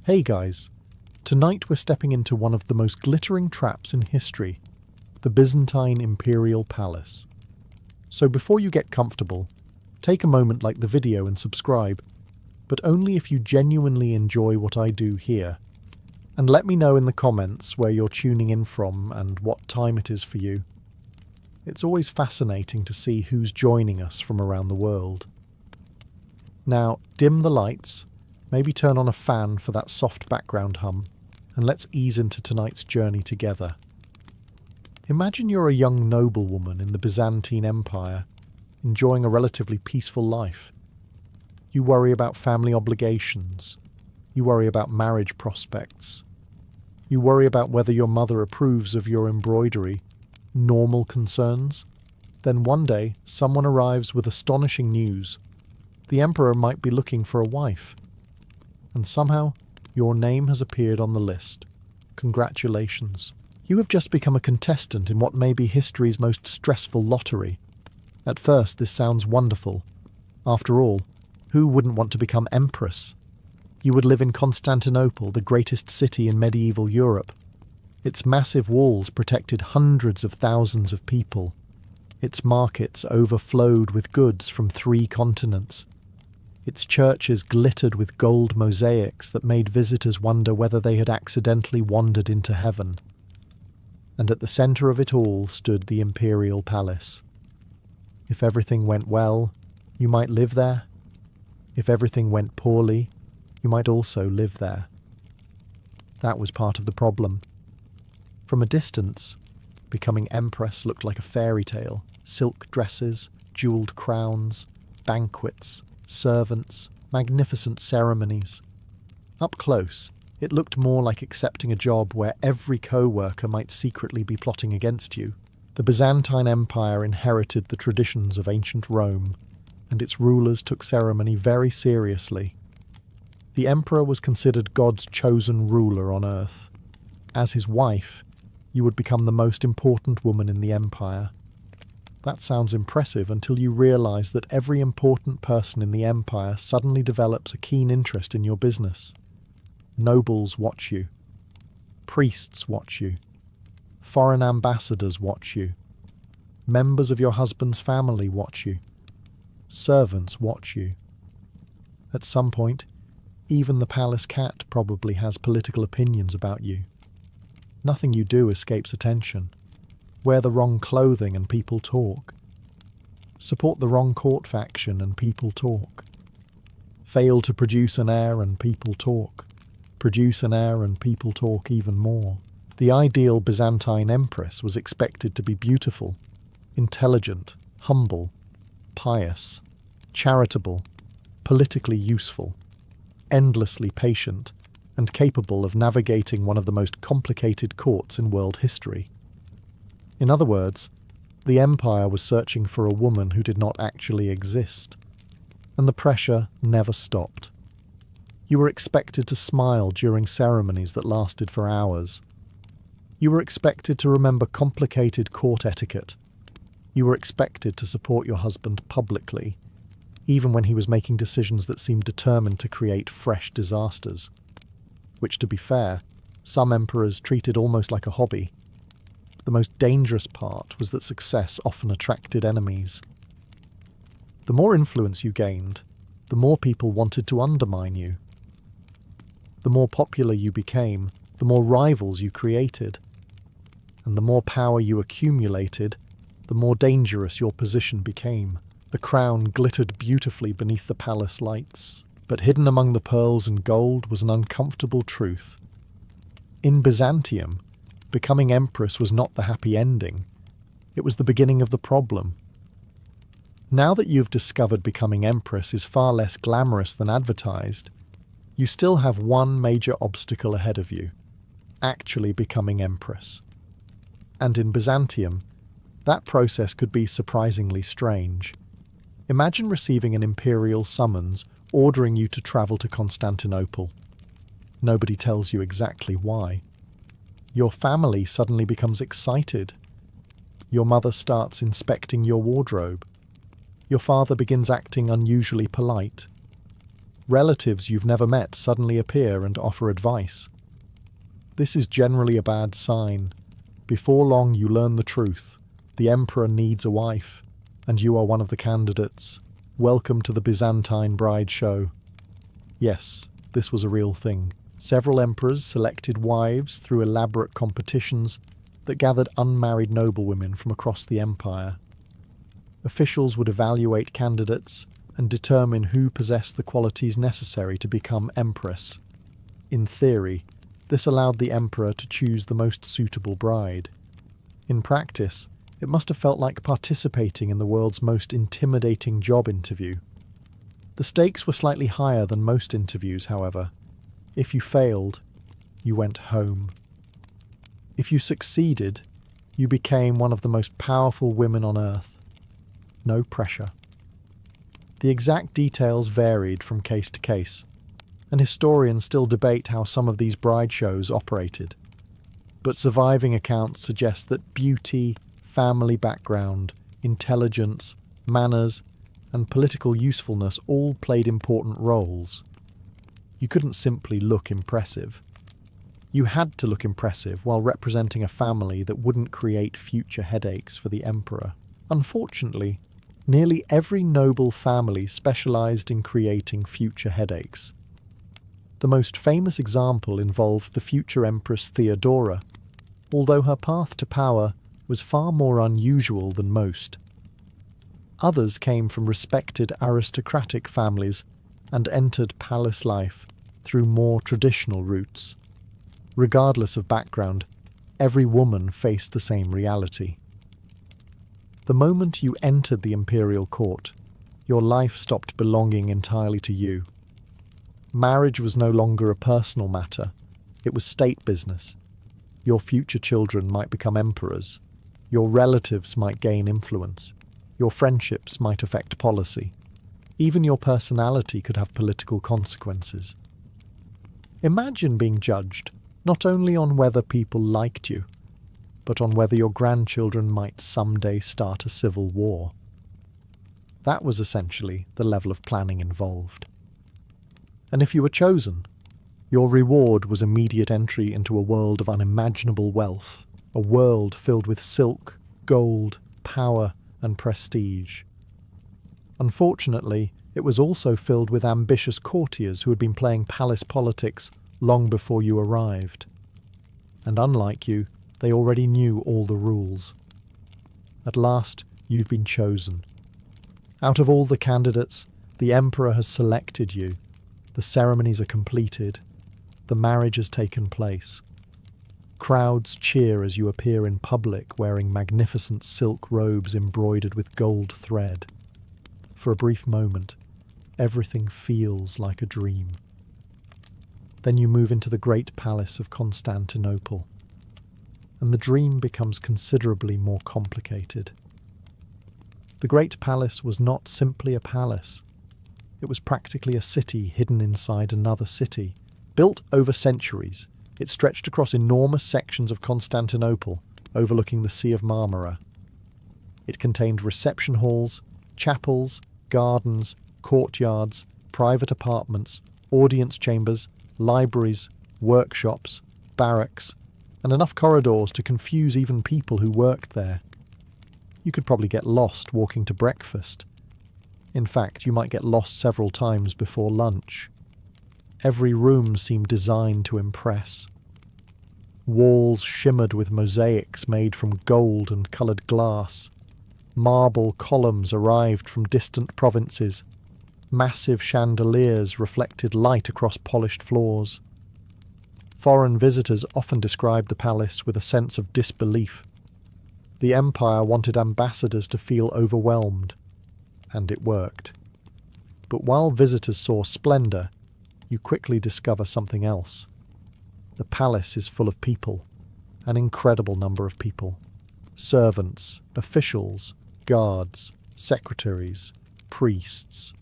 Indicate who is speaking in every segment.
Speaker 1: Hey guys, tonight we're stepping into one of the most glittering traps in history, the Byzantine Imperial Palace. So before you get comfortable, take a moment, like the video and subscribe, but only if you genuinely enjoy what I do here. And let me know in the comments where you're tuning in from and what time it is for you. It's always fascinating to see who's joining us from around the world. Now, dim the lights, maybe turn on a fan for that soft background hum, and let's ease into tonight's journey together. Imagine you're a young noblewoman in the Byzantine Empire, enjoying a relatively peaceful life. You worry about family obligations. You worry about marriage prospects. You worry about whether your mother approves of your embroidery. Normal concerns. Then one day, someone arrives with astonishing news. The emperor might be looking for a wife. And somehow, your name has appeared on the list. Congratulations. You have just become a contestant in what may be history's most stressful lottery. At first, this sounds wonderful. After all, who wouldn't want to become Empress? You would live in Constantinople, the greatest city in medieval Europe. Its massive walls protected hundreds of thousands of people. Its markets overflowed with goods from 3 continents. Its churches glittered with gold mosaics that made visitors wonder whether they had accidentally wandered into heaven. And at the centre of it all stood the imperial palace. If everything went well, you might live there. If everything went poorly, you might also live there. That was part of the problem. From a distance, becoming Empress looked like a fairy tale. Silk dresses, jewelled crowns, banquets, servants, magnificent ceremonies. Up close, it looked more like accepting a job where every co-worker might secretly be plotting against you. The Byzantine Empire inherited the traditions of ancient Rome, and its rulers took ceremony very seriously. The emperor was considered God's chosen ruler on earth. As his wife, you would become the most important woman in the empire. That sounds impressive until you realize that every important person in the empire suddenly develops a keen interest in your business. Nobles watch you. Priests watch you. Foreign ambassadors watch you. Members of your husband's family watch you. Servants watch you. At some point, even the palace cat probably has political opinions about you. Nothing you do escapes attention. Wear the wrong clothing and people talk. Support the wrong court faction and people talk. Fail to produce an heir and people talk. Produce an heir and people talk even more. The ideal Byzantine empress was expected to be beautiful, intelligent, humble, pious, charitable, politically useful, endlessly patient, and capable of navigating one of the most complicated courts in world history. In other words, the empire was searching for a woman who did not actually exist, and the pressure never stopped. You were expected to smile during ceremonies that lasted for hours. You were expected to remember complicated court etiquette. You were expected to support your husband publicly, even when he was making decisions that seemed determined to create fresh disasters. Which, to be fair, some emperors treated almost like a hobby. The most dangerous part was that success often attracted enemies. The more influence you gained, the more people wanted to undermine you. The more popular you became, the more rivals you created. And the more power you accumulated, the more dangerous your position became. The crown glittered beautifully beneath the palace lights, but hidden among the pearls and gold was an uncomfortable truth. In Byzantium, becoming empress was not the happy ending. It was the beginning of the problem. Now that you've discovered becoming empress is far less glamorous than advertised, you still have one major obstacle ahead of you: actually becoming empress. And in Byzantium, that process could be surprisingly strange. Imagine receiving an imperial summons ordering you to travel to Constantinople. Nobody tells you exactly why. Your family suddenly becomes excited. Your mother starts inspecting your wardrobe. Your father begins acting unusually polite. Relatives you've never met suddenly appear and offer advice. This is generally a bad sign. Before long you learn the truth. The emperor needs a wife, and you are one of the candidates. Welcome to the Byzantine bride show. Yes, this was a real thing. Several emperors selected wives through elaborate competitions that gathered unmarried noblewomen from across the empire. Officials would evaluate candidates and determine who possessed the qualities necessary to become empress. In theory, this allowed the emperor to choose the most suitable bride. In practice, it must have felt like participating in the world's most intimidating job interview. The stakes were slightly higher than most interviews, however. If you failed, you went home. If you succeeded, you became one of the most powerful women on earth. No pressure. The exact details varied from case to case, and historians still debate how some of these bride shows operated. But surviving accounts suggest that beauty, family background, intelligence, manners, and political usefulness all played important roles. You couldn't simply look impressive. You had to look impressive while representing a family that wouldn't create future headaches for the emperor. Unfortunately, nearly every noble family specialized in creating future headaches. The most famous example involved the future Empress Theodora, although her path to power was far more unusual than most. Others came from respected aristocratic families and entered palace life through more traditional routes. Regardless of background, every woman faced the same reality. The moment you entered the imperial court, your life stopped belonging entirely to you. Marriage was no longer a personal matter, it was state business. Your future children might become emperors. Your relatives might gain influence. Your friendships might affect policy. Even your personality could have political consequences. Imagine being judged not only on whether people liked you, but on whether your grandchildren might someday start a civil war. That was essentially the level of planning involved. And if you were chosen, your reward was immediate entry into a world of unimaginable wealth, a world filled with silk, gold, power, and prestige. Unfortunately, it was also filled with ambitious courtiers who had been playing palace politics long before you arrived. And unlike you, they already knew all the rules. At last, you've been chosen. Out of all the candidates, the emperor has selected you. The ceremonies are completed. The marriage has taken place. Crowds cheer as you appear in public wearing magnificent silk robes embroidered with gold thread. For a brief moment, everything feels like a dream. Then you move into the great palace of Constantinople, and the dream becomes considerably more complicated. The great palace was not simply a palace. It was practically a city hidden inside another city. Built over centuries, it stretched across enormous sections of Constantinople, overlooking the Sea of Marmara. It contained reception halls, chapels, gardens, courtyards, private apartments, audience chambers, libraries, workshops, barracks, and enough corridors to confuse even people who worked there. You could probably get lost walking to breakfast. In fact, you might get lost several times before lunch. Every room seemed designed to impress. Walls shimmered with mosaics made from gold and coloured glass. Marble columns arrived from distant provinces. Massive chandeliers reflected light across polished floors. Foreign visitors often described the palace with a sense of disbelief. The empire wanted ambassadors to feel overwhelmed, and it worked. But while visitors saw splendour, you quickly discover something else. The palace is full of people, an incredible number of people. Servants, officials, guards, secretaries, priests,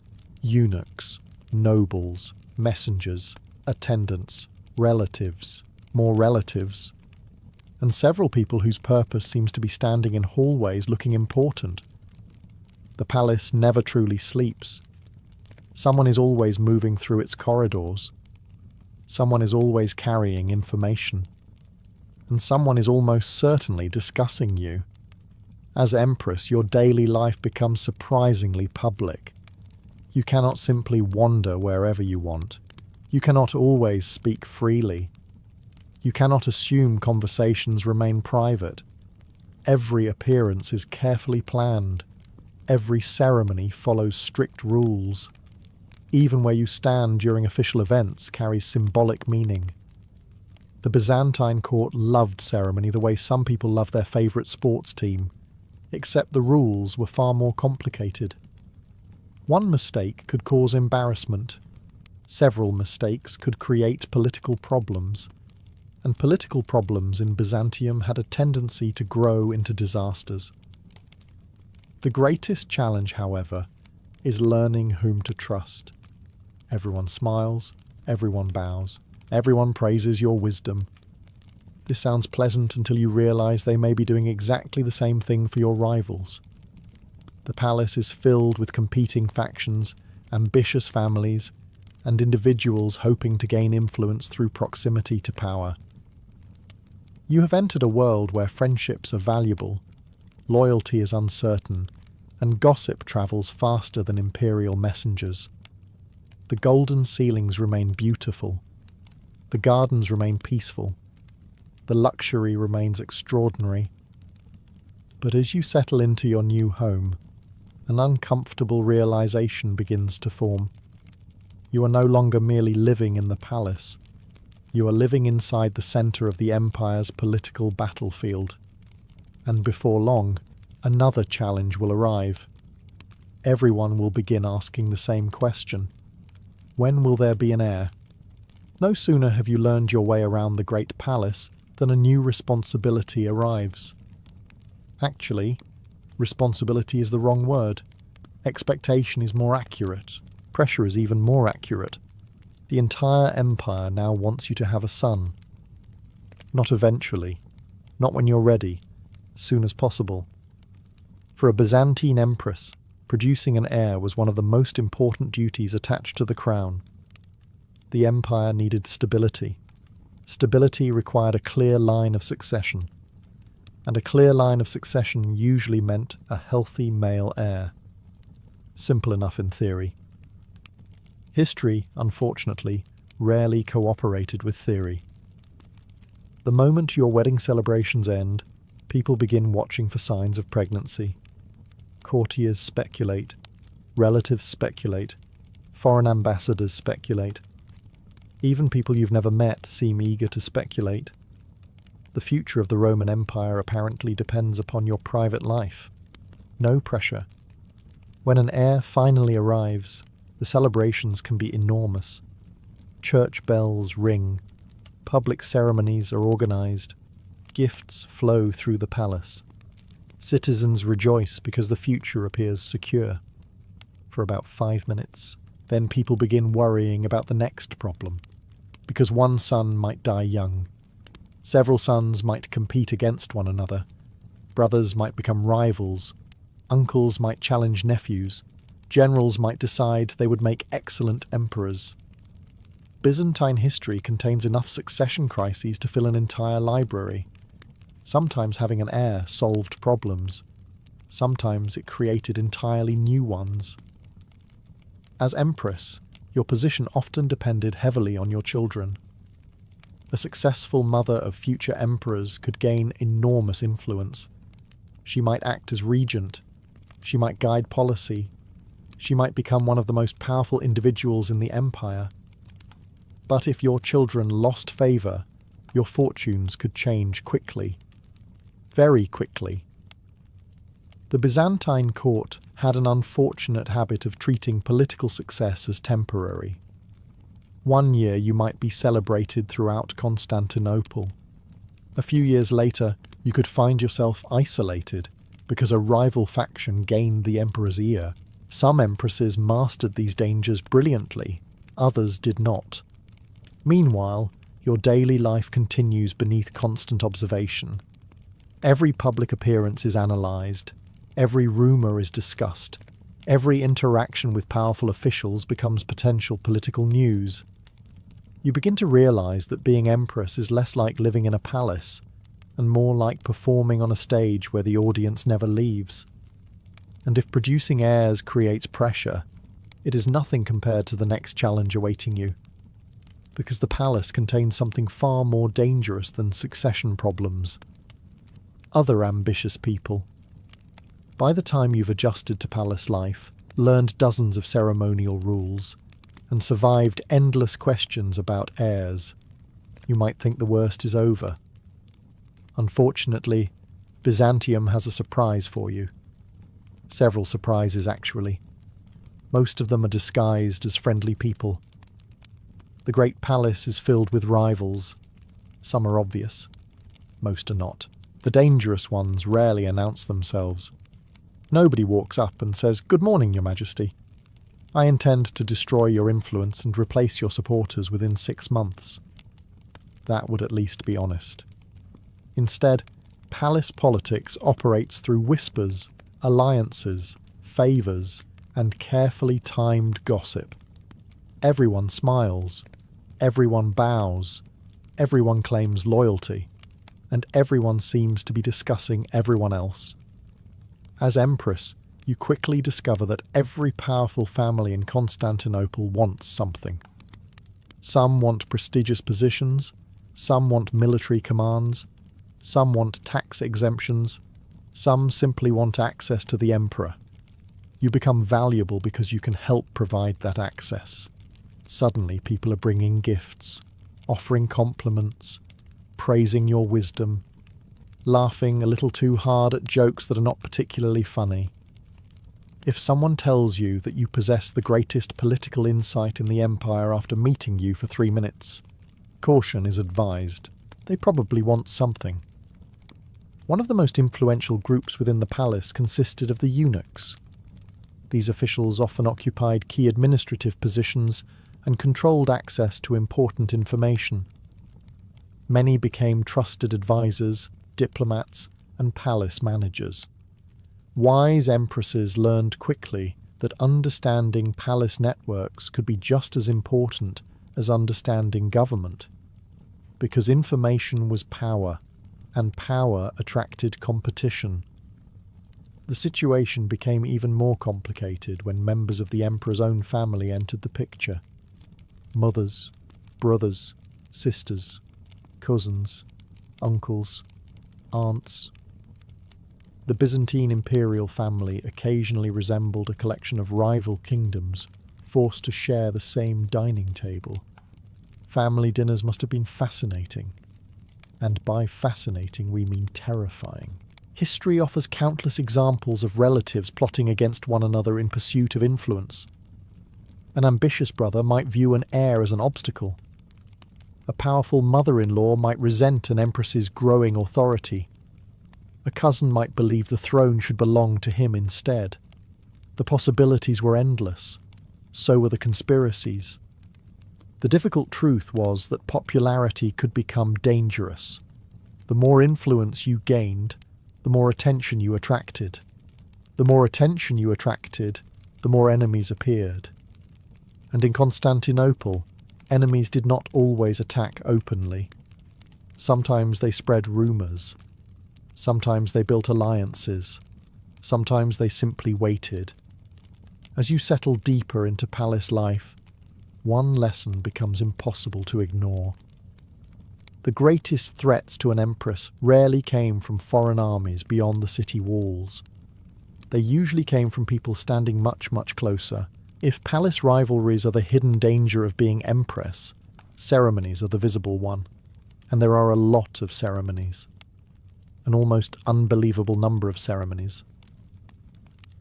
Speaker 1: eunuchs, nobles, messengers, attendants, relatives, more relatives, and several people whose purpose seems to be standing in hallways looking important. The palace never truly sleeps. Someone is always moving through its corridors. Someone is always carrying information. And someone is almost certainly discussing you. As Empress, your daily life becomes surprisingly public. You cannot simply wander wherever you want. You cannot always speak freely. You cannot assume conversations remain private. Every appearance is carefully planned. Every ceremony follows strict rules. Even where you stand during official events carries symbolic meaning. The Byzantine court loved ceremony the way some people love their favourite sports team, except the rules were far more complicated. One mistake could cause embarrassment. Several mistakes could create political problems. And political problems in Byzantium had a tendency to grow into disasters. The greatest challenge, however, is learning whom to trust. Everyone smiles, everyone bows, everyone praises your wisdom. This sounds pleasant until you realise they may be doing exactly the same thing for your rivals. The palace is filled with competing factions, ambitious families, and individuals hoping to gain influence through proximity to power. You have entered a world where friendships are valuable, loyalty is uncertain, and gossip travels faster than imperial messengers. The golden ceilings remain beautiful. The gardens remain peaceful. The luxury remains extraordinary. But as you settle into your new home, an uncomfortable realization begins to form. You are no longer merely living in the palace. You are living inside the center of the empire's political battlefield. And before long, another challenge will arrive. Everyone will begin asking the same question. When will there be an heir? No sooner have you learned your way around the great palace than a new responsibility arrives. Actually, responsibility is the wrong word. Expectation is more accurate. Pressure is even more accurate. The entire empire now wants you to have a son. Not eventually. Not when you're ready. As soon as possible. For a Byzantine empress, producing an heir was one of the most important duties attached to the crown. The empire needed stability. Stability required a clear line of succession. And a clear line of succession usually meant a healthy male heir. Simple enough in theory. History, unfortunately, rarely cooperated with theory. The moment your wedding celebrations end, people begin watching for signs of pregnancy. Courtiers speculate, relatives speculate, foreign ambassadors speculate. Even people you've never met seem eager to speculate. The future of the Roman Empire apparently depends upon your private life. No pressure. When an heir finally arrives, the celebrations can be enormous. Church bells ring, public ceremonies are organized, gifts flow through the palace. Citizens rejoice because the future appears secure. For about 5 minutes, then people begin worrying about the next problem, because one son might die young. Several sons might compete against one another. Brothers might become rivals. Uncles might challenge nephews. Generals might decide they would make excellent emperors. Byzantine history contains enough succession crises to fill an entire library. Sometimes having an heir solved problems. Sometimes it created entirely new ones. As Empress, your position often depended heavily on your children. A successful mother of future emperors could gain enormous influence. She might act as regent. She might guide policy. She might become one of the most powerful individuals in the empire. But if your children lost favour, your fortunes could change quickly. Very quickly. The Byzantine court had an unfortunate habit of treating political success as temporary. One year you might be celebrated throughout Constantinople. A few years later, you could find yourself isolated because a rival faction gained the emperor's ear. Some empresses mastered these dangers brilliantly, others did not. Meanwhile, your daily life continues beneath constant observation. Every public appearance is analysed, every rumour is discussed, Every interaction with powerful officials becomes potential political news. You begin to realize that being Empress is less like living in a palace and more like performing on a stage where the audience never leaves. And if producing heirs creates pressure, it is nothing compared to the next challenge awaiting you, because the palace contains something far more dangerous than succession problems. Other ambitious people. By the time you've adjusted to palace life, learned dozens of ceremonial rules, and survived endless questions about heirs, you might think the worst is over. Unfortunately, Byzantium has a surprise for you. Several surprises, actually. Most of them are disguised as friendly people. The great palace is filled with rivals. Some are obvious. Most are not. The dangerous ones rarely announce themselves. Nobody walks up and says, "Good morning, Your Majesty. I intend to destroy your influence and replace your supporters within 6 months." That would at least be honest. Instead, palace politics operates through whispers, alliances, favours, and carefully timed gossip. Everyone smiles, everyone bows, everyone claims loyalty, and everyone seems to be discussing everyone else. As Empress, you quickly discover that every powerful family in Constantinople wants something. Some want prestigious positions, some want military commands, some want tax exemptions, some simply want access to the emperor. You become valuable because you can help provide that access. Suddenly people are bringing gifts, offering compliments, praising your wisdom, laughing a little too hard at jokes that are not particularly funny. If someone tells you that you possess the greatest political insight in the empire after meeting you for 3 minutes, caution is advised. They probably want something. One of the most influential groups within the palace consisted of the eunuchs. These officials often occupied key administrative positions and controlled access to important information. Many became trusted advisors, diplomats, and palace managers. Wise empresses learned quickly that understanding palace networks could be just as important as understanding government, because information was power, and power attracted competition. The situation became even more complicated when members of the emperor's own family entered the picture. Mothers, brothers, sisters, cousins, uncles, aunts. The Byzantine imperial family occasionally resembled a collection of rival kingdoms forced to share the same dining table. Family dinners must have been fascinating. And by fascinating we mean terrifying. History offers countless examples of relatives plotting against one another in pursuit of influence. An ambitious brother might view an heir as an obstacle. A powerful mother-in-law might resent an empress's growing authority. A cousin might believe the throne should belong to him instead. The possibilities were endless. So were the conspiracies. The difficult truth was that popularity could become dangerous. The more influence you gained, the more attention you attracted. The more attention you attracted, the more enemies appeared. And in Constantinople, enemies did not always attack openly. Sometimes they spread rumours. Sometimes they built alliances. Sometimes they simply waited. As you settle deeper into palace life, one lesson becomes impossible to ignore. The greatest threats to an empress rarely came from foreign armies beyond the city walls. They usually came from people standing much, much closer. If palace rivalries are the hidden danger of being empress, ceremonies are the visible one. And there are a lot of ceremonies. An almost unbelievable number of ceremonies.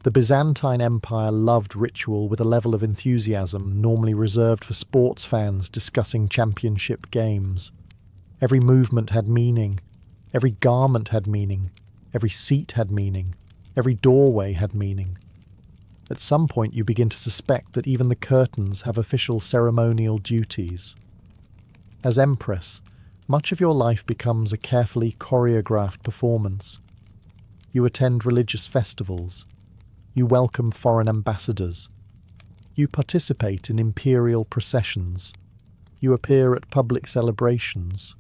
Speaker 1: The Byzantine Empire loved ritual with a level of enthusiasm normally reserved for sports fans discussing championship games. Every movement had meaning. Every garment had meaning. Every seat had meaning. Every doorway had meaning. At some point you begin to suspect that even the curtains have official ceremonial duties. As Empress, much of your life becomes a carefully choreographed performance. You attend religious festivals. You welcome foreign ambassadors. You participate in imperial processions. You appear at public celebrations.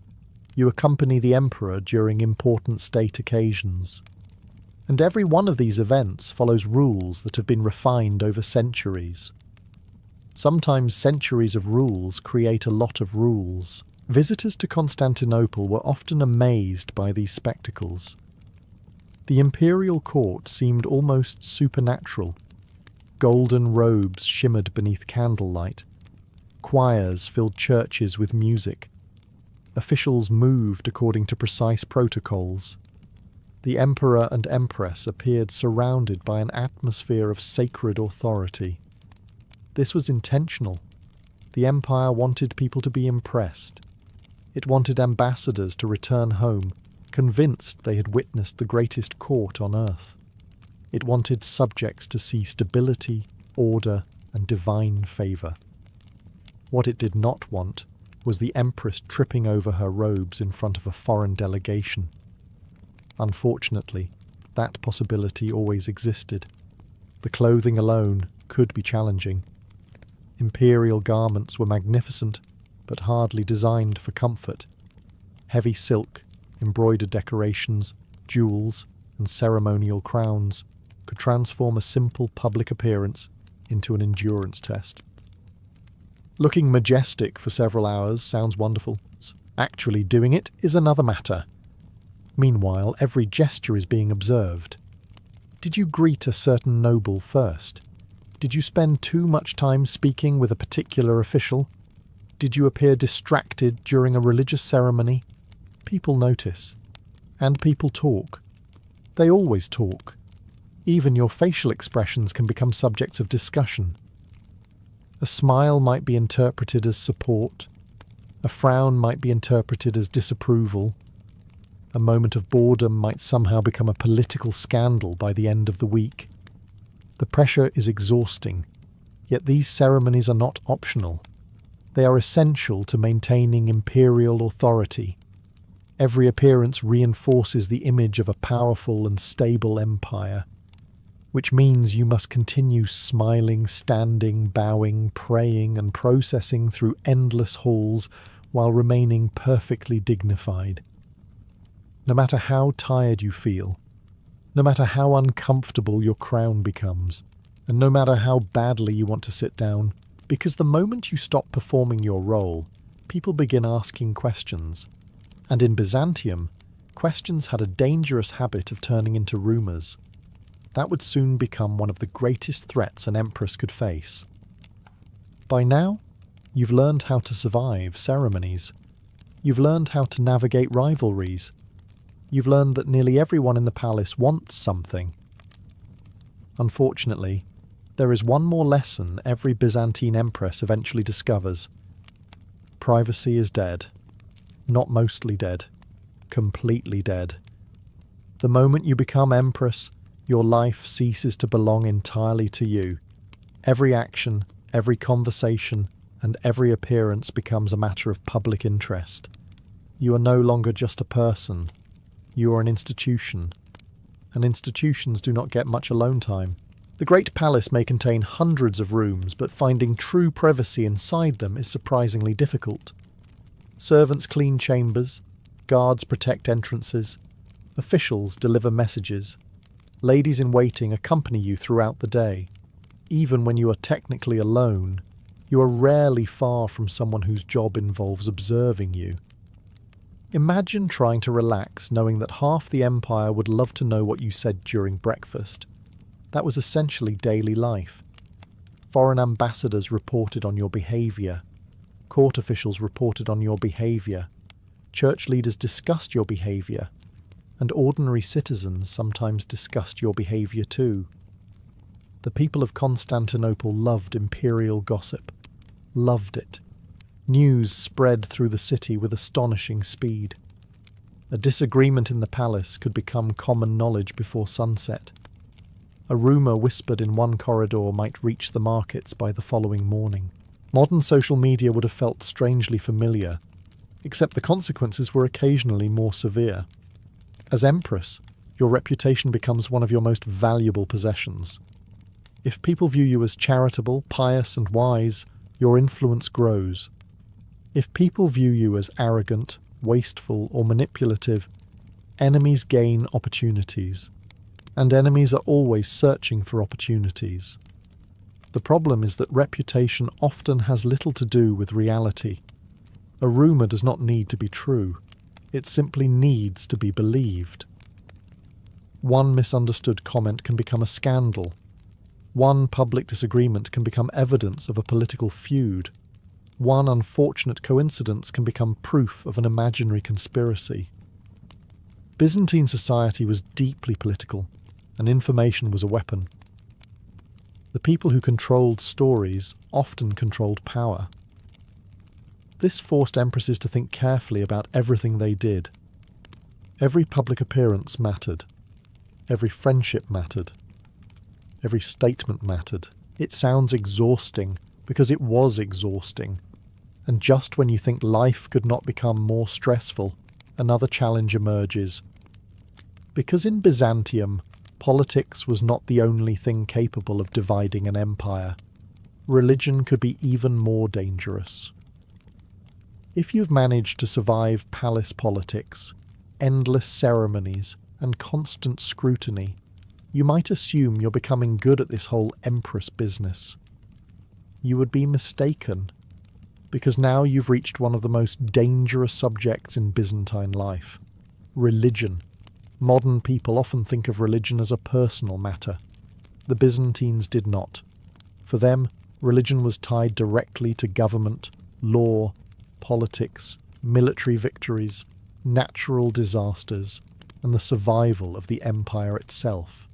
Speaker 1: You accompany the emperor during important state occasions. And every one of these events follows rules that have been refined over centuries. Sometimes centuries of rules create a lot of rules. Visitors to Constantinople were often amazed by these spectacles. The imperial court seemed almost supernatural. Golden robes shimmered beneath candlelight. Choirs filled churches with music. Officials moved according to precise protocols. The emperor and empress appeared surrounded by an atmosphere of sacred authority. This was intentional. The empire wanted people to be impressed. It wanted ambassadors to return home, convinced they had witnessed the greatest court on earth. It wanted subjects to see stability, order, and divine favour. What it did not want was the Empress tripping over her robes in front of a foreign delegation. Unfortunately, that possibility always existed. The clothing alone could be challenging. Imperial garments were magnificent, but hardly designed for comfort. Heavy silk, embroidered decorations, jewels, and ceremonial crowns could transform a simple public appearance into an endurance test. Looking majestic for several hours sounds wonderful. Actually doing it is another matter. Meanwhile, every gesture is being observed. Did you greet a certain noble first? Did you spend too much time speaking with a particular official? Did you appear distracted during a religious ceremony? People notice. And people talk. They always talk. Even your facial expressions can become subjects of discussion. A smile might be interpreted as support. A frown might be interpreted as disapproval. A moment of boredom might somehow become a political scandal by the end of the week. The pressure is exhausting, yet these ceremonies are not optional. They are essential to maintaining imperial authority. Every appearance reinforces the image of a powerful and stable empire, which means you must continue smiling, standing, bowing, praying, and processing through endless halls while remaining perfectly dignified. No matter how tired you feel, no matter how uncomfortable your crown becomes, and no matter how badly you want to sit down, because the moment you stop performing your role, people begin asking questions. And in Byzantium, questions had a dangerous habit of turning into rumours. That would soon become one of the greatest threats an empress could face. By now, you've learned how to survive ceremonies. You've learned how to navigate rivalries. You've learned that nearly everyone in the palace wants something. Unfortunately, there is one more lesson every Byzantine empress eventually discovers. Privacy is dead. Not mostly dead. Completely dead. The moment you become empress, your life ceases to belong entirely to you. Every action, every conversation, and every appearance becomes a matter of public interest. You are no longer just a person. You are an institution. And institutions do not get much alone time. The Great Palace may contain hundreds of rooms, but finding true privacy inside them is surprisingly difficult. Servants clean chambers, guards protect entrances, officials deliver messages, ladies in waiting accompany you throughout the day. Even when you are technically alone, you are rarely far from someone whose job involves observing you. Imagine trying to relax knowing that half the empire would love to know what you said during breakfast. That was essentially daily life. Foreign ambassadors reported on your behaviour. Court officials reported on your behaviour. Church leaders discussed your behaviour. And ordinary citizens sometimes discussed your behaviour too. The people of Constantinople loved imperial gossip. Loved it. News spread through the city with astonishing speed. A disagreement in the palace could become common knowledge before sunset. A rumour whispered in one corridor might reach the markets by the following morning. Modern social media would have felt strangely familiar, except the consequences were occasionally more severe. As Empress, your reputation becomes one of your most valuable possessions. If people view you as charitable, pious, and wise, your influence grows. If people view you as arrogant, wasteful, or manipulative, enemies gain opportunities. And enemies are always searching for opportunities. The problem is that reputation often has little to do with reality. A rumour does not need to be true. It simply needs to be believed. One misunderstood comment can become a scandal. One public disagreement can become evidence of a political feud. One unfortunate coincidence can become proof of an imaginary conspiracy. Byzantine society was deeply political, and information was a weapon. The people who controlled stories often controlled power. This forced empresses to think carefully about everything they did. Every public appearance mattered. Every friendship mattered. Every statement mattered. It sounds exhausting, because it was exhausting. And just when you think life could not become more stressful, another challenge emerges. Because in Byzantium, politics was not the only thing capable of dividing an empire. Religion could be even more dangerous. If you've managed to survive palace politics, endless ceremonies, and constant scrutiny, you might assume you're becoming good at this whole Empress business. You would be mistaken, because now you've reached one of the most dangerous subjects in Byzantine life: religion. Modern people often think of religion as a personal matter. The Byzantines did not. For them, religion was tied directly to government, law, politics, military victories, natural disasters, and the survival of the empire itself.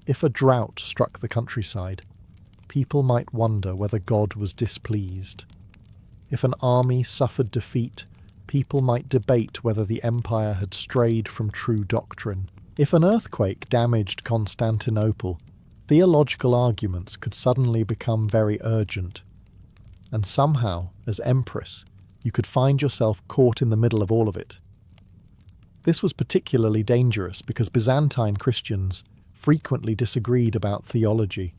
Speaker 1: If a drought struck the countryside, people might wonder whether God was displeased. If an army suffered defeat, people might debate whether the empire had strayed from true doctrine. If an earthquake damaged Constantinople, theological arguments could suddenly become very urgent. And somehow, as Empress, you could find yourself caught in the middle of all of it. This was particularly dangerous because Byzantine Christians frequently disagreed about theology.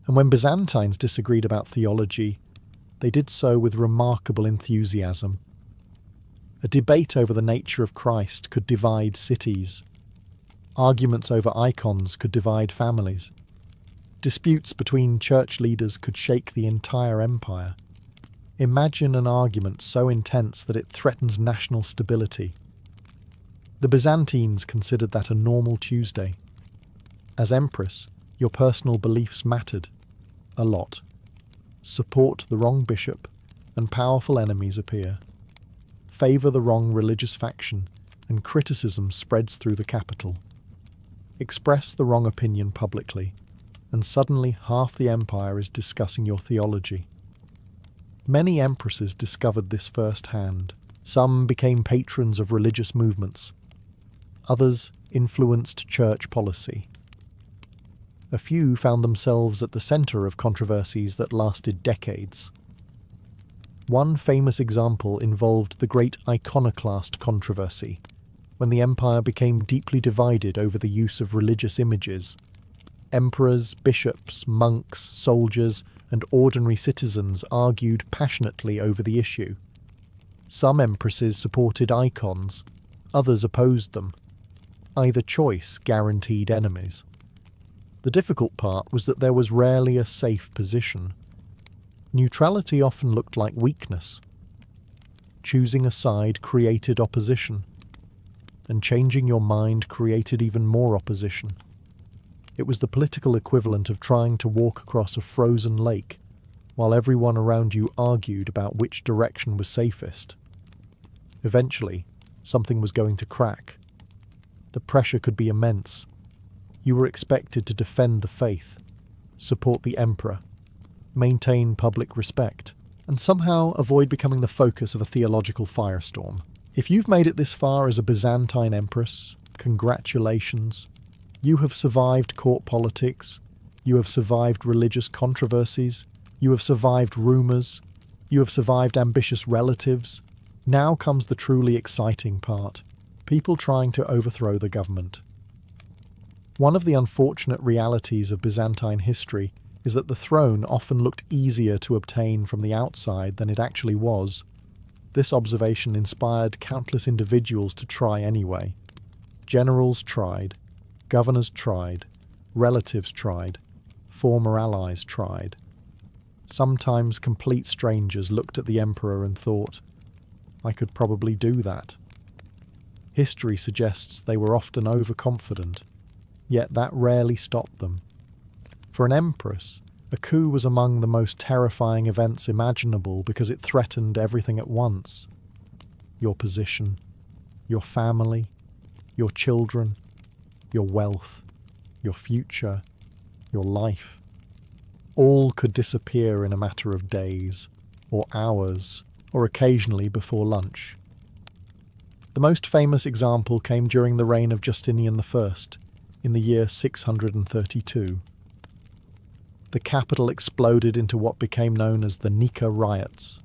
Speaker 1: And when Byzantines disagreed about theology, they did so with remarkable enthusiasm. A debate over the nature of Christ could divide cities. Arguments over icons could divide families. Disputes between church leaders could shake the entire empire. Imagine an argument so intense that it threatens national stability. The Byzantines considered that a normal Tuesday. As Empress, your personal beliefs mattered. A lot. Support the wrong bishop, and powerful enemies appear. Favour the wrong religious faction, and criticism spreads through the capital. Express the wrong opinion publicly, and suddenly half the empire is discussing your theology. Many empresses discovered this firsthand. Some became patrons of religious movements. Others influenced church policy. A few found themselves at the centre of controversies that lasted decades. One famous example involved the Great Iconoclast controversy, when the empire became deeply divided over the use of religious images. Emperors, bishops, monks, soldiers, and ordinary citizens argued passionately over the issue. Some empresses supported icons, others opposed them. Either choice guaranteed enemies. The difficult part was that there was rarely a safe position. Neutrality often looked like weakness. Choosing a side created opposition, and changing your mind created even more opposition. It was the political equivalent of trying to walk across a frozen lake, while everyone around you argued about which direction was safest. Eventually, something was going to crack. The pressure could be immense. You were expected to defend the faith, support the emperor, maintain public respect, and somehow avoid becoming the focus of a theological firestorm. If you've made it this far as a Byzantine empress, congratulations. You have survived court politics, you have survived religious controversies, you have survived rumours, you have survived ambitious relatives. Now comes the truly exciting part: people trying to overthrow the government. One of the unfortunate realities of Byzantine history is that the throne often looked easier to obtain from the outside than it actually was. This observation inspired countless individuals to try anyway. Generals tried, governors tried, relatives tried, former allies tried. Sometimes complete strangers looked at the emperor and thought, I could probably do that. History suggests they were often overconfident, yet that rarely stopped them. For an empress, a coup was among the most terrifying events imaginable because it threatened everything at once. Your position, your family, your children, your wealth, your future, your life. All could disappear in a matter of days, or hours, or occasionally before lunch. The most famous example came during the reign of Justinian I, in the year 632. The capital exploded into what became known as the Nika riots.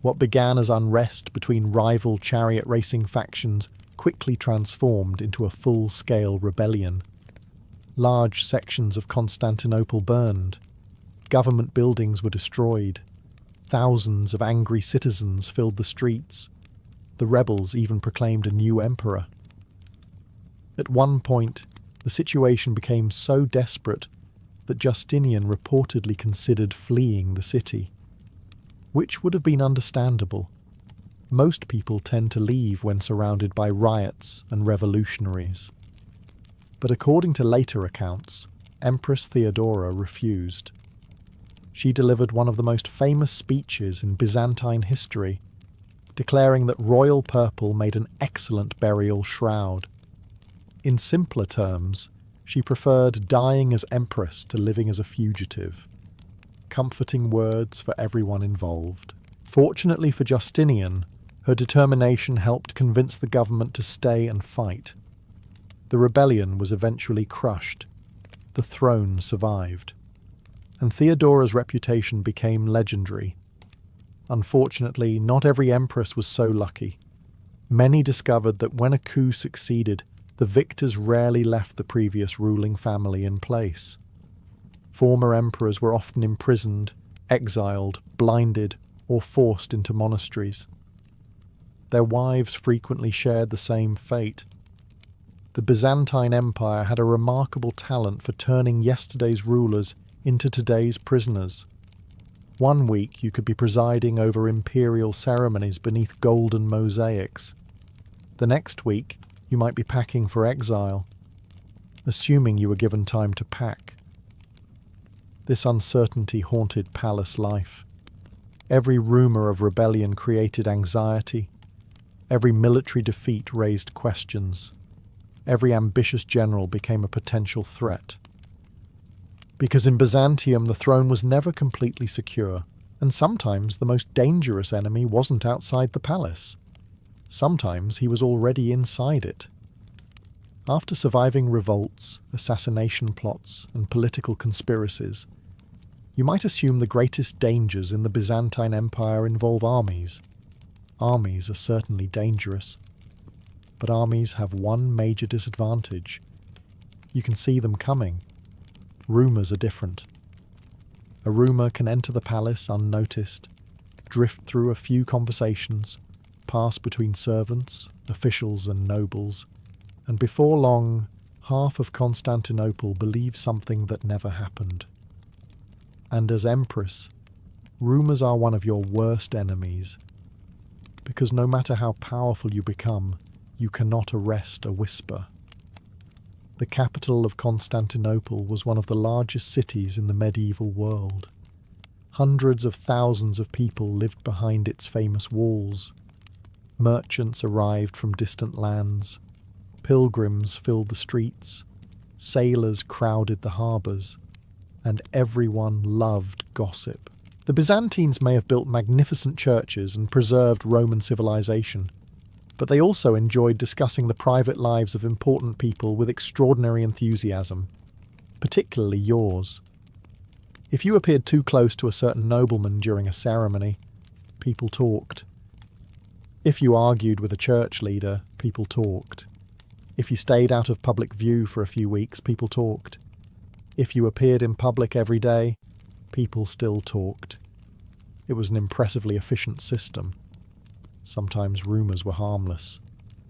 Speaker 1: What began as unrest between rival chariot racing factions quickly transformed into a full-scale rebellion. Large sections of Constantinople burned. Government buildings were destroyed. Thousands of angry citizens filled the streets. The rebels even proclaimed a new emperor. At one point, the situation became so desperate that Justinian reportedly considered fleeing the city, which would have been understandable. Most people tend to leave when surrounded by riots and revolutionaries. But according to later accounts, Empress Theodora refused. She delivered one of the most famous speeches in Byzantine history, declaring that royal purple made an excellent burial shroud. In simpler terms, she preferred dying as empress to living as a fugitive. Comforting words for everyone involved. Fortunately for Justinian, her determination helped convince the government to stay and fight. The rebellion was eventually crushed. The throne survived. And Theodora's reputation became legendary. Unfortunately, not every empress was so lucky. Many discovered that when a coup succeeded, the victors rarely left the previous ruling family in place. Former emperors were often imprisoned, exiled, blinded, or forced into monasteries. Their wives frequently shared the same fate. The Byzantine Empire had a remarkable talent for turning yesterday's rulers into today's prisoners. One week you could be presiding over imperial ceremonies beneath golden mosaics. The next week you might be packing for exile, assuming you were given time to pack. This uncertainty haunted palace life. Every rumour of rebellion created anxiety. Every military defeat raised questions. Every ambitious general became a potential threat. Because in Byzantium the throne was never completely secure, and sometimes the most dangerous enemy wasn't outside the palace. Sometimes he was already inside it. After surviving revolts, assassination plots, and political conspiracies, you might assume the greatest dangers in the Byzantine Empire involve armies. Armies are certainly dangerous. But armies have one major disadvantage. You can see them coming. Rumours are different. A rumour can enter the palace unnoticed, drift through a few conversations, pass between servants, officials and nobles, and before long, half of Constantinople believes something that never happened. And as Empress, rumours are one of your worst enemies, because no matter how powerful you become, you cannot arrest a whisper. The capital of Constantinople was one of the largest cities in the medieval world. Hundreds of thousands of people lived behind its famous walls. Merchants arrived from distant lands. Pilgrims filled the streets. Sailors crowded the harbours. And everyone loved gossip. The Byzantines may have built magnificent churches and preserved Roman civilization, but they also enjoyed discussing the private lives of important people with extraordinary enthusiasm, particularly yours. If you appeared too close to a certain nobleman during a ceremony, people talked. If you argued with a church leader, people talked. If you stayed out of public view for a few weeks, people talked. If you appeared in public every day, people still talked. It was an impressively efficient system. Sometimes rumours were harmless.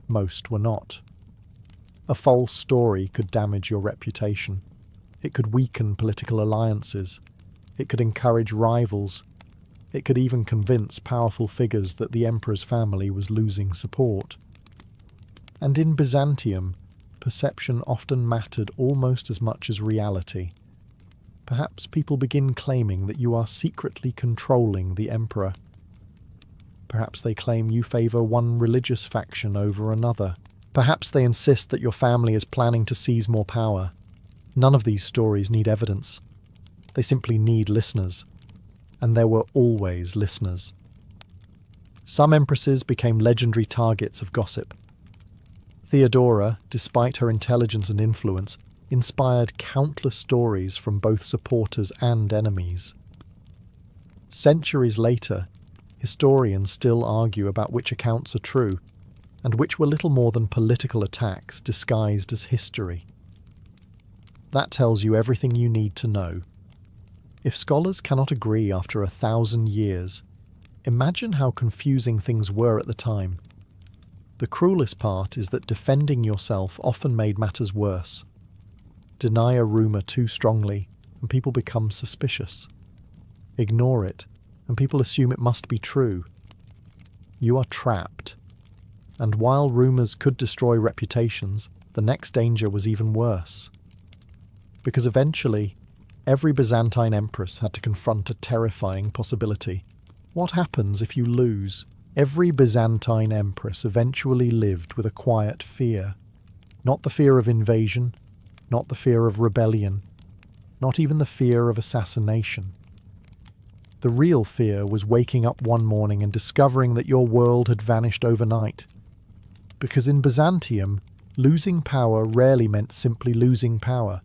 Speaker 1: Most were not. A false story could damage your reputation. It could weaken political alliances. It could encourage rivals. It could even convince powerful figures that the emperor's family was losing support. And in Byzantium, perception often mattered almost as much as reality. Perhaps people begin claiming that you are secretly controlling the emperor. Perhaps they claim you favour one religious faction over another. Perhaps they insist that your family is planning to seize more power. None of these stories need evidence. They simply need listeners. And there were always listeners. Some empresses became legendary targets of gossip. Theodora, despite her intelligence and influence, inspired countless stories from both supporters and enemies. Centuries later, historians still argue about which accounts are true, and which were little more than political attacks disguised as history. That tells you everything you need to know. If scholars cannot agree after 1,000 years, imagine how confusing things were at the time. The cruelest part is that defending yourself often made matters worse. Deny a rumour too strongly, and people become suspicious. Ignore it, and people assume it must be true. You are trapped. And while rumours could destroy reputations, the next danger was even worse. Because eventually, every Byzantine empress had to confront a terrifying possibility. What happens if you lose? Every Byzantine empress eventually lived with a quiet fear. Not the fear of invasion, not the fear of rebellion, not even the fear of assassination. The real fear was waking up one morning and discovering that your world had vanished overnight. Because in Byzantium, losing power rarely meant simply losing power.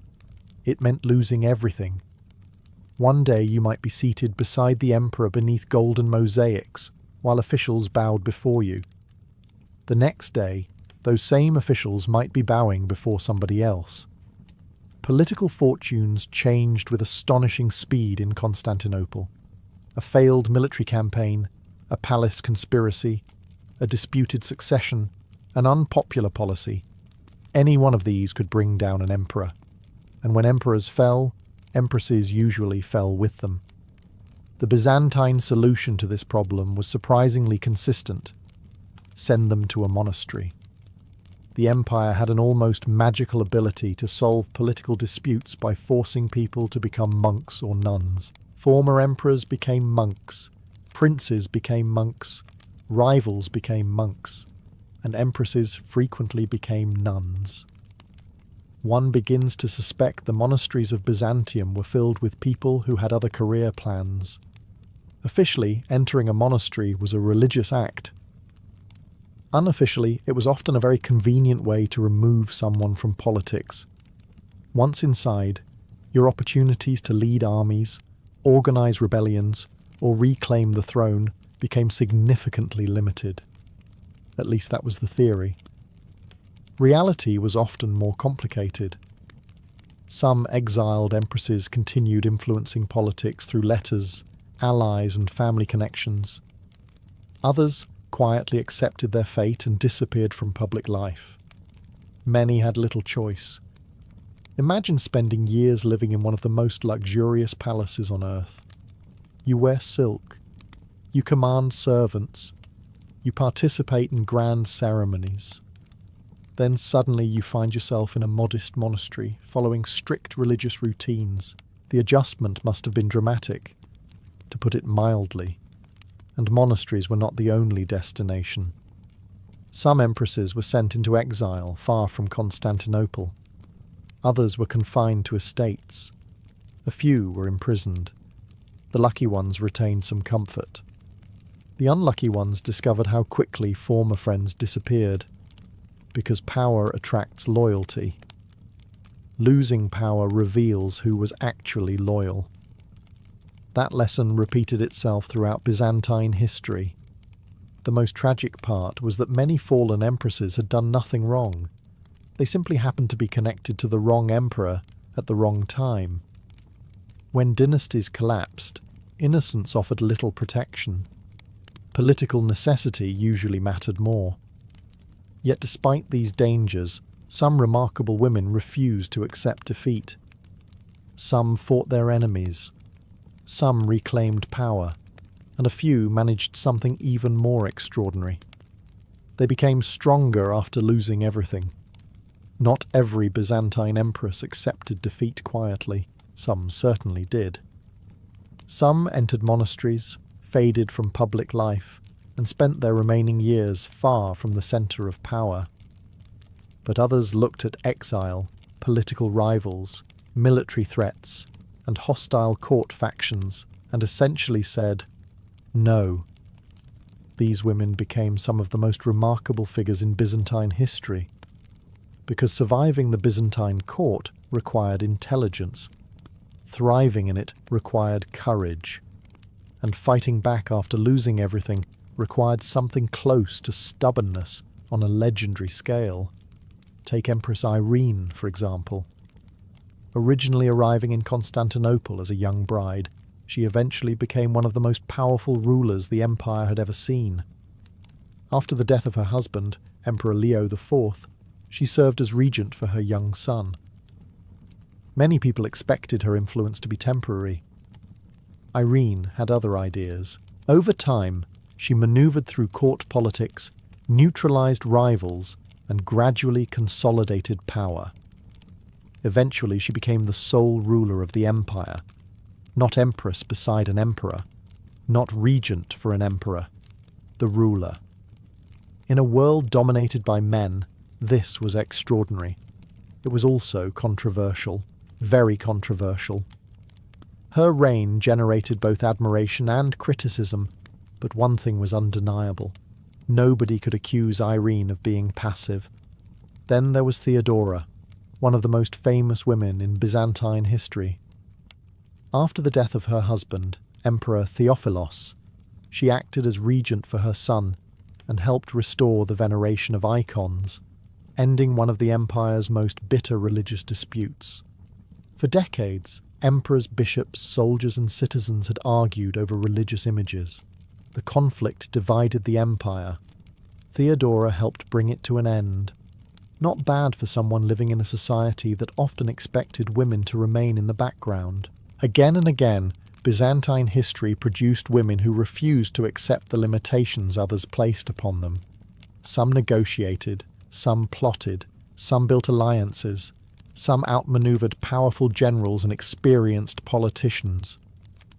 Speaker 1: It meant losing everything. One day you might be seated beside the emperor beneath golden mosaics, while officials bowed before you. The next day, those same officials might be bowing before somebody else. Political fortunes changed with astonishing speed in Constantinople. A failed military campaign, a palace conspiracy, a disputed succession, an unpopular policy. Any one of these could bring down an emperor. And when emperors fell, empresses usually fell with them. The Byzantine solution to this problem was surprisingly consistent. Send them to a monastery. The empire had an almost magical ability to solve political disputes by forcing people to become monks or nuns. Former emperors became monks, princes became monks, rivals became monks, and empresses frequently became nuns. One begins to suspect the monasteries of Byzantium were filled with people who had other career plans. Officially, entering a monastery was a religious act. Unofficially, it was often a very convenient way to remove someone from politics. Once inside, your opportunities to lead armies, organize rebellions, or reclaim the throne became significantly limited. At least that was the theory. Reality was often more complicated. Some exiled empresses continued influencing politics through letters, allies, and family connections. Others quietly accepted their fate and disappeared from public life. Many had little choice. Imagine spending years living in one of the most luxurious palaces on earth. You wear silk. You command servants. You participate in grand ceremonies. Then suddenly you find yourself in a modest monastery, following strict religious routines. The adjustment must have been dramatic, to put it mildly. And monasteries were not the only destination. Some empresses were sent into exile far from Constantinople. Others were confined to estates. A few were imprisoned. The lucky ones retained some comfort. The unlucky ones discovered how quickly former friends disappeared, because power attracts loyalty. Losing power reveals who was actually loyal. That lesson repeated itself throughout Byzantine history. The most tragic part was that many fallen empresses had done nothing wrong. They simply happened to be connected to the wrong emperor at the wrong time. When dynasties collapsed, innocence offered little protection. Political necessity usually mattered more. Yet despite these dangers, some remarkable women refused to accept defeat. Some fought their enemies. Some reclaimed power. And a few managed something even more extraordinary. They became stronger after losing everything. Not every Byzantine empress accepted defeat quietly. Some certainly did. Some entered monasteries, faded from public life, and spent their remaining years far from the centre of power. But others looked at exile, political rivals, military threats, and hostile court factions, and essentially said, no. These women became some of the most remarkable figures in Byzantine history, because surviving the Byzantine court required intelligence, thriving in it required courage, and fighting back after losing everything required something close to stubbornness on a legendary scale. Take Empress Irene, for example. Originally arriving in Constantinople as a young bride, she eventually became one of the most powerful rulers the empire had ever seen. After the death of her husband, Emperor Leo IV, she served as regent for her young son. Many people expected her influence to be temporary. Irene had other ideas. Over time, she maneuvered through court politics, neutralized rivals, and gradually consolidated power. Eventually, she became the sole ruler of the empire, not empress beside an emperor, not regent for an emperor, the ruler. In a world dominated by men, this was extraordinary. It was also controversial, very controversial. Her reign generated both admiration and criticism, but one thing was undeniable. Nobody could accuse Irene of being passive. Then there was Theodora, one of the most famous women in Byzantine history. After the death of her husband, Emperor Theophilos, she acted as regent for her son and helped restore the veneration of icons, ending one of the empire's most bitter religious disputes. For decades, emperors, bishops, soldiers and citizens had argued over religious images. The conflict divided the empire. Theodora helped bring it to an end. Not bad for someone living in a society that often expected women to remain in the background. Again and again, Byzantine history produced women who refused to accept the limitations others placed upon them. Some negotiated, some plotted, some built alliances, some outmaneuvered powerful generals and experienced politicians.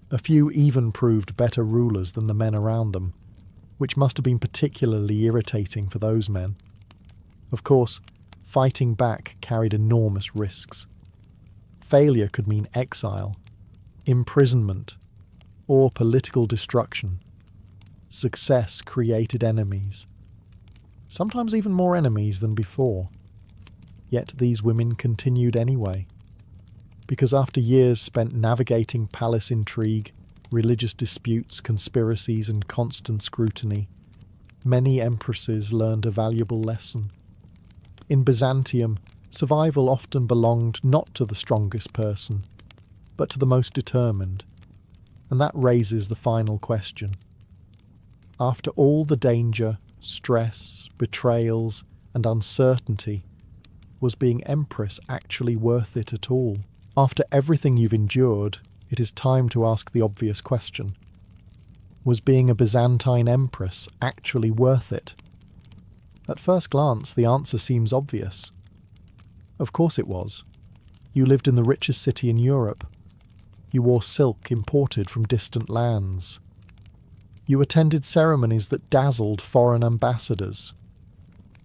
Speaker 1: A few even proved better rulers than the men around them, which must have been particularly irritating for those men. Of course, fighting back carried enormous risks. Failure could mean exile, imprisonment, or political destruction. Success created enemies, sometimes even more enemies than before. Yet these women continued anyway, because after years spent navigating palace intrigue, religious disputes, conspiracies, and constant scrutiny, many empresses learned a valuable lesson. In Byzantium, survival often belonged not to the strongest person, but to the most determined, and that raises the final question. After all the danger, stress, betrayals, and uncertainty, was being empress actually worth it at all? After everything you've endured, it is time to ask the obvious question. Was being a Byzantine empress actually worth it? At first glance, the answer seems obvious. Of course it was. You lived in the richest city in Europe. You wore silk imported from distant lands. You attended ceremonies that dazzled foreign ambassadors.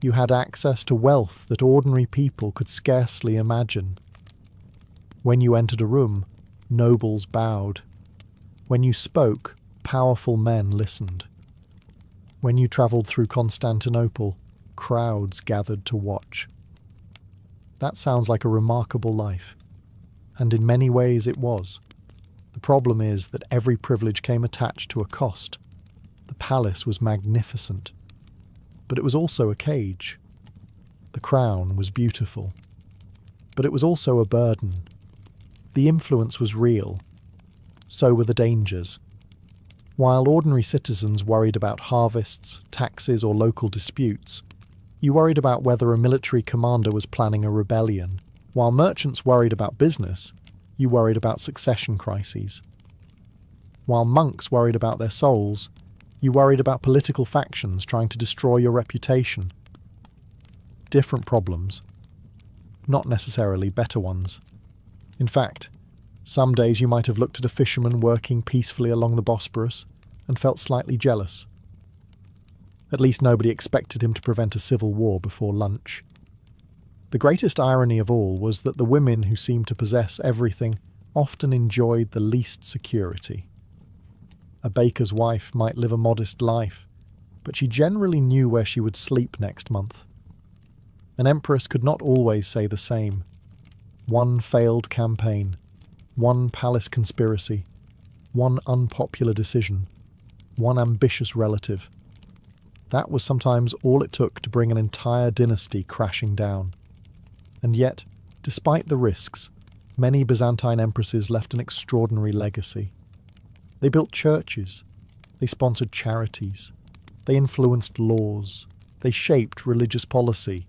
Speaker 1: You had access to wealth that ordinary people could scarcely imagine. When you entered a room, nobles bowed. When you spoke, powerful men listened. When you travelled through Constantinople, crowds gathered to watch. That sounds like a remarkable life, and in many ways it was. The problem is that every privilege came attached to a cost. The palace was magnificent, but it was also a cage. The crown was beautiful. But it was also a burden. The influence was real. So were the dangers. While ordinary citizens worried about harvests, taxes, or local disputes, you worried about whether a military commander was planning a rebellion. While merchants worried about business, you worried about succession crises. While monks worried about their souls, you worried about political factions trying to destroy your reputation. Different problems. Not necessarily better ones. In fact, some days you might have looked at a fisherman working peacefully along the Bosporus and felt slightly jealous. At least nobody expected him to prevent a civil war before lunch. The greatest irony of all was that the women who seemed to possess everything often enjoyed the least security. A baker's wife might live a modest life, but she generally knew where she would sleep next month. An empress could not always say the same. One failed campaign, one palace conspiracy, one unpopular decision, one ambitious relative. That was sometimes all it took to bring an entire dynasty crashing down. And yet, despite the risks, many Byzantine empresses left an extraordinary legacy. They built churches, they sponsored charities, they influenced laws, they shaped religious policy,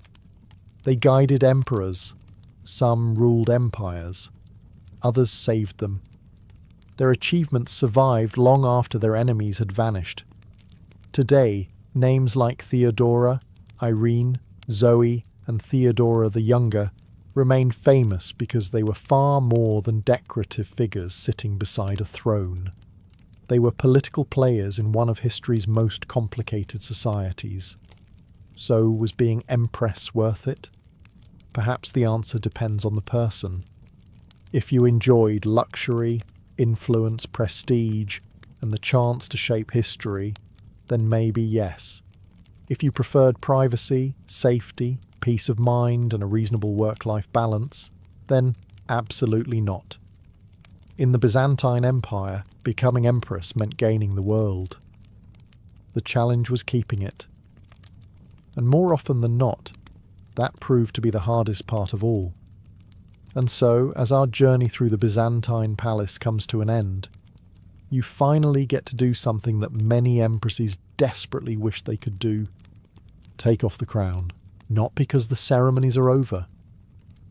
Speaker 1: they guided emperors, some ruled empires, others saved them. Their achievements survived long after their enemies had vanished. Today, names like Theodora, Irene, Zoe, and Theodora the Younger remain famous because they were far more than decorative figures sitting beside a throne. They were political players in one of history's most complicated societies. So was being Empress worth it? Perhaps the answer depends on the person. If you enjoyed luxury, influence, prestige, and the chance to shape history, then maybe yes. If you preferred privacy, safety, peace of mind, and a reasonable work-life balance, then absolutely not. In the Byzantine Empire, becoming empress meant gaining the world. The challenge was keeping it. And more often than not, that proved to be the hardest part of all. And so, as our journey through the Byzantine palace comes to an end, you finally get to do something that many empresses desperately wish they could do. Take off the crown. Not because the ceremonies are over.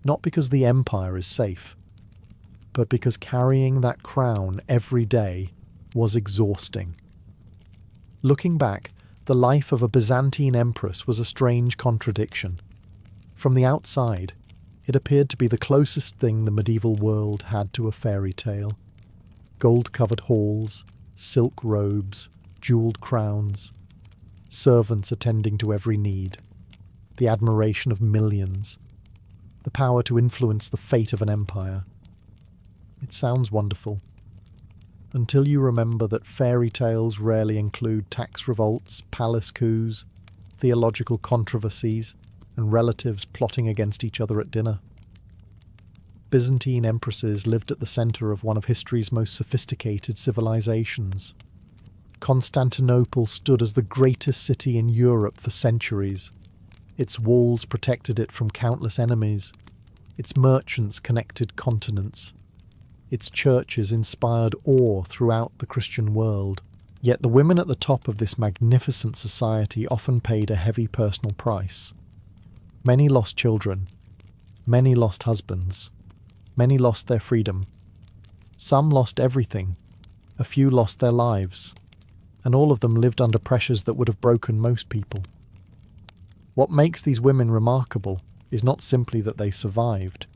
Speaker 1: Not because the empire is safe. But because carrying that crown every day was exhausting. Looking back, the life of a Byzantine empress was a strange contradiction. From the outside, it appeared to be the closest thing the medieval world had to a fairy tale. Gold-covered halls, silk robes, jewelled crowns, servants attending to every need, the admiration of millions, the power to influence the fate of an empire. It sounds wonderful, until you remember that fairy tales rarely include tax revolts, palace coups, theological controversies, and relatives plotting against each other at dinner. Byzantine empresses lived at the centre of one of history's most sophisticated civilizations. Constantinople stood as the greatest city in Europe for centuries. Its walls protected it from countless enemies. Its merchants connected continents. Its churches inspired awe throughout the Christian world. Yet the women at the top of this magnificent society often paid a heavy personal price. Many lost children. Many lost husbands. Many lost their freedom. Some lost everything. A few lost their lives. And all of them lived under pressures that would have broken most people. What makes these women remarkable is not simply that they survived.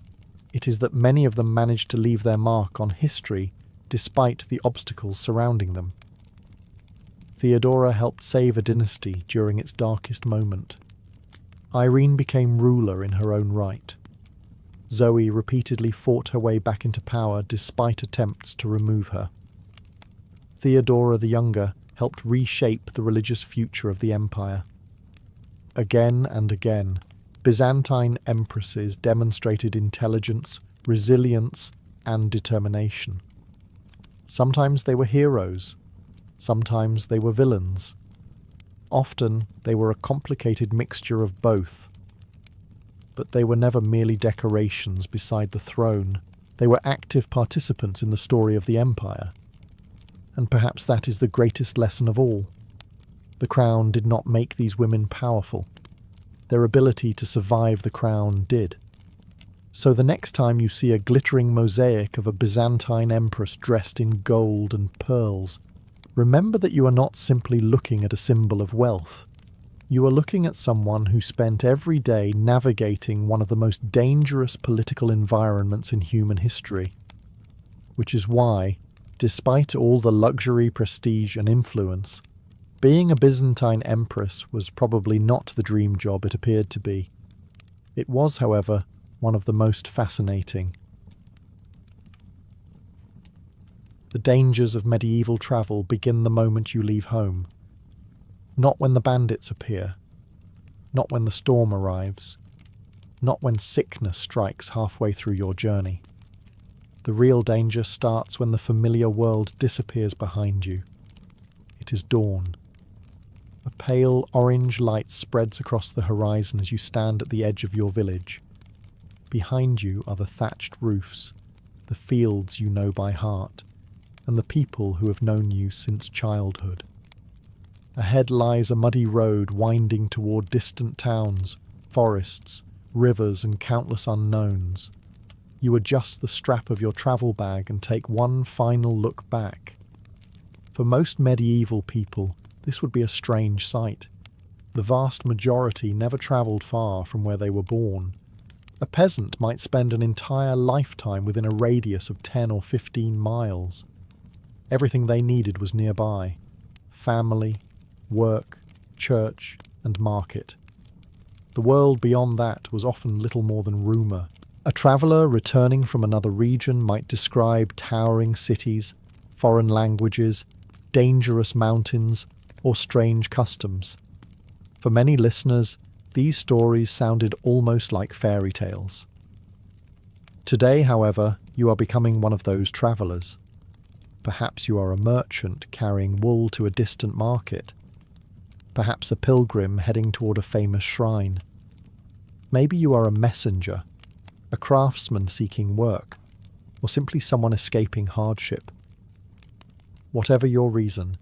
Speaker 1: It is that many of them managed to leave their mark on history despite the obstacles surrounding them. Theodora helped save a dynasty during its darkest moment. Irene became ruler in her own right. Zoe repeatedly fought her way back into power despite attempts to remove her. Theodora the Younger helped reshape the religious future of the empire. Again and again, Byzantine empresses demonstrated intelligence, resilience, and determination. Sometimes they were heroes, sometimes they were villains. Often they were a complicated mixture of both. but they were never merely decorations beside the throne. They were active participants in the story of the empire. And perhaps that is the greatest lesson of all. The crown did not make these women powerful. Their ability to survive the crown did. So the next time you see a glittering mosaic of a Byzantine empress dressed in gold and pearls, remember that you are not simply looking at a symbol of wealth. You are looking at someone who spent every day navigating one of the most dangerous political environments in human history. Which is why, despite all the luxury, prestige and influence, being a Byzantine empress was probably not the dream job it appeared to be. It was, however, one of the most fascinating. The dangers of medieval travel begin the moment you leave home. Not when the bandits appear, not when the storm arrives, not when sickness strikes halfway through your journey. The real danger starts when the familiar world disappears behind you. It is dawn. A pale orange light spreads across the horizon as you stand at the edge of your village. Behind you are the thatched roofs, the fields you know by heart, and the people who have known you since childhood. Ahead lies a muddy road winding toward distant towns, forests, rivers, and countless unknowns. You adjust the strap of your travel bag and take one final look back. For most medieval people, this would be a strange sight. The vast majority never travelled far from where they were born. A peasant might spend an entire lifetime within a radius of 10 or 15 miles. Everything they needed was nearby: family, work, church, and market. The world beyond that was often little more than rumour. A traveller returning from another region might describe towering cities, foreign languages, dangerous mountains, or strange customs. For many listeners, these stories sounded almost like fairy tales. Today, however, you are becoming one of those travellers. Perhaps you are a merchant carrying wool to a distant market. Perhaps a pilgrim heading toward a famous shrine. Maybe you are a messenger, a craftsman seeking work, or simply someone escaping hardship. Whatever your reason,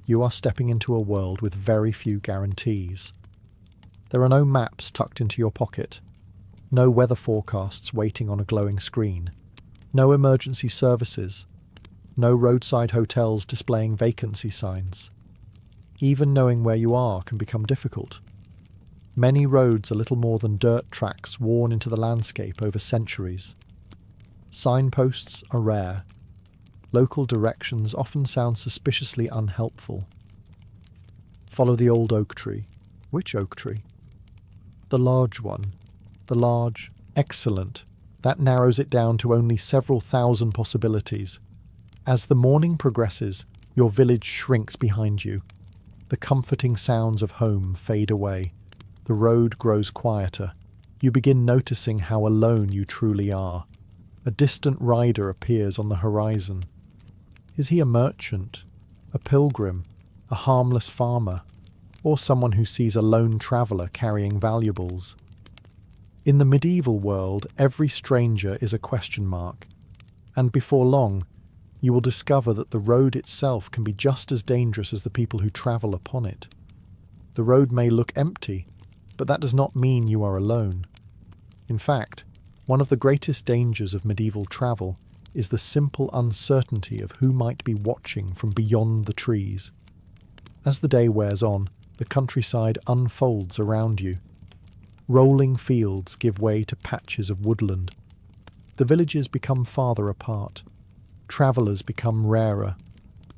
Speaker 1: you are stepping into a world with very few guarantees. There are no maps tucked into your pocket, no weather forecasts waiting on a glowing screen, no emergency services, no roadside hotels displaying vacancy signs. Even knowing where you are can become difficult. Many roads are little more than dirt tracks worn into the landscape over centuries. Signposts are rare. Local directions often sound suspiciously unhelpful. Follow the old oak tree. Which oak tree? The large one. The large, excellent. That narrows it down to only several thousand possibilities. As the morning progresses, your village shrinks behind you. The comforting sounds of home fade away. The road grows quieter. You begin noticing how alone you truly are. A distant rider appears on the horizon. Is he a merchant, a pilgrim, a harmless farmer, or someone who sees a lone traveller carrying valuables? In the medieval world, every stranger is a question mark, and before long, you will discover that the road itself can be just as dangerous as the people who travel upon it. The road may look empty, but that does not mean you are alone. In fact, one of the greatest dangers of medieval travel is the simple uncertainty of who might be watching from beyond the trees. As the day wears on, the countryside unfolds around you. Rolling fields give way to patches of woodland. The villages become farther apart. Travellers become rarer.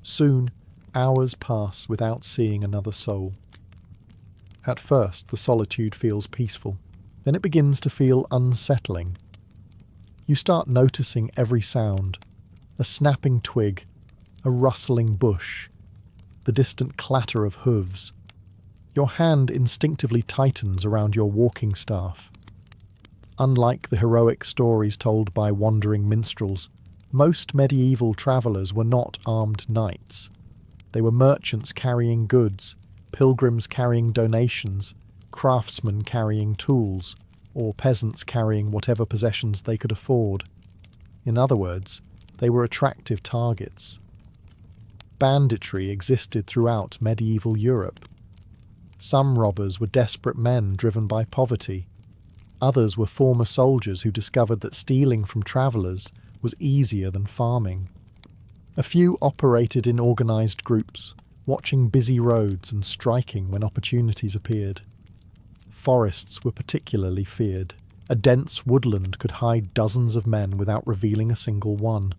Speaker 1: Soon, hours pass without seeing another soul. At first, the solitude feels peaceful. Then it begins to feel unsettling. You start noticing every sound: a snapping twig, a rustling bush, the distant clatter of hooves. Your hand instinctively tightens around your walking staff. Unlike the heroic stories told by wandering minstrels, most medieval travellers were not armed knights. They were merchants carrying goods, pilgrims carrying donations, craftsmen carrying tools, or peasants carrying whatever possessions they could afford. In other words, they were attractive targets. Banditry existed throughout medieval Europe. Some robbers were desperate men driven by poverty. Others were former soldiers who discovered that stealing from travellers was easier than farming. A few operated in organised groups, watching busy roads and striking when opportunities appeared. Forests were particularly feared. A dense woodland could hide dozens of men without revealing a single one.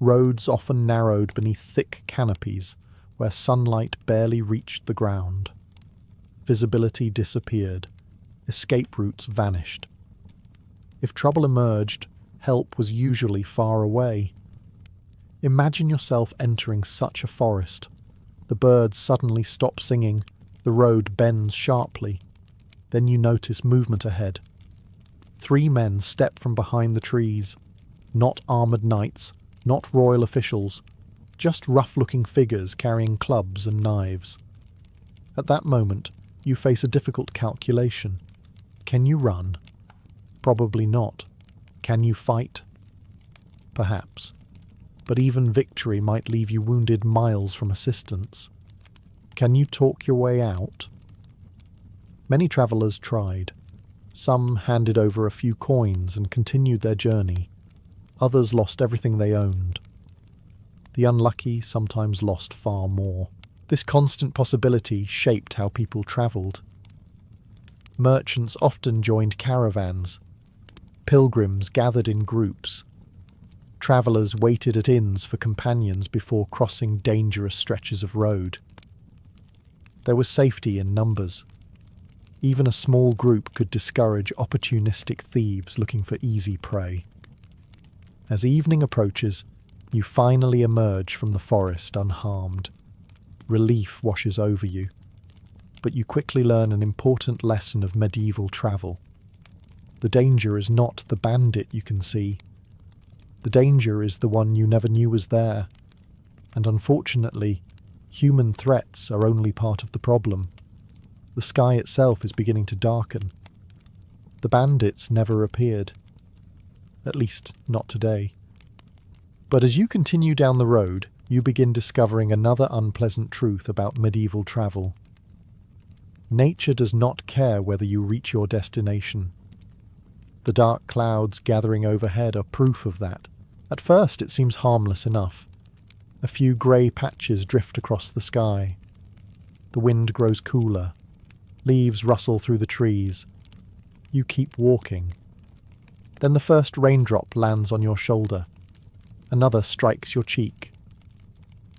Speaker 1: Roads often narrowed beneath thick canopies where sunlight barely reached the ground. Visibility disappeared. Escape routes vanished. If trouble emerged, help was usually far away. Imagine yourself entering such a forest. The birds suddenly stop singing, the road bends sharply. Then you notice movement ahead. 3 men step from behind the trees. Not armoured knights, not royal officials, just rough-looking figures carrying clubs and knives. At that moment, you face a difficult calculation. Can you run? Probably not. Can you fight? Perhaps. But even victory might leave you wounded miles from assistance. Can you talk your way out? Many travellers tried. Some handed over a few coins and continued their journey. Others lost everything they owned. The unlucky sometimes lost far more. This constant possibility shaped how people travelled. Merchants often joined caravans. Pilgrims gathered in groups. Travellers waited at inns for companions before crossing dangerous stretches of road. There was safety in numbers. Even a small group could discourage opportunistic thieves looking for easy prey. As evening approaches, you finally emerge from the forest unharmed. Relief washes over you. But you quickly learn an important lesson of medieval travel. The danger is not the bandit you can see. The danger is the one you never knew was there. And unfortunately, human threats are only part of the problem. The sky itself is beginning to darken. The bandits never appeared. At least, not today. But as you continue down the road, you begin discovering another unpleasant truth about medieval travel. Nature does not care whether you reach your destination. The dark clouds gathering overhead are proof of that. At first it seems harmless enough. A few grey patches drift across the sky. The wind grows cooler. Leaves rustle through the trees. You keep walking. Then the first raindrop lands on your shoulder. Another strikes your cheek.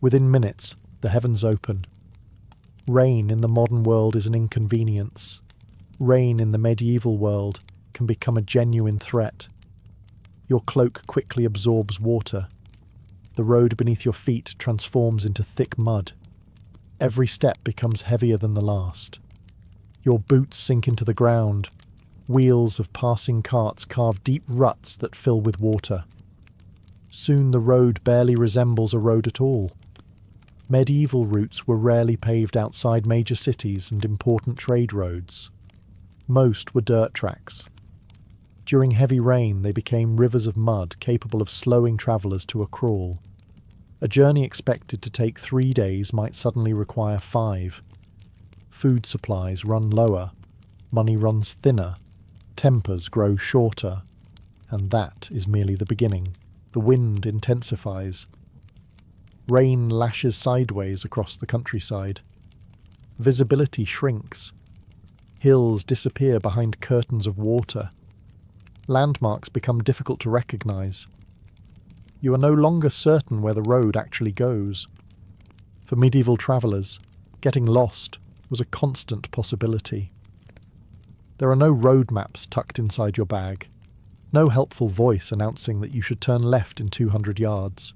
Speaker 1: Within minutes, the heavens open. Rain in the modern world is an inconvenience. Rain in the medieval world can become a genuine threat. Your cloak quickly absorbs water. The road beneath your feet transforms into thick mud. Every step becomes heavier than the last. Your boots sink into the ground. Wheels of passing carts carve deep ruts that fill with water. Soon the road barely resembles a road at all. Medieval routes were rarely paved outside major cities and important trade roads. Most were dirt tracks. During heavy rain, they became rivers of mud capable of slowing travellers to a crawl. A journey expected to take 3 days might suddenly require 5. Food supplies run lower, money runs thinner, tempers grow shorter, and that is merely the beginning. The wind intensifies. Rain lashes sideways across the countryside. Visibility shrinks. Hills disappear behind curtains of water. Landmarks become difficult to recognise. You are no longer certain where the road actually goes. For medieval travellers, getting lost was a constant possibility. There are no road maps tucked inside your bag. No helpful voice announcing that you should turn left in 200 yards.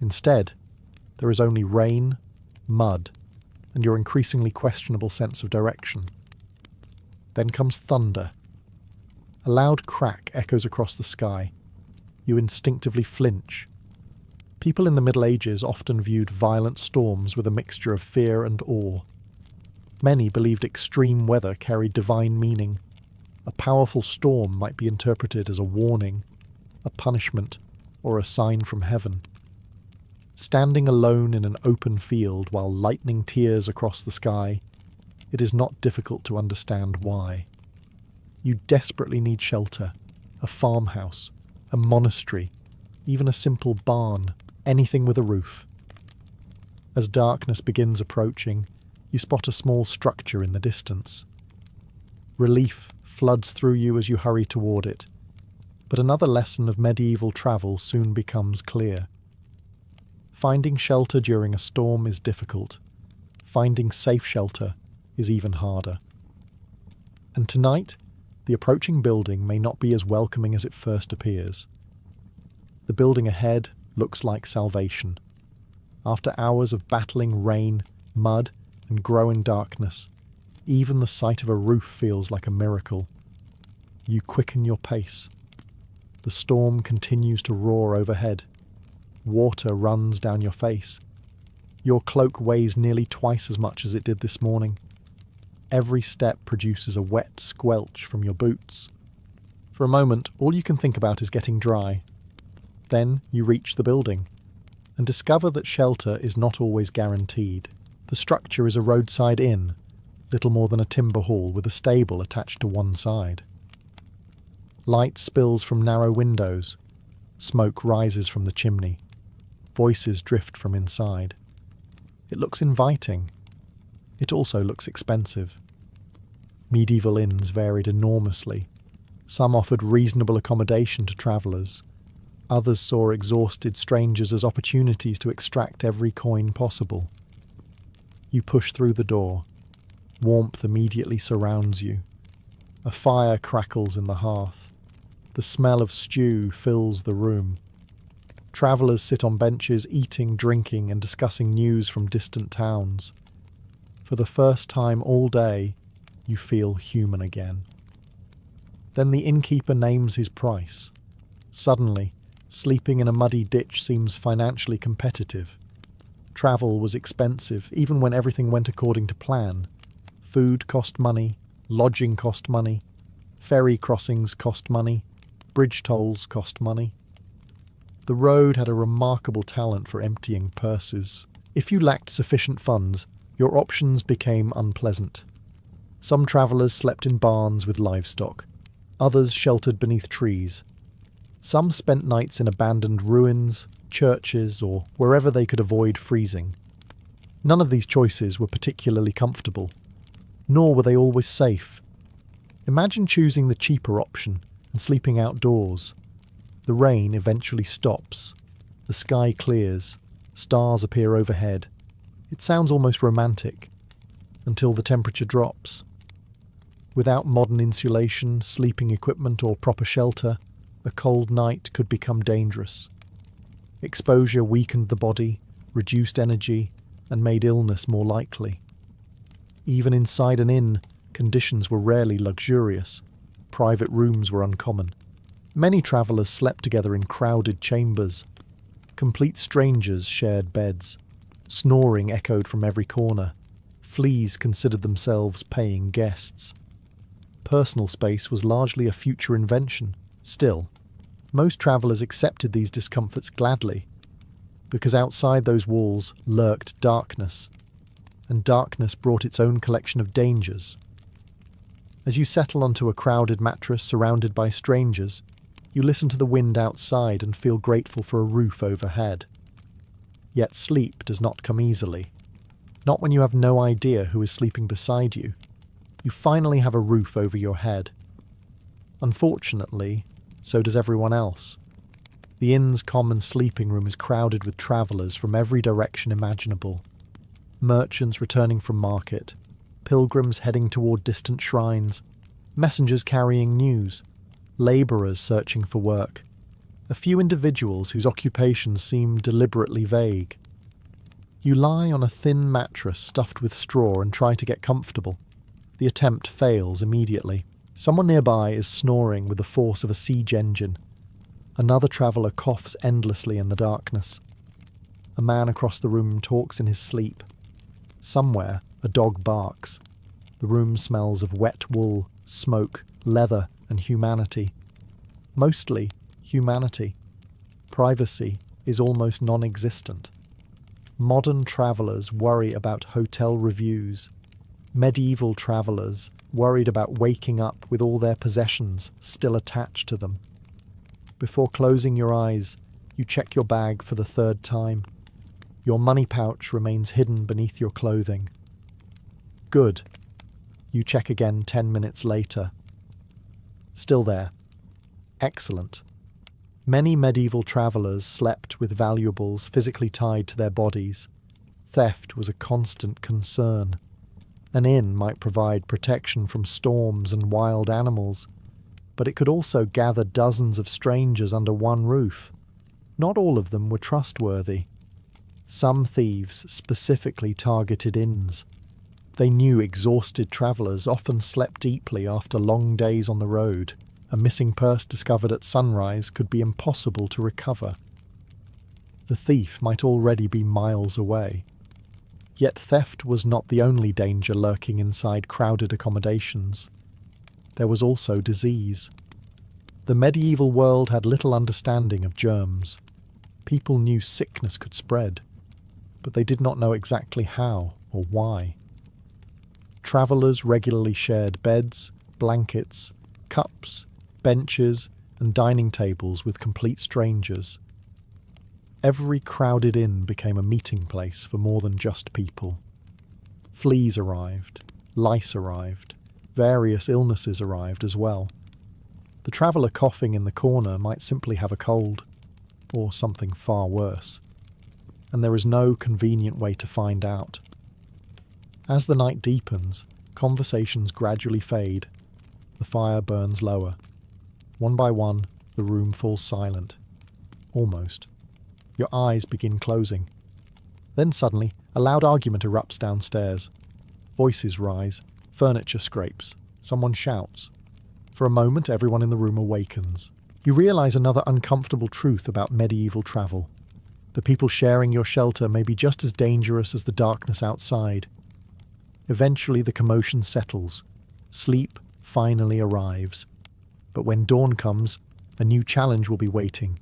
Speaker 1: Instead, there is only rain, mud, and your increasingly questionable sense of direction. Then comes thunder. A loud crack echoes across the sky. You instinctively flinch. People in the Middle Ages often viewed violent storms with a mixture of fear and awe. Many believed extreme weather carried divine meaning. A powerful storm might be interpreted as a warning, a punishment, or a sign from heaven. Standing alone in an open field while lightning tears across the sky, it is not difficult to understand why. You desperately need shelter, a farmhouse, a monastery, even a simple barn, anything with a roof. As darkness begins approaching, you spot a small structure in the distance. Relief floods through you as you hurry toward it, but another lesson of medieval travel soon becomes clear. Finding shelter during a storm is difficult. Finding safe shelter is even harder. And tonight, the approaching building may not be as welcoming as it first appears. The building ahead looks like salvation. After hours of battling rain, mud, and growing darkness, even the sight of a roof feels like a miracle. You quicken your pace. The storm continues to roar overhead. Water runs down your face. Your cloak weighs nearly twice as much as it did this morning. Every step produces a wet squelch from your boots. For a moment, all you can think about is getting dry. Then you reach the building and discover that shelter is not always guaranteed. The structure is a roadside inn, little more than a timber hall with a stable attached to one side. Light spills from narrow windows. Smoke rises from the chimney. Voices drift from inside. It looks inviting. It also looks expensive. Medieval inns varied enormously. Some offered reasonable accommodation to travellers. Others saw exhausted strangers as opportunities to extract every coin possible. You push through the door. Warmth immediately surrounds you. A fire crackles in the hearth. The smell of stew fills the room. Travellers sit on benches eating, drinking, and discussing news from distant towns. For the first time all day, you feel human again. Then the innkeeper names his price. Suddenly, sleeping in a muddy ditch seems financially competitive. Travel was expensive, even when everything went according to plan. Food cost money, lodging cost money, ferry crossings cost money, bridge tolls cost money. The road had a remarkable talent for emptying purses. If you lacked sufficient funds, your options became unpleasant. Some travellers slept in barns with livestock. Others sheltered beneath trees. Some spent nights in abandoned ruins, churches, or wherever they could avoid freezing. None of these choices were particularly comfortable, nor were they always safe. Imagine choosing the cheaper option and sleeping outdoors. The rain eventually stops. The sky clears. Stars appear overhead. It sounds almost romantic, until the temperature drops. Without modern insulation, sleeping equipment, or proper shelter, a cold night could become dangerous. Exposure weakened the body, reduced energy, and made illness more likely. Even inside an inn, conditions were rarely luxurious. Private rooms were uncommon. Many travellers slept together in crowded chambers. Complete strangers shared beds. Snoring echoed from every corner. Fleas considered themselves paying guests. Personal space was largely a future invention. Still, most travellers accepted these discomforts gladly, because outside those walls lurked darkness, and darkness brought its own collection of dangers. As you settle onto a crowded mattress surrounded by strangers, you listen to the wind outside and feel grateful for a roof overhead. Yet sleep does not come easily. Not when you have no idea who is sleeping beside you. You finally have a roof over your head. Unfortunately, so does everyone else. The inn's common sleeping room is crowded with travellers from every direction imaginable. Merchants returning from market, pilgrims heading toward distant shrines, messengers carrying news, labourers searching for work, a few individuals whose occupations seem deliberately vague. You lie on a thin mattress stuffed with straw and try to get comfortable. The attempt fails immediately. Someone nearby is snoring with the force of a siege engine. Another traveller coughs endlessly in the darkness. A man across the room talks in his sleep. Somewhere, a dog barks. The room smells of wet wool, smoke, leather, and humanity. Mostly humanity. Privacy is almost non-existent. Modern travellers worry about hotel reviews. Medieval travellers worried about waking up with all their possessions still attached to them. Before closing your eyes, you check your bag for the third time. Your money pouch remains hidden beneath your clothing. Good. You check again 10 minutes later. Still there. Excellent. Many medieval travellers slept with valuables physically tied to their bodies. Theft was a constant concern. An inn might provide protection from storms and wild animals, but it could also gather dozens of strangers under one roof. Not all of them were trustworthy. Some thieves specifically targeted inns. They knew exhausted travellers often slept deeply after long days on the road. A missing purse discovered at sunrise could be impossible to recover. The thief might already be miles away. Yet theft was not the only danger lurking inside crowded accommodations. There was also disease. The medieval world had little understanding of germs. People knew sickness could spread, but they did not know exactly how or why. Travellers regularly shared beds, blankets, cups, benches, and dining tables with complete strangers. Every crowded inn became a meeting place for more than just people. Fleas arrived, lice arrived, various illnesses arrived as well. The traveller coughing in the corner might simply have a cold, or something far worse, and there is no convenient way to find out. As the night deepens, conversations gradually fade. The fire burns lower. One by one, the room falls silent. Almost. Your eyes begin closing. Then suddenly, a loud argument erupts downstairs. Voices rise. Furniture scrapes. Someone shouts. For a moment, everyone in the room awakens. You realise another uncomfortable truth about medieval travel. The people sharing your shelter may be just as dangerous as the darkness outside. Eventually, the commotion settles. Sleep finally arrives. But when dawn comes, a new challenge will be waiting.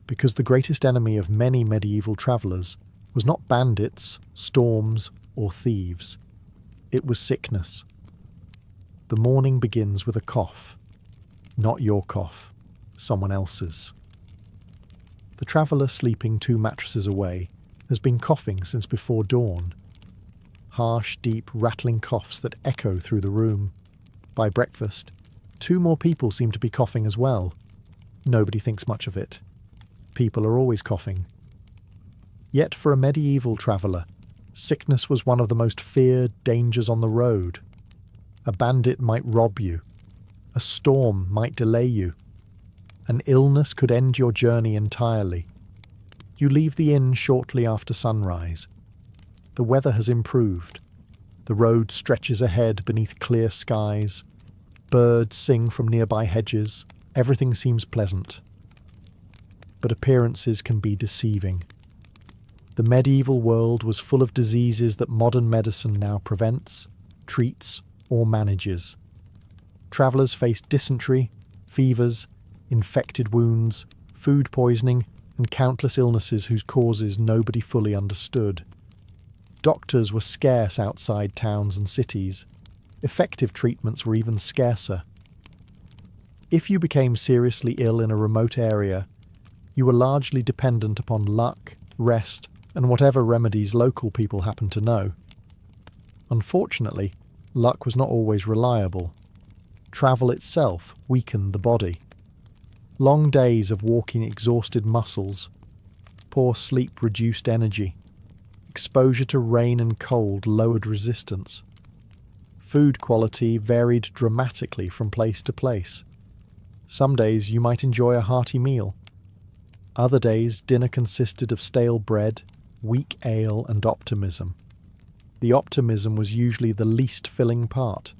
Speaker 1: Because the greatest enemy of many medieval travellers was not bandits, storms, or thieves. It was sickness. The morning begins with a cough. Not your cough, someone else's. The traveller sleeping 2 mattresses away has been coughing since before dawn. Harsh, deep, rattling coughs that echo through the room. By breakfast, 2 more people seem to be coughing as well. Nobody thinks much of it. People are always coughing. Yet for a medieval traveller, sickness was one of the most feared dangers on the road. A bandit might rob you. A storm might delay you. An illness could end your journey entirely. You leave the inn shortly after sunrise. The weather has improved. The road stretches ahead beneath clear skies. Birds sing from nearby hedges. Everything seems pleasant. But appearances can be deceiving. The medieval world was full of diseases that modern medicine now prevents, treats, or manages. Travellers faced dysentery, fevers, infected wounds, food poisoning, and countless illnesses whose causes nobody fully understood. Doctors were scarce outside towns and cities. Effective treatments were even scarcer. If you became seriously ill in a remote area, you were largely dependent upon luck, rest, and whatever remedies local people happened to know. Unfortunately, luck was not always reliable. Travel itself weakened the body. Long days of walking exhausted muscles. Poor sleep reduced energy. Exposure to rain and cold lowered resistance. Food quality varied dramatically from place to place. Some days you might enjoy a hearty meal. Other days dinner consisted of stale bread, weak ale and optimism. The optimism was usually the least filling part.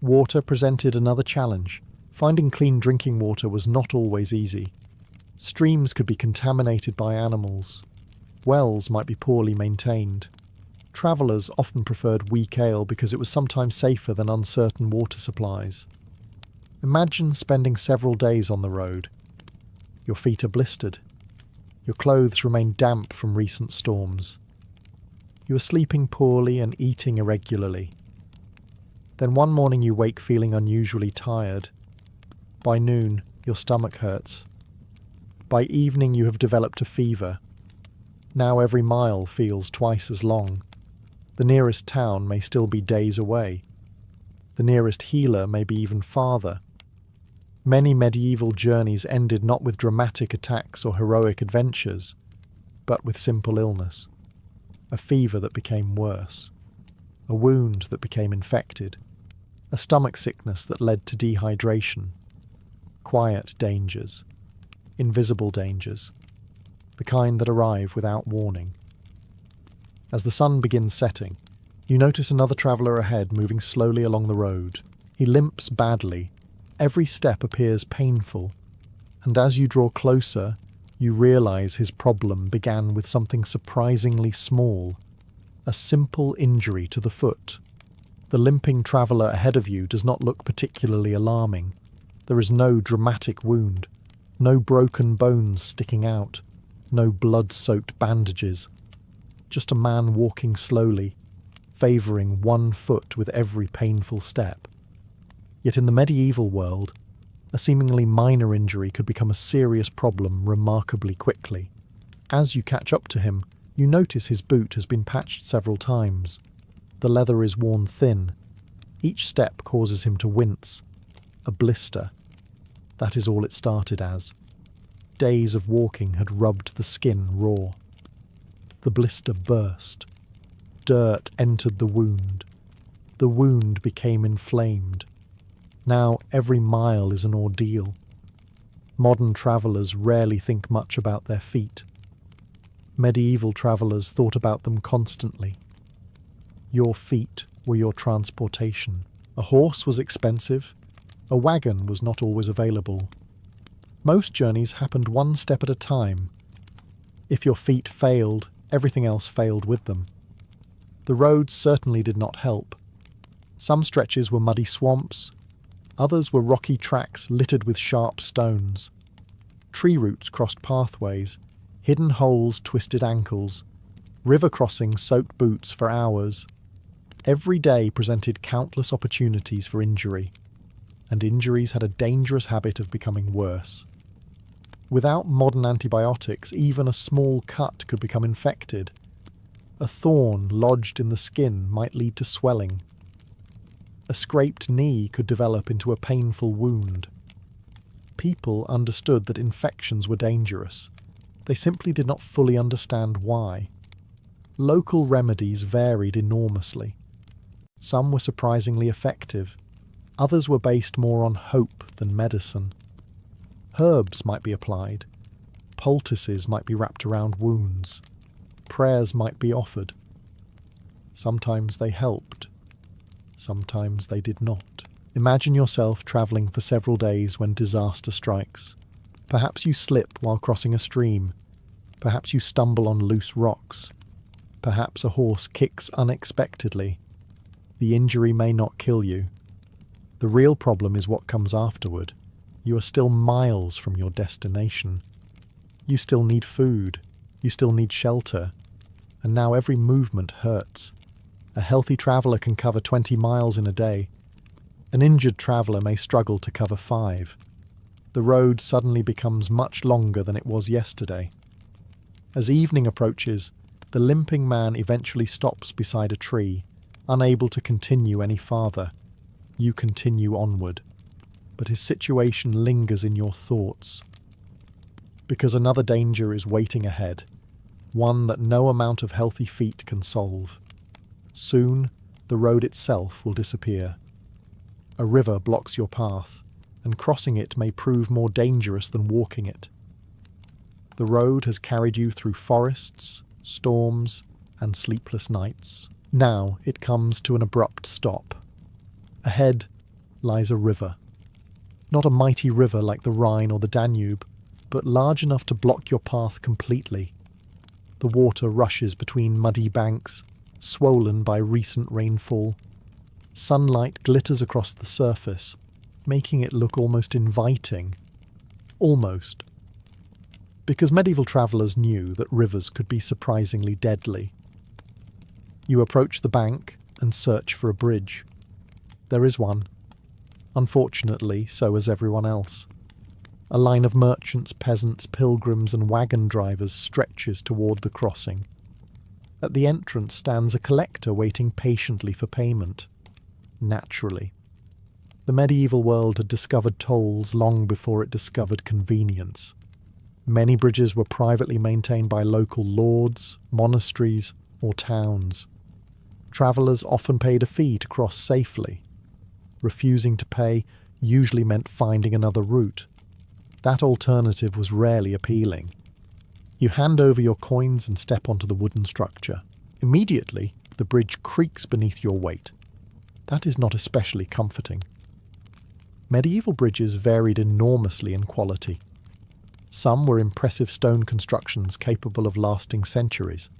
Speaker 1: Water presented another challenge. Finding clean drinking water was not always easy. Streams could be contaminated by animals. Wells might be poorly maintained. Travellers often preferred weak ale because it was sometimes safer than uncertain water supplies. Imagine spending several days on the road. Your feet are blistered. Your clothes remain damp from recent storms. You are sleeping poorly and eating irregularly. Then one morning you wake feeling unusually tired. By noon, your stomach hurts. By evening you have developed a fever. Now every mile feels twice as long. The nearest town may still be days away. The nearest healer may be even farther. Many medieval journeys ended not with dramatic attacks or heroic adventures, but with simple illness. A fever that became worse. A wound that became infected. A stomach sickness that led to dehydration. Quiet dangers. Invisible dangers. The kind that arrive without warning. As the sun begins setting, you notice another traveller ahead moving slowly along the road. He limps badly. Every step appears painful. And as you draw closer, you realise his problem began with something surprisingly small. A simple injury to the foot. The limping traveller ahead of you does not look particularly alarming. There is no dramatic wound. No broken bones sticking out. No blood-soaked bandages. Just a man walking slowly, favouring one foot with every painful step. Yet in the medieval world, a seemingly minor injury could become a serious problem remarkably quickly. As you catch up to him, you notice his boot has been patched several times. The leather is worn thin. Each step causes him to wince. A blister. That is all it started as. Days of walking had rubbed the skin raw. The blister burst. Dirt entered the wound. The wound became inflamed. Now every mile is an ordeal. Modern travellers rarely think much about their feet. Medieval travellers thought about them constantly. Your feet were your transportation. A horse was expensive. A wagon was not always available. Most journeys happened one step at a time. If your feet failed, everything else failed with them. The roads certainly did not help. Some stretches were muddy swamps. Others were rocky tracks littered with sharp stones. Tree roots crossed pathways. Hidden holes twisted ankles. River crossings soaked boots for hours. Every day presented countless opportunities for injury. And injuries had a dangerous habit of becoming worse. Without modern antibiotics, even a small cut could become infected. A thorn lodged in the skin might lead to swelling. A scraped knee could develop into a painful wound. People understood that infections were dangerous. They simply did not fully understand why. Local remedies varied enormously. Some were surprisingly effective. Others were based more on hope than medicine. Herbs might be applied. Poultices might be wrapped around wounds. Prayers might be offered. Sometimes they helped. Sometimes they did not. Imagine yourself travelling for several days when disaster strikes. Perhaps you slip while crossing a stream. Perhaps you stumble on loose rocks. Perhaps a horse kicks unexpectedly. The injury may not kill you. The real problem is what comes afterward. You are still miles from your destination. You still need food. You still need shelter. And now every movement hurts. A healthy traveller can cover 20 miles in a day. An injured traveller may struggle to cover 5. The road suddenly becomes much longer than it was yesterday. As evening approaches, the limping man eventually stops beside a tree, unable to continue any farther. You continue onward, but his situation lingers in your thoughts. Because another danger is waiting ahead, one that no amount of healthy feet can solve. Soon, the road itself will disappear. A river blocks your path, and crossing it may prove more dangerous than walking it. The road has carried you through forests, storms, and sleepless nights. Now it comes to an abrupt stop. Ahead lies a river. Not a mighty river like the Rhine or the Danube, but large enough to block your path completely. The water rushes between muddy banks, swollen by recent rainfall. Sunlight glitters across the surface, making it look almost inviting. Almost. Because medieval travellers knew that rivers could be surprisingly deadly. You approach the bank and search for a bridge. There is one. Unfortunately, so is everyone else. A line of merchants, peasants, pilgrims and wagon drivers stretches toward the crossing. At the entrance stands a collector waiting patiently for payment. Naturally. The medieval world had discovered tolls long before it discovered convenience. Many bridges were privately maintained by local lords, monasteries, or towns. Travellers often paid a fee to cross safely. Refusing to pay usually meant finding another route. That alternative was rarely appealing. You hand over your coins and step onto the wooden structure. Immediately, the bridge creaks beneath your weight. That is not especially comforting. Medieval bridges varied enormously in quality. Some were impressive stone constructions capable of lasting centuries.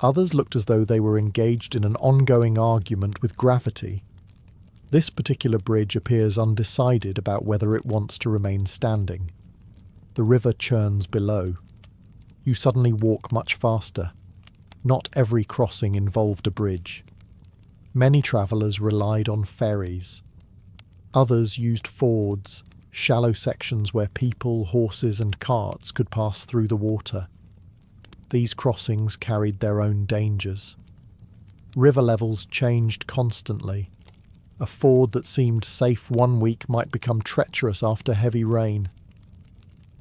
Speaker 1: Others looked as though they were engaged in an ongoing argument with gravity. This particular bridge appears undecided about whether it wants to remain standing. The river churns below. You suddenly walk much faster. Not every crossing involved a bridge. Many travellers relied on ferries. Others used fords, shallow sections where people, horses and carts could pass through the water. These crossings carried their own dangers. River levels changed constantly. A ford that seemed safe one week might become treacherous after heavy rain.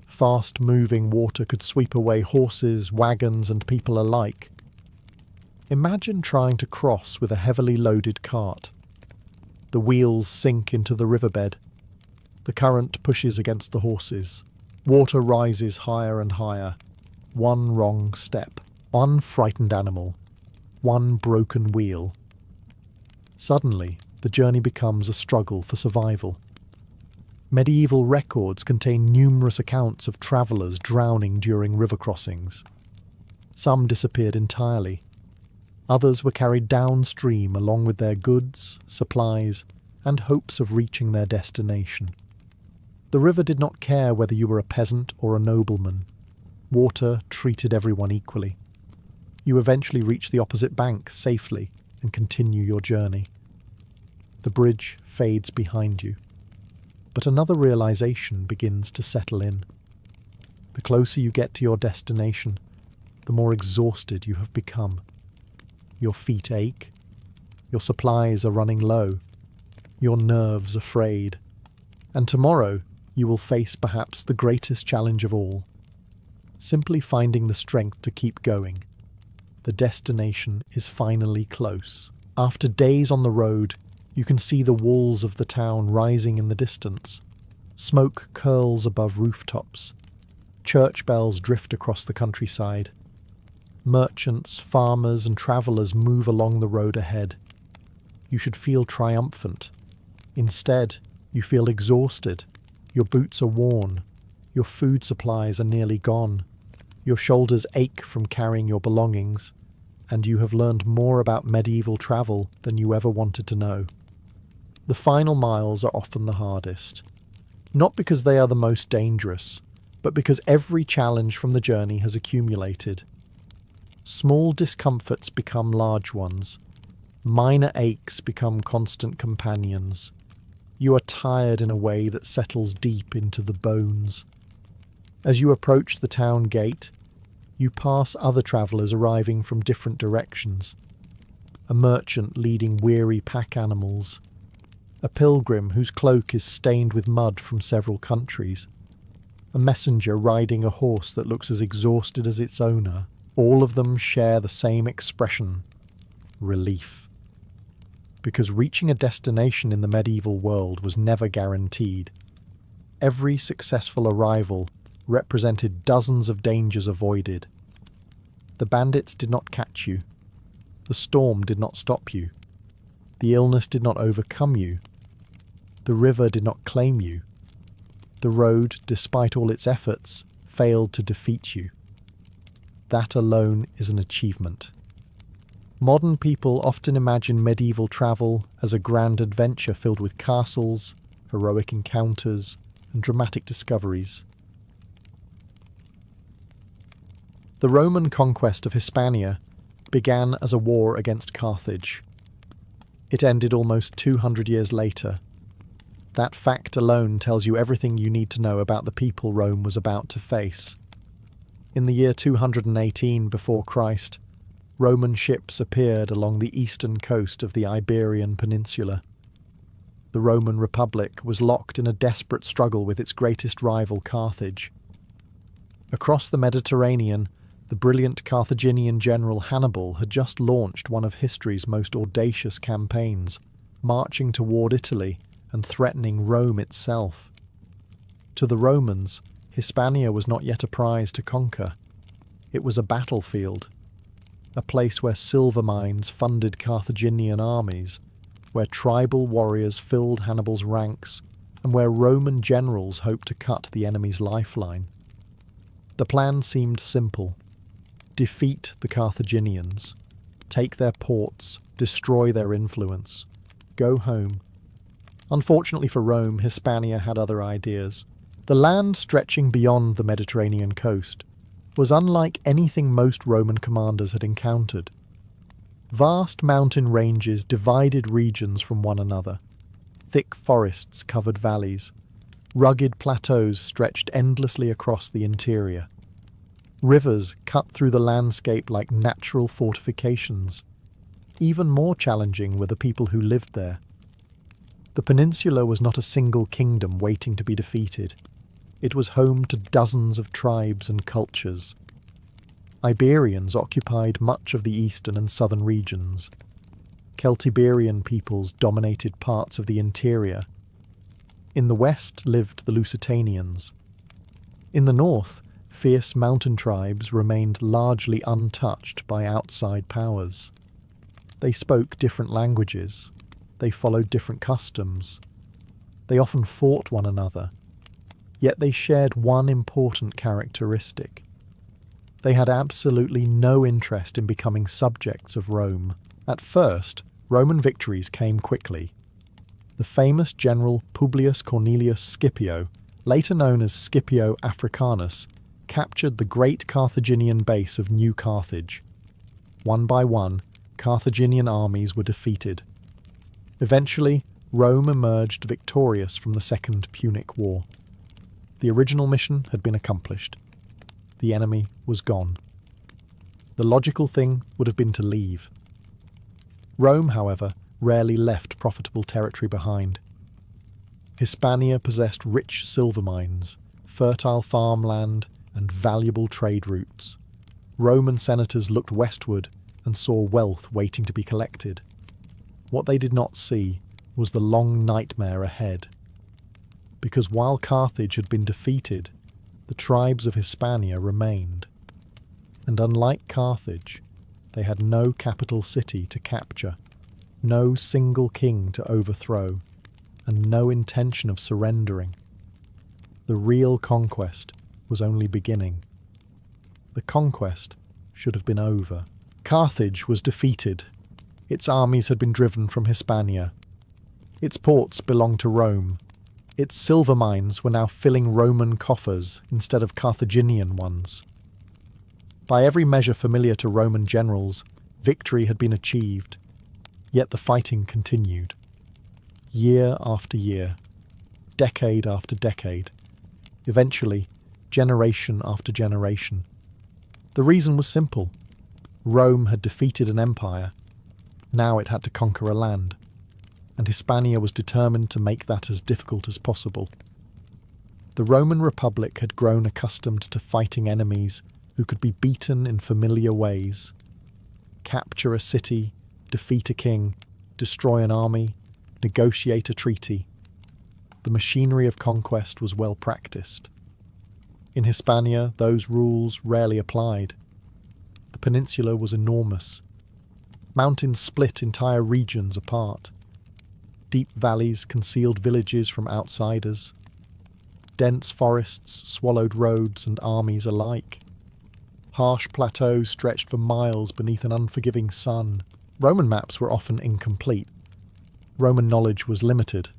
Speaker 1: Fast-moving water could sweep away horses, wagons and people alike. Imagine trying to cross with a heavily loaded cart. The wheels sink into the riverbed. The current pushes against the horses. Water rises higher and higher. One wrong step. One frightened animal. One broken wheel. Suddenly, the journey becomes a struggle for survival. Medieval records contain numerous accounts of travellers drowning during river crossings. Some disappeared entirely. Others were carried downstream along with their goods, supplies, and hopes of reaching their destination. The river did not care whether you were a peasant or a nobleman. Water treated everyone equally. You eventually reach the opposite bank safely and continue your journey. The bridge fades behind you. But another realization begins to settle in. The closer you get to your destination, the more exhausted you have become. Your feet ache. Your supplies are running low. Your nerves are frayed. And tomorrow you will face perhaps the greatest challenge of all. Simply finding the strength to keep going. The destination is finally close. After days on the road, you can see the walls of the town rising in the distance. Smoke curls above rooftops. Church bells drift across the countryside. Merchants, farmers and travellers move along the road ahead. You should feel triumphant. Instead, you feel exhausted. Your boots are worn. Your food supplies are nearly gone. Your shoulders ache from carrying your belongings, and you have learned more about medieval travel than you ever wanted to know. The final miles are often the hardest. Not because they are the most dangerous, but because every challenge from the journey has accumulated. Small discomforts become large ones. Minor aches become constant companions. You are tired in a way that settles deep into the bones. As you approach the town gate, you pass other travellers arriving from different directions. A merchant leading weary pack animals. A pilgrim whose cloak is stained with mud from several countries. A messenger riding a horse that looks as exhausted as its owner. All of them share the same expression: relief. Because reaching a destination in the medieval world was never guaranteed. Every successful arrival represented dozens of dangers avoided. The bandits did not catch you. The storm did not stop you. The illness did not overcome you. The river did not claim you. The road, despite all its efforts, failed to defeat you. That alone is an achievement. Modern people often imagine medieval travel as a grand adventure filled with castles, heroic encounters, and dramatic discoveries. The Roman conquest of Hispania began as a war against Carthage. It ended almost 200 years later. That fact alone tells you everything you need to know about the people Rome was about to face. In the year 218 before Christ, Roman ships appeared along the eastern coast of the Iberian Peninsula. The Roman Republic was locked in a desperate struggle with its greatest rival, Carthage. Across the Mediterranean, the brilliant Carthaginian general Hannibal had just launched one of history's most audacious campaigns, marching toward Italy and threatening Rome itself. To the Romans, Hispania was not yet a prize to conquer. It was a battlefield, a place where silver mines funded Carthaginian armies, where tribal warriors filled Hannibal's ranks, and where Roman generals hoped to cut the enemy's lifeline. The plan seemed simple. Defeat the Carthaginians, take their ports, destroy their influence, go home. Unfortunately for Rome, Hispania had other ideas. The land stretching beyond the Mediterranean coast was unlike anything most Roman commanders had encountered. Vast mountain ranges divided regions from one another. Thick forests covered valleys. Rugged plateaus stretched endlessly across the interior. Rivers cut through the landscape like natural fortifications. Even more challenging were the people who lived there. The peninsula was not a single kingdom waiting to be defeated. It was home to dozens of tribes and cultures. Iberians occupied much of the eastern and southern regions. Celtiberian peoples dominated parts of the interior. In the west lived the Lusitanians. In the north, fierce mountain tribes remained largely untouched by outside powers. They spoke different languages. They followed different customs. They often fought one another. Yet they shared one important characteristic. They had absolutely no interest in becoming subjects of Rome. At first, Roman victories came quickly. The famous general Publius Cornelius Scipio, later known as Scipio Africanus, captured the great Carthaginian base of New Carthage. One by one, Carthaginian armies were defeated. Eventually, Rome emerged victorious from the Second Punic War. The original mission had been accomplished. The enemy was gone. The logical thing would have been to leave. Rome, however, rarely left profitable territory behind. Hispania possessed rich silver mines, fertile farmland, and valuable trade routes. Roman senators looked westward and saw wealth waiting to be collected. What they did not see was the long nightmare ahead. Because while Carthage had been defeated, the tribes of Hispania remained. And unlike Carthage, they had no capital city to capture, no single king to overthrow, and no intention of surrendering. The real conquest was only beginning. The conquest should have been over. Carthage was defeated. Its armies had been driven from Hispania. Its ports belonged to Rome. Its silver mines were now filling Roman coffers instead of Carthaginian ones. By every measure familiar to Roman generals, victory had been achieved. Yet the fighting continued. Year after year, decade after decade, eventually, generation after generation. The reason was simple. Rome had defeated an empire. Now it had to conquer a land. And Hispania was determined to make that as difficult as possible. The Roman Republic had grown accustomed to fighting enemies who could be beaten in familiar ways. Capture a city, defeat a king, destroy an army, negotiate a treaty. The machinery of conquest was well practiced. In Hispania, those rules rarely applied. The peninsula was enormous. Mountains split entire regions apart. Deep valleys concealed villages from outsiders. Dense forests swallowed roads and armies alike. Harsh plateaus stretched for miles beneath an unforgiving sun. Roman maps were often incomplete. Roman knowledge was limited.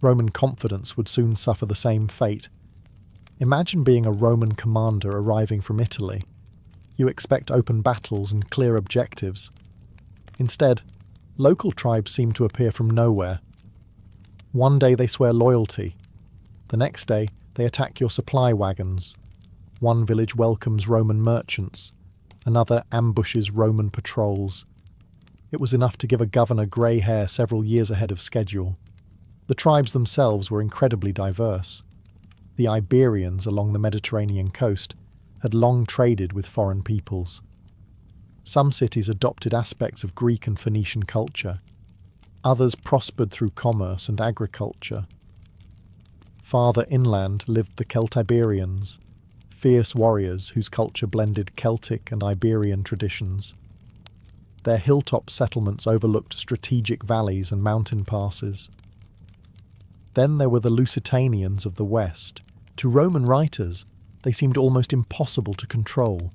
Speaker 1: Roman confidence would soon suffer the same fate. Imagine being a Roman commander arriving from Italy. You expect open battles and clear objectives. Instead, local tribes seem to appear from nowhere. One day they swear loyalty. The next day they attack your supply wagons. One village welcomes Roman merchants. Another ambushes Roman patrols. It was enough to give a governor grey hair several years ahead of schedule. The tribes themselves were incredibly diverse. The Iberians along the Mediterranean coast had long traded with foreign peoples. Some cities adopted aspects of Greek and Phoenician culture. Others prospered through commerce and agriculture. Farther inland lived the Celtiberians, fierce warriors whose culture blended Celtic and Iberian traditions. Their hilltop settlements overlooked strategic valleys and mountain passes. Then there were the Lusitanians of the west. To Roman writers, they seemed almost impossible to control.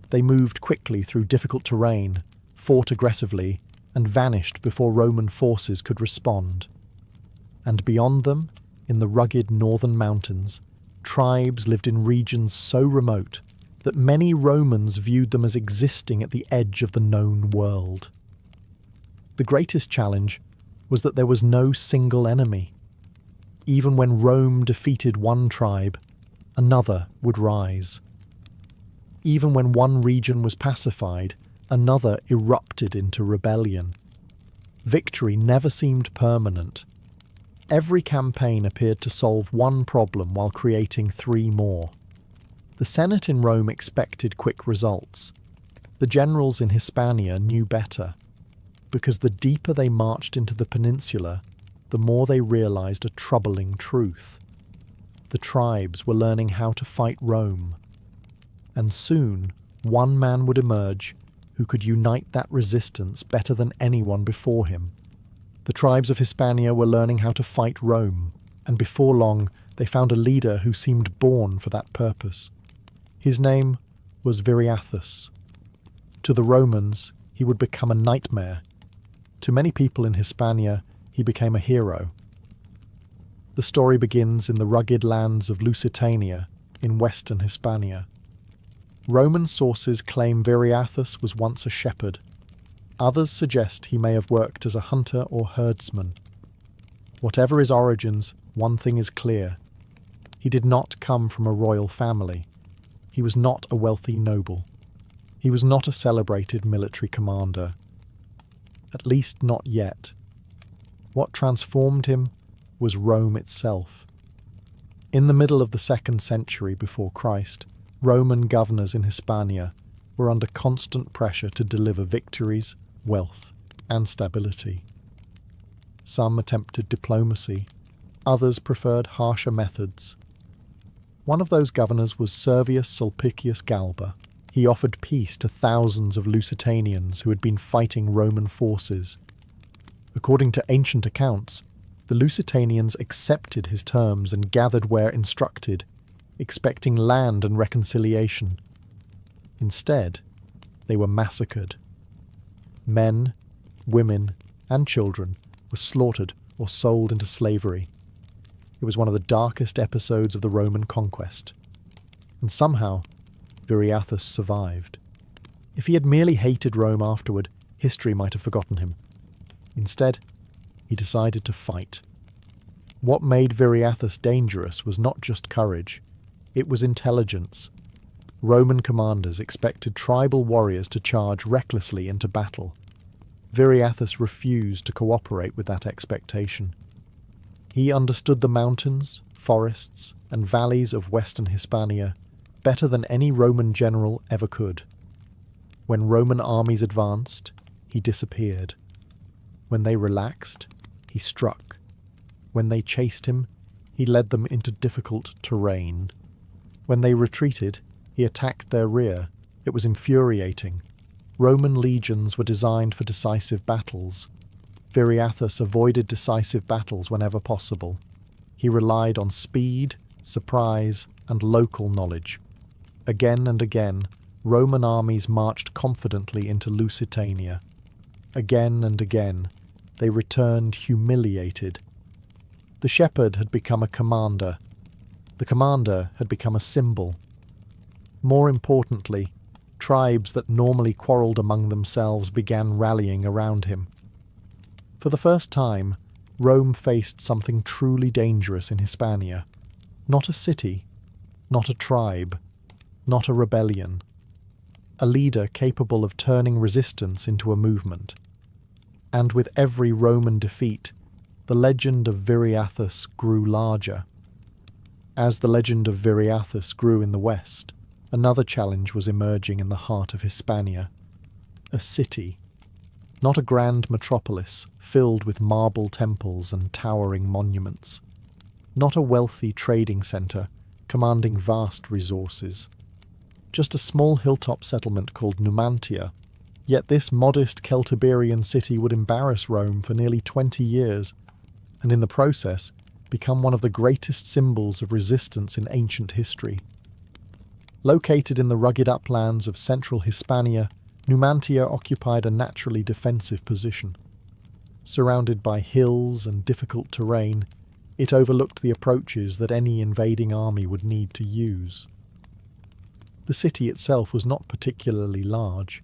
Speaker 1: They moved quickly through difficult terrain, fought aggressively, and vanished before Roman forces could respond. And beyond them, in the rugged northern mountains, tribes lived in regions so remote that many Romans viewed them as existing at the edge of the known world. The greatest challenge was that there was no single enemy. Even when Rome defeated one tribe, another would rise. Even when one region was pacified, another erupted into rebellion. Victory never seemed permanent. Every campaign appeared to solve one problem while creating three more. The Senate in Rome expected quick results. The generals in Hispania knew better, because the deeper they marched into the peninsula, the more they realized a troubling truth. The tribes were learning how to fight Rome. And soon, one man would emerge who could unite that resistance better than anyone before him. The tribes of Hispania were learning how to fight Rome, and before long they found a leader who seemed born for that purpose. His name was Viriathus. To the Romans, he would become a nightmare. To many people in Hispania, he became a hero. The story begins in the rugged lands of Lusitania, in western Hispania. Roman sources claim Viriathus was once a shepherd. Others suggest he may have worked as a hunter or herdsman. Whatever his origins, one thing is clear. He did not come from a royal family. He was not a wealthy noble. He was not a celebrated military commander. At least not yet. What transformed him was Rome itself. In the middle of the 2nd century before Christ, Roman governors in Hispania were under constant pressure to deliver victories, wealth, and stability. Some attempted diplomacy, others preferred harsher methods. One of those governors was Servius Sulpicius Galba. He offered peace to thousands of Lusitanians who had been fighting Roman forces. According to ancient accounts, the Lusitanians accepted his terms and gathered where instructed, expecting land and reconciliation. Instead, they were massacred. Men, women, and children were slaughtered or sold into slavery. It was one of the darkest episodes of the Roman conquest. And somehow, Viriathus survived. If he had merely hated Rome afterward, history might have forgotten him. Instead, he decided to fight. What made Viriathus dangerous was not just courage, it was intelligence. Roman commanders expected tribal warriors to charge recklessly into battle. Viriathus refused to cooperate with that expectation. He understood the mountains, forests, and valleys of western Hispania better than any Roman general ever could. When Roman armies advanced, he disappeared. When they relaxed, he struck. When they chased him, he led them into difficult terrain. When they retreated, he attacked their rear. It was infuriating. Roman legions were designed for decisive battles. Viriathus avoided decisive battles whenever possible. He relied on speed, surprise, and local knowledge. Again and again, Roman armies marched confidently into Lusitania. Again and again, they returned humiliated. The shepherd had become a commander. The commander had become a symbol. More importantly, tribes that normally quarrelled among themselves began rallying around him. For the first time, Rome faced something truly dangerous in Hispania. Not a city, not a tribe, not a rebellion. A leader capable of turning resistance into a movement. And with every Roman defeat, the legend of Viriathus grew larger. As the legend of Viriathus grew in the west, another challenge was emerging in the heart of Hispania. A city. Not a grand metropolis filled with marble temples and towering monuments. Not a wealthy trading centre commanding vast resources. Just a small hilltop settlement called Numantia. Yet this modest Celtiberian city would embarrass Rome for nearly 20 years, and in the process become one of the greatest symbols of resistance in ancient history. Located in the rugged uplands of central Hispania, Numantia occupied a naturally defensive position. Surrounded by hills and difficult terrain, it overlooked the approaches that any invading army would need to use. The city itself was not particularly large.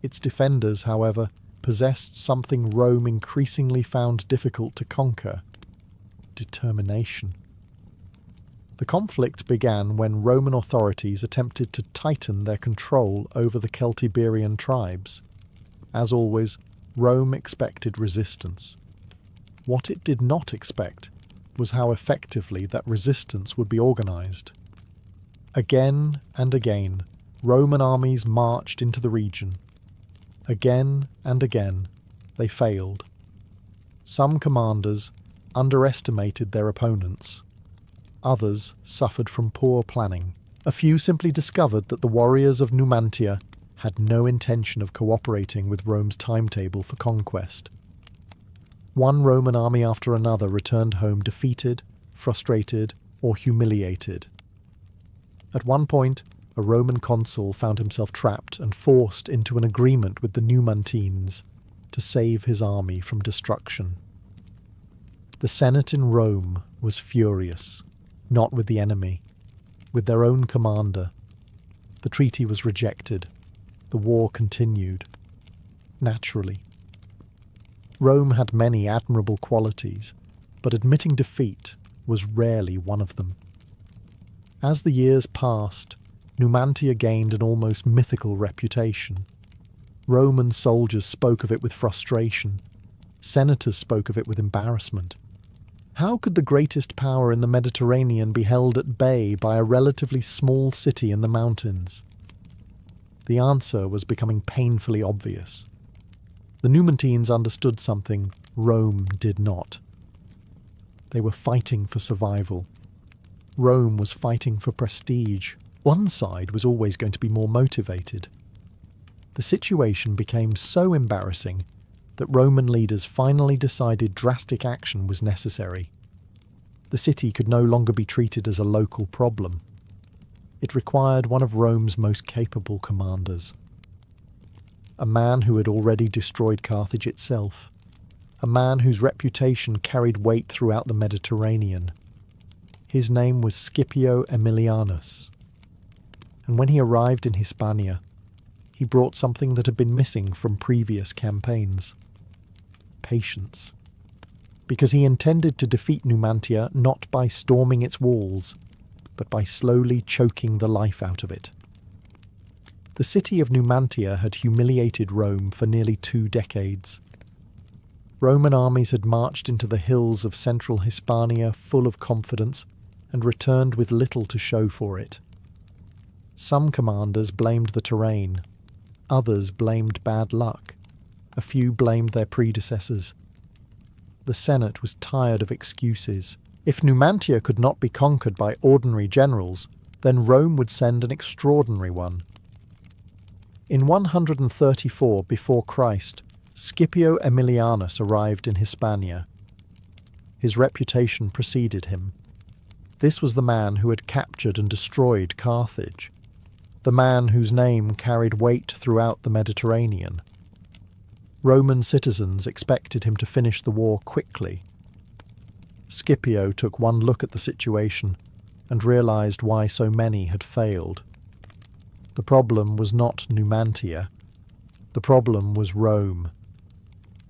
Speaker 1: Its defenders, however, possessed something Rome increasingly found difficult to conquer: determination. The conflict began when Roman authorities attempted to tighten their control over the Celtiberian tribes. As always, Rome expected resistance. What it did not expect was how effectively that resistance would be organised. Again and again, Roman armies marched into the region. Again and again, they failed. Some commanders underestimated their opponents. Others suffered from poor planning. A few simply discovered that the warriors of Numantia had no intention of cooperating with Rome's timetable for conquest. One Roman army after another returned home defeated, frustrated, or humiliated. At one point, a Roman consul found himself trapped and forced into an agreement with the Numantines to save his army from destruction. The Senate in Rome was furious, not with the enemy, with their own commander. The treaty was rejected. The war continued. Naturally. Rome had many admirable qualities, but admitting defeat was rarely one of them. As the years passed, Numantia gained an almost mythical reputation. Roman soldiers spoke of it with frustration. Senators spoke of it with embarrassment. How could the greatest power in the Mediterranean be held at bay by a relatively small city in the mountains? The answer was becoming painfully obvious. The Numantines understood something Rome did not. They were fighting for survival. Rome was fighting for prestige. One side was always going to be more motivated. The situation became so embarrassing that Roman leaders finally decided drastic action was necessary. The city could no longer be treated as a local problem. It required one of Rome's most capable commanders. A man who had already destroyed Carthage itself. A man whose reputation carried weight throughout the Mediterranean. His name was Scipio Aemilianus. And when he arrived in Hispania, he brought something that had been missing from previous campaigns. Patience. Because he intended to defeat Numantia not by storming its walls, but by slowly choking the life out of it. The city of Numantia had humiliated Rome for nearly 2 decades. Roman armies had marched into the hills of central Hispania full of confidence and returned with little to show for it. Some commanders blamed the terrain. Others blamed bad luck. A few blamed their predecessors. The Senate was tired of excuses. If Numantia could not be conquered by ordinary generals, then Rome would send an extraordinary one. In 134 before Christ, Scipio Aemilianus arrived in Hispania. His reputation preceded him. This was the man who had captured and destroyed Carthage, the man whose name carried weight throughout the Mediterranean. Roman citizens expected him to finish the war quickly. Scipio took one look at the situation and realized why so many had failed. The problem was not Numantia. The problem was Rome.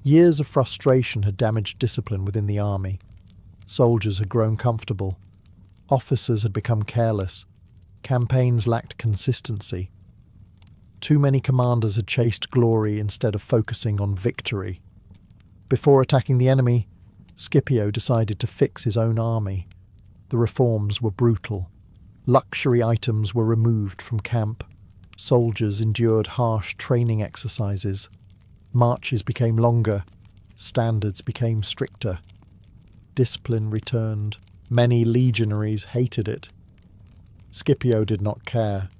Speaker 1: Years of frustration had damaged discipline within the army. Soldiers had grown comfortable. Officers had become careless. Campaigns lacked consistency. Too many commanders had chased glory instead of focusing on victory. Before attacking the enemy, Scipio decided to fix his own army. The reforms were brutal. Luxury items were removed from camp. Soldiers endured harsh training exercises. Marches became longer. Standards became stricter. Discipline returned. Many legionaries hated it. Scipio did not care.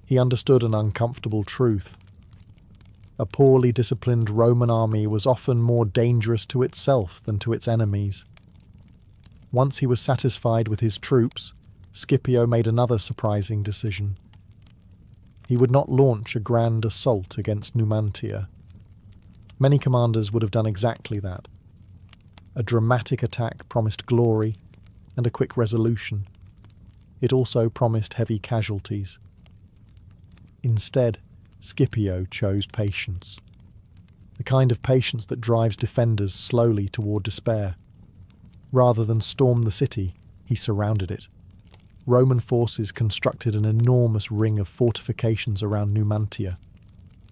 Speaker 1: He understood an uncomfortable truth. A poorly disciplined Roman army was often more dangerous to itself than to its enemies. Once he was satisfied with his troops, Scipio made another surprising decision. He would not launch a grand assault against Numantia. Many commanders would have done exactly that. A dramatic attack promised glory and a quick resolution. It also promised heavy casualties. Instead, Scipio chose patience. The kind of patience that drives defenders slowly toward despair. Rather than storm the city, he surrounded it. Roman forces constructed an enormous ring of fortifications around Numantia.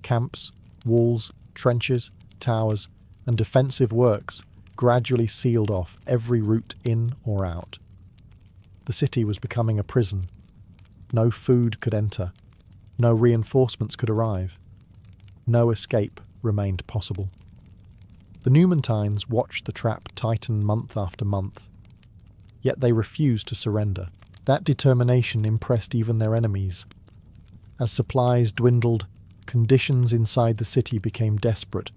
Speaker 1: Camps, walls, trenches, towers, and defensive works gradually sealed off every route in or out. The city was becoming a prison. No food could enter. No reinforcements could arrive. No escape remained possible. The Numantines watched the trap tighten month after month. Yet they refused to surrender. That determination impressed even their enemies. As supplies dwindled, conditions inside the city became desperate.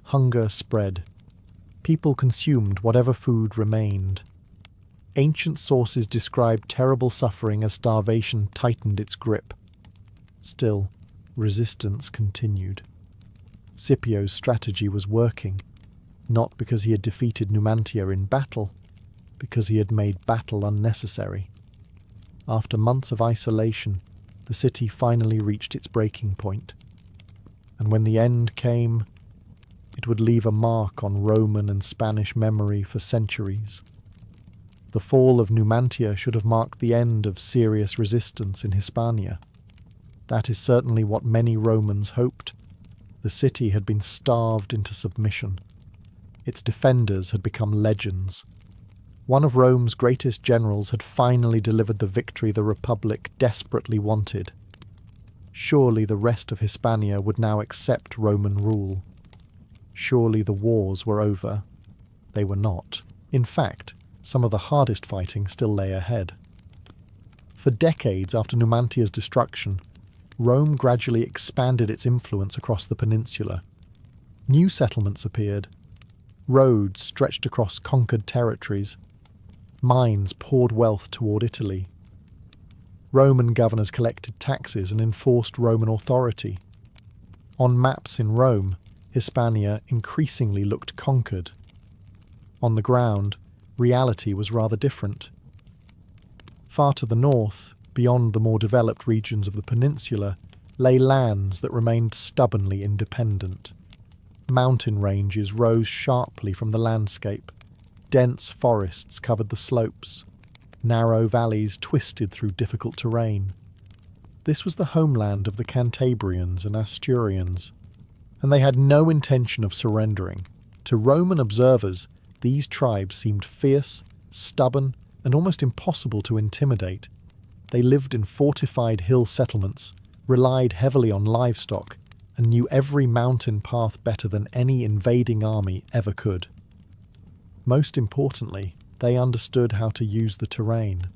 Speaker 1: Hunger spread. People consumed whatever food remained. Ancient sources described terrible suffering as starvation tightened its grip. Still, resistance continued. Scipio's strategy was working, not because he had defeated Numantia in battle, because he had made battle unnecessary. After months of isolation, the city finally reached its breaking point. And when the end came, it would leave a mark on Roman and Spanish memory for centuries. The fall of Numantia should have marked the end of serious resistance in Hispania. That is certainly what many Romans hoped. The city had been starved into submission. Its defenders had become legends. One of Rome's greatest generals had finally delivered the victory the Republic desperately wanted. Surely the rest of Hispania would now accept Roman rule. Surely the wars were over. They were not. In fact, some of the hardest fighting still lay ahead. For decades after Numantia's destruction, Rome gradually expanded its influence across the peninsula. New settlements appeared. Roads stretched across conquered territories. Mines poured wealth toward Italy. Roman governors collected taxes and enforced Roman authority. On maps in Rome, Hispania increasingly looked conquered. On the ground, reality was rather different. Far to the north, beyond the more developed regions of the peninsula, lay lands that remained stubbornly independent. Mountain ranges rose sharply from the landscape. Dense forests covered the slopes. Narrow valleys twisted through difficult terrain. This was the homeland of the Cantabrians and Asturians, and they had no intention of surrendering. To Roman observers, these tribes seemed fierce, stubborn, and almost impossible to intimidate. They lived in fortified hill settlements, relied heavily on livestock, and knew every mountain path better than any invading army ever could. Most importantly, they understood how to use the terrain.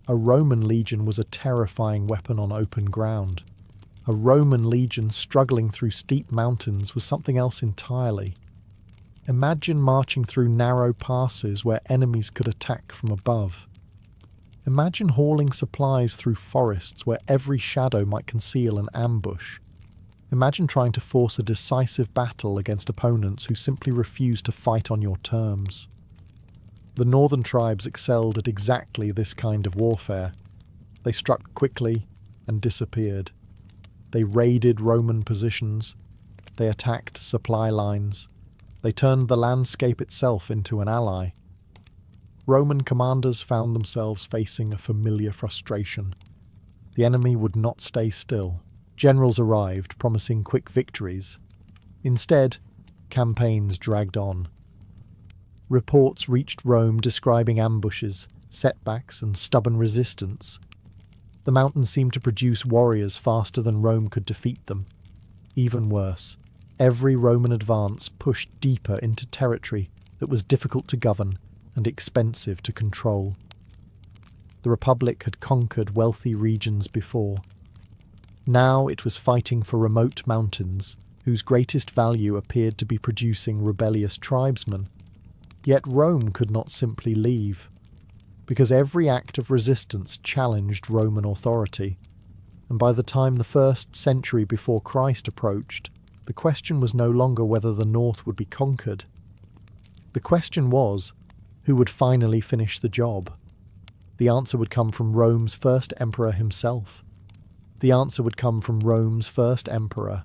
Speaker 1: A Roman legion was a terrifying weapon on open ground. A Roman legion struggling through steep mountains was something else entirely. Imagine marching through narrow passes where enemies could attack from above. Imagine hauling supplies through forests where every shadow might conceal an ambush. Imagine trying to force a decisive battle against opponents who simply refuse to fight on your terms. The northern tribes excelled at exactly this kind of warfare. They struck quickly and disappeared. They raided Roman positions. They attacked supply lines. They turned the landscape itself into an ally. Roman commanders found themselves facing a familiar frustration. The enemy would not stay still. Generals arrived, promising quick victories. Instead, campaigns dragged on. Reports reached Rome describing ambushes, setbacks, and stubborn resistance. The mountains seemed to produce warriors faster than Rome could defeat them. Even worse, every Roman advance pushed deeper into territory that was difficult to govern and expensive to control. The Republic had conquered wealthy regions before. Now it was fighting for remote mountains, whose greatest value appeared to be producing rebellious tribesmen. Yet Rome could not simply leave, because every act of resistance challenged Roman authority, and by the time the 1st century before Christ approached, the question was no longer whether the north would be conquered. The question was, who would finally finish the job? The answer would come from Rome's first emperor himself. The answer would come from Rome's first emperor.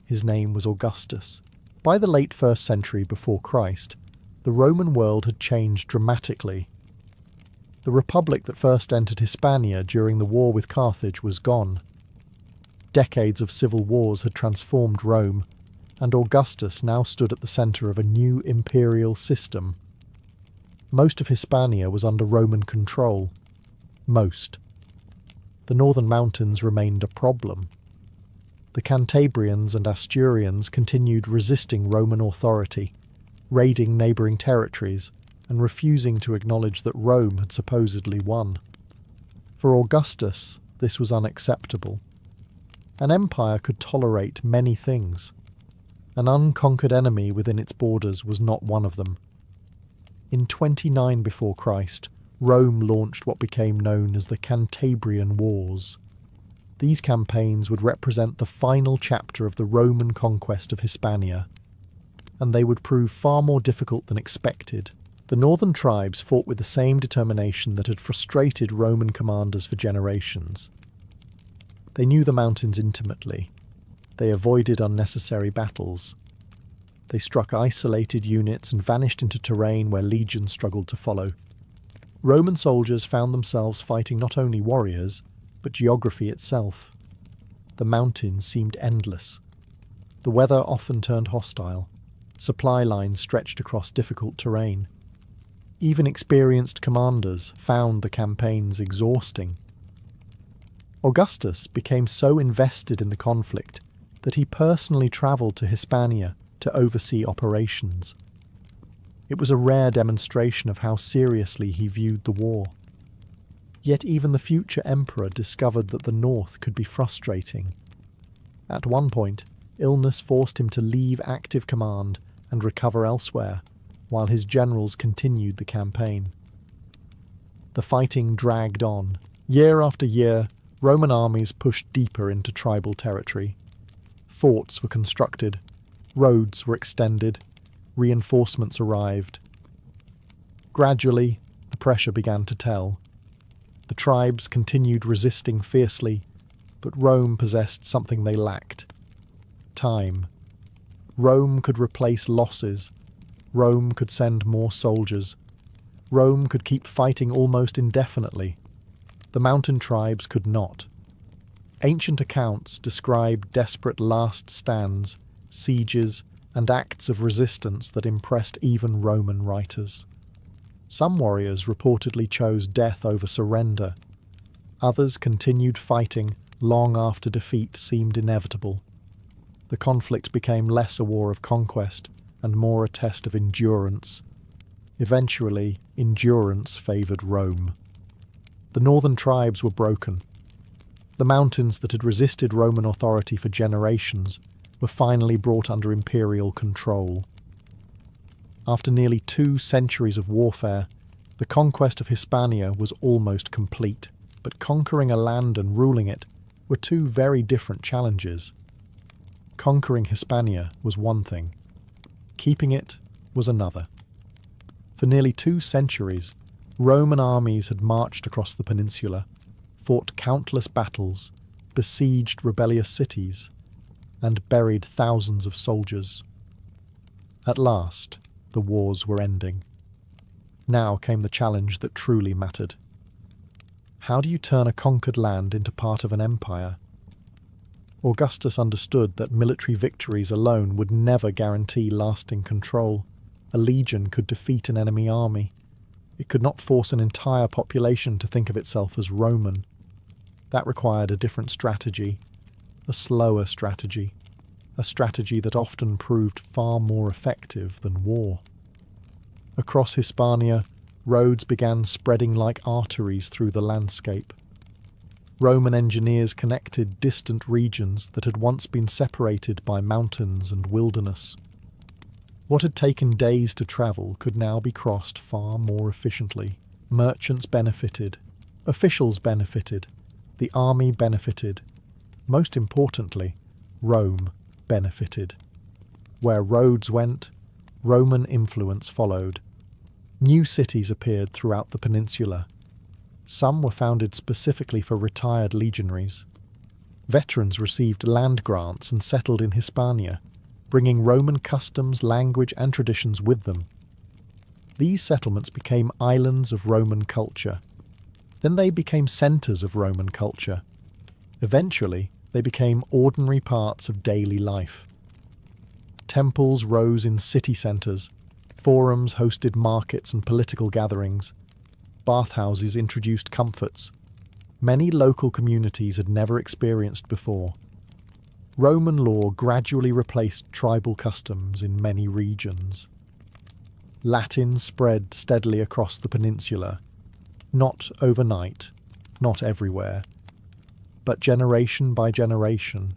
Speaker 1: His name was Augustus. By the late 1st century before Christ, the Roman world had changed dramatically. The republic that first entered Hispania during the war with Carthage was gone. Decades of civil wars had transformed Rome, and Augustus now stood at the centre of a new imperial system. Most of Hispania was under Roman control. Most. The northern mountains remained a problem. The Cantabrians and Asturians continued resisting Roman authority, raiding neighbouring territories, and refusing to acknowledge that Rome had supposedly won. For Augustus, this was unacceptable. An empire could tolerate many things. An unconquered enemy within its borders was not one of them. In 29 before Christ, Rome launched what became known as the Cantabrian Wars. These campaigns would represent the final chapter of the Roman conquest of Hispania, and they would prove far more difficult than expected. The northern tribes fought with the same determination that had frustrated Roman commanders for generations. They knew the mountains intimately. They avoided unnecessary battles. They struck isolated units and vanished into terrain where legions struggled to follow. Roman soldiers found themselves fighting not only warriors, but geography itself. The mountains seemed endless. The weather often turned hostile. Supply lines stretched across difficult terrain. Even experienced commanders found the campaigns exhausting. Augustus became so invested in the conflict that he personally travelled to Hispania to oversee operations. It was a rare demonstration of how seriously he viewed the war. Yet even the future emperor discovered that the north could be frustrating. At one point, illness forced him to leave active command and recover elsewhere, while his generals continued the campaign. The fighting dragged on. Year after year, Roman armies pushed deeper into tribal territory. Forts were constructed, roads were extended, reinforcements arrived. Gradually, the pressure began to tell. The tribes continued resisting fiercely, but Rome possessed something they lacked: time. Rome could replace losses. Rome could send more soldiers. Rome could keep fighting almost indefinitely. The mountain tribes could not. Ancient accounts describe desperate last stands, sieges, and acts of resistance that impressed even Roman writers. Some warriors reportedly chose death over surrender. Others continued fighting long after defeat seemed inevitable. The conflict became less a war of conquest and more a test of endurance. Eventually, endurance favoured Rome. The northern tribes were broken. The mountains that had resisted Roman authority for generations were finally brought under imperial control. After nearly 2 centuries of warfare, the conquest of Hispania was almost complete, but conquering a land and ruling it were 2 very different challenges. Conquering Hispania was one thing. Keeping it was another. For nearly 2 centuries, Roman armies had marched across the peninsula, fought countless battles, besieged rebellious cities, and buried thousands of soldiers. At last, the wars were ending. Now came the challenge that truly mattered. How do you turn a conquered land into part of an empire? Augustus understood that military victories alone would never guarantee lasting control. A legion could defeat an enemy army. It could not force an entire population to think of itself as Roman. That required a different strategy, a slower strategy, a strategy that often proved far more effective than war. Across Hispania, roads began spreading like arteries through the landscape. Roman engineers connected distant regions that had once been separated by mountains and wilderness. What had taken days to travel could now be crossed far more efficiently. Merchants benefited, officials benefited, the army benefited. Most importantly, Rome benefited. Where roads went, Roman influence followed. New cities appeared throughout the peninsula. Some were founded specifically for retired legionaries. Veterans received land grants and settled in Hispania, bringing Roman customs, language, and traditions with them. These settlements became islands of Roman culture. Then they became centres of Roman culture. Eventually, they became ordinary parts of daily life. Temples rose in city centres. Forums hosted markets and political gatherings. Bathhouses introduced comforts. Many local communities had never experienced before. Roman law gradually replaced tribal customs in many regions. Latin spread steadily across the peninsula, not overnight, not everywhere, but generation by generation.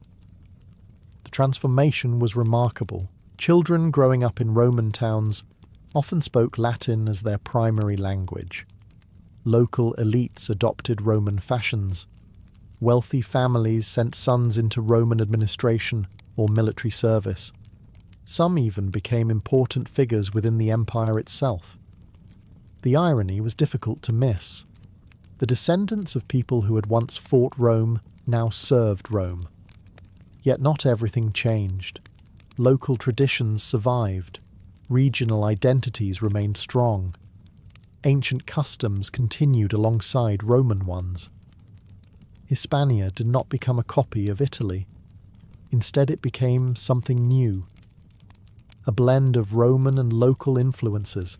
Speaker 1: The transformation was remarkable. Children growing up in Roman towns often spoke Latin as their primary language. Local elites adopted Roman fashions. Wealthy families sent sons into Roman administration or military service. Some even became important figures within the empire itself. The irony was difficult to miss. The descendants of people who had once fought Rome now served Rome. Yet not everything changed. Local traditions survived. Regional identities remained strong. Ancient customs continued alongside Roman ones. Hispania did not become a copy of Italy. Instead, it became something new. A blend of Roman and local influences.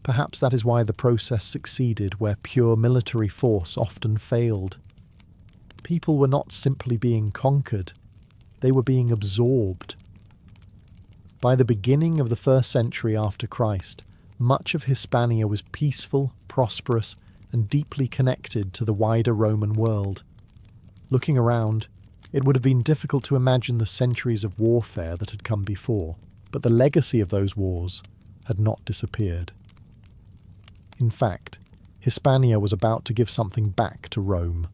Speaker 1: Perhaps that is why the process succeeded where pure military force often failed. People were not simply being conquered, they were being absorbed. By the beginning of the 1st century after Christ, much of Hispania was peaceful, prosperous, and deeply connected to the wider Roman world. Looking around, it would have been difficult to imagine the centuries of warfare that had come before, but the legacy of those wars had not disappeared. In fact, Hispania was about to give something back to Rome.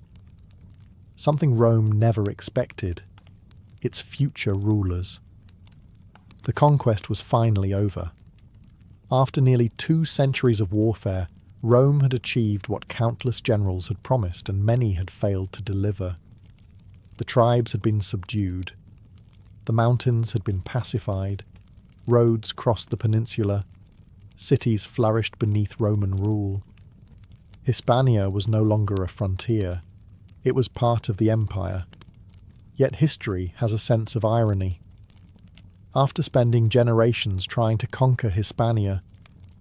Speaker 1: Something Rome never expected: its future rulers. The conquest was finally over. After nearly 2 centuries of warfare, Rome had achieved what countless generals had promised and many had failed to deliver. The tribes had been subdued. The mountains had been pacified. Roads crossed the peninsula. Cities flourished beneath Roman rule. Hispania was no longer a frontier. It was part of the empire. Yet history has a sense of irony. After spending generations trying to conquer Hispania,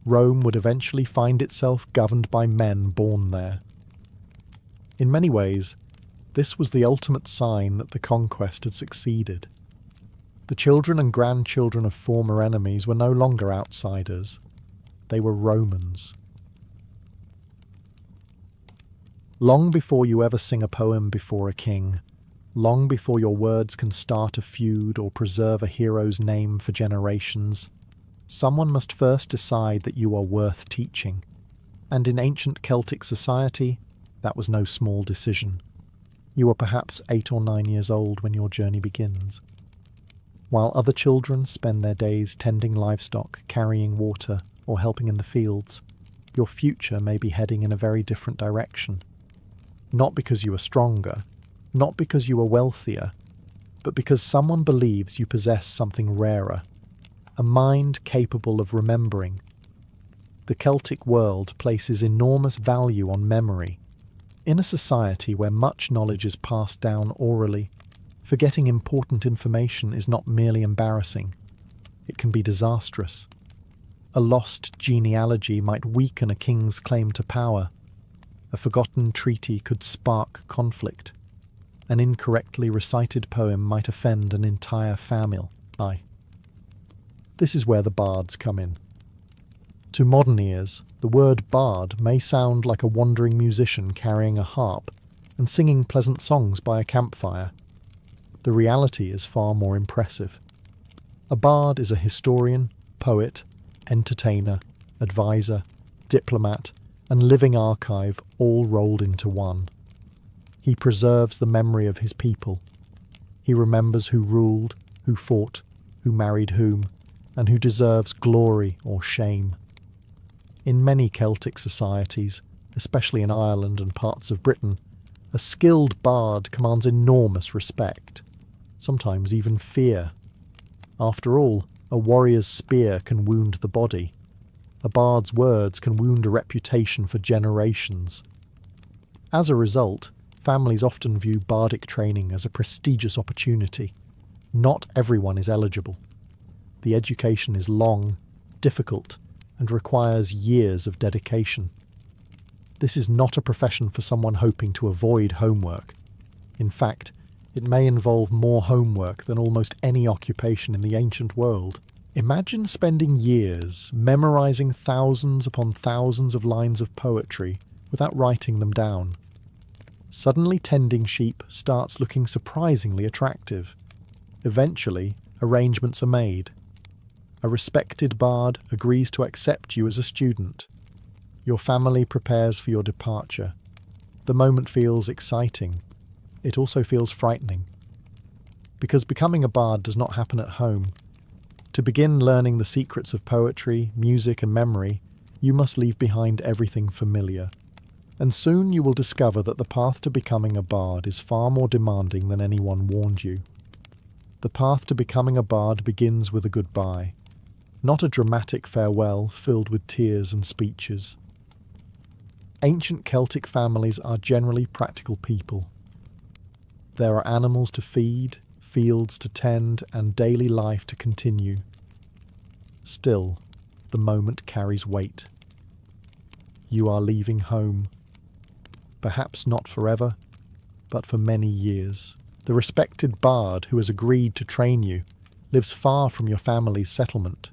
Speaker 1: Rome would eventually find itself governed by men born there. In many ways, this was the ultimate sign that the conquest had succeeded. The children and grandchildren of former enemies were no longer outsiders. They were Romans. Long before you ever sing a poem before a king, long before your words can start a feud or preserve a hero's name for generations, someone must first decide that you are worth teaching. And in ancient Celtic society, that was no small decision. You are perhaps 8 or 9 years old when your journey begins. While other children spend their days tending livestock, carrying water, or or helping in the fields, your future may be heading in a very different direction. Not because you are stronger, not because you are wealthier, but because someone believes you possess something rarer, a mind capable of remembering. The Celtic world places enormous value on memory. In a society where much knowledge is passed down orally, forgetting important information is not merely embarrassing, it can be disastrous. A lost genealogy might weaken a king's claim to power. A forgotten treaty could spark conflict. An incorrectly recited poem might offend an entire family. This is where the bards come in. To modern ears, the word bard may sound like a wandering musician carrying a harp and singing pleasant songs by a campfire. The reality is far more impressive. A bard is a historian, poet, entertainer, advisor, diplomat, and living archive all rolled into one. He preserves the memory of his people. He remembers who ruled, who fought, who married whom, and who deserves glory or shame. In many Celtic societies, especially in Ireland and parts of Britain, a skilled bard commands enormous respect, sometimes even fear. After all, a warrior's spear can wound the body. A bard's words can wound a reputation for generations. As a result, families often view bardic training as a prestigious opportunity. Not everyone is eligible. The education is long, difficult, and requires years of dedication. This is not a profession for someone hoping to avoid homework. In fact, it may involve more homework than almost any occupation in the ancient world. Imagine spending years memorizing thousands upon thousands of lines of poetry without writing them down. Suddenly tending sheep starts looking surprisingly attractive. Eventually, arrangements are made. A respected bard agrees to accept you as a student. Your family prepares for your departure. The moment feels exciting. It also feels frightening. Because becoming a bard does not happen at home. To begin learning the secrets of poetry, music, and memory, you must leave behind everything familiar. And soon you will discover that the path to becoming a bard is far more demanding than anyone warned you. The path to becoming a bard begins with a goodbye, not a dramatic farewell filled with tears and speeches. Ancient Celtic families are generally practical people. There are animals to feed, fields to tend, and daily life to continue. Still, the moment carries weight. You are leaving home. Perhaps not forever, but for many years. The respected bard who has agreed to train you lives far from your family's settlement.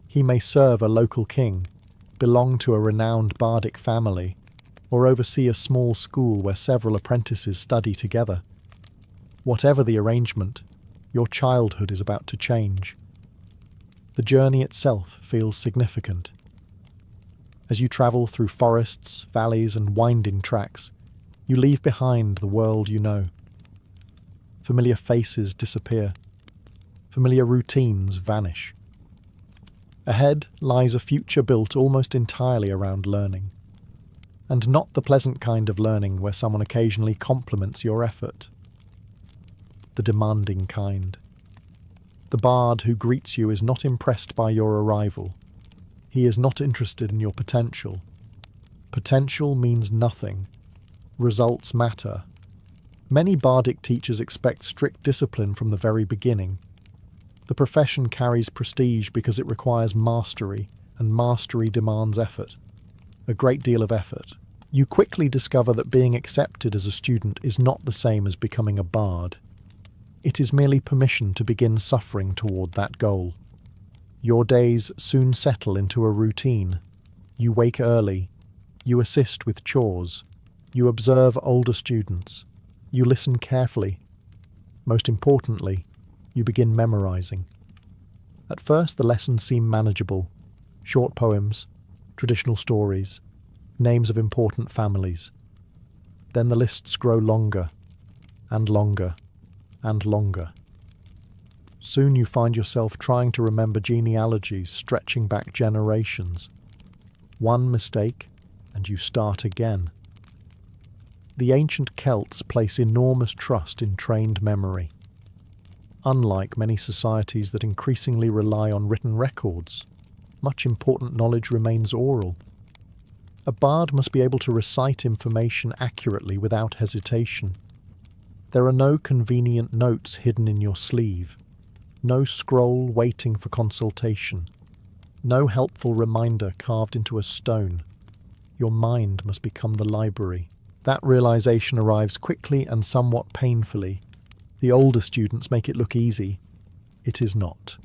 Speaker 1: He may serve a local king, belong to a renowned bardic family, or oversee a small school where several apprentices study together. Whatever the arrangement, your childhood is about to change. The journey itself feels significant. As you travel through forests, valleys, and winding tracks, you leave behind the world you know. Familiar faces disappear. Familiar routines vanish. Ahead lies a future built almost entirely around learning. And not the pleasant kind of learning where someone occasionally compliments your effort. The demanding kind. The bard who greets you is not impressed by your arrival. He is not interested in your potential. Potential means nothing. Results matter. Many bardic teachers expect strict discipline from the very beginning. The profession carries prestige because it requires mastery, and mastery demands effort. A great deal of effort. You quickly discover that being accepted as a student is not the same as becoming a bard. It is merely permission to begin suffering toward that goal. Your days soon settle into a routine. You wake early. You assist with chores. You observe older students. You listen carefully. Most importantly, you begin memorizing. At first the lessons seem manageable. Short poems, traditional stories, names of important families. Then the lists grow longer, and longer, and longer. Soon you find yourself trying to remember genealogies stretching back generations. One mistake, and you start again. The ancient Celts place enormous trust in trained memory. Unlike many societies that increasingly rely on written records, much important knowledge remains oral. A bard must be able to recite information accurately without hesitation. There are no convenient notes hidden in your sleeve, no scroll waiting for consultation, no helpful reminder carved into a stone. Your mind must become the library. That realization arrives quickly and somewhat painfully. The older students make it look easy. It is not.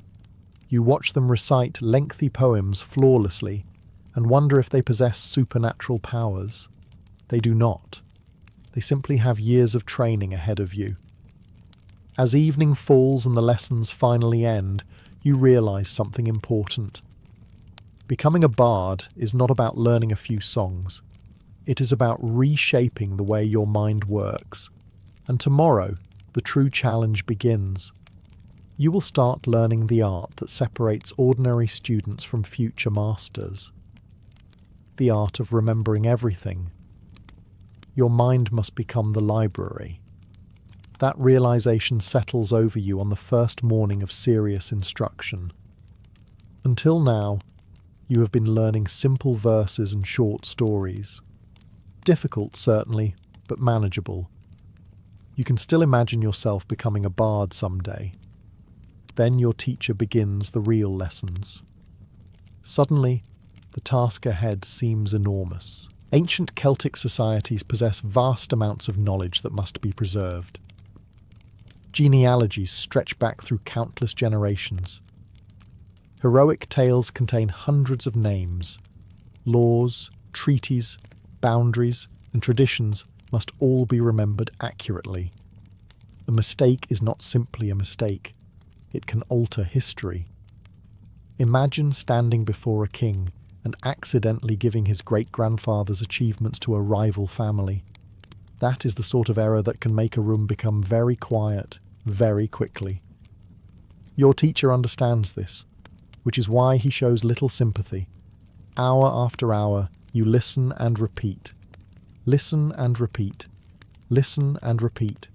Speaker 1: You watch them recite lengthy poems flawlessly and wonder if they possess supernatural powers. They do not. They simply have years of training ahead of you. As evening falls and the lessons finally end, you realize something important. Becoming a bard is not about learning a few songs. It is about reshaping the way your mind works. And tomorrow, the true challenge begins. You will start learning the art that separates ordinary students from future masters. The art of remembering everything. Your mind must become the library. That realization settles over you on the first morning of serious instruction. Until now, you have been learning simple verses and short stories. Difficult, certainly, but manageable. You can still imagine yourself becoming a bard someday. Then your teacher begins the real lessons. Suddenly, the task ahead seems enormous. Ancient Celtic societies possess vast amounts of knowledge that must be preserved. Genealogies stretch back through countless generations. Heroic tales contain hundreds of names. Laws, treaties, boundaries, and traditions must all be remembered accurately. A mistake is not simply a mistake. It can alter history. Imagine standing before a king and accidentally giving his great-grandfather's achievements to a rival family. That is the sort of error that can make a room become very quiet, very quickly. Your teacher understands this, which is why he shows little sympathy. Hour after hour, you listen and repeat. Listen and repeat. Listen and repeat.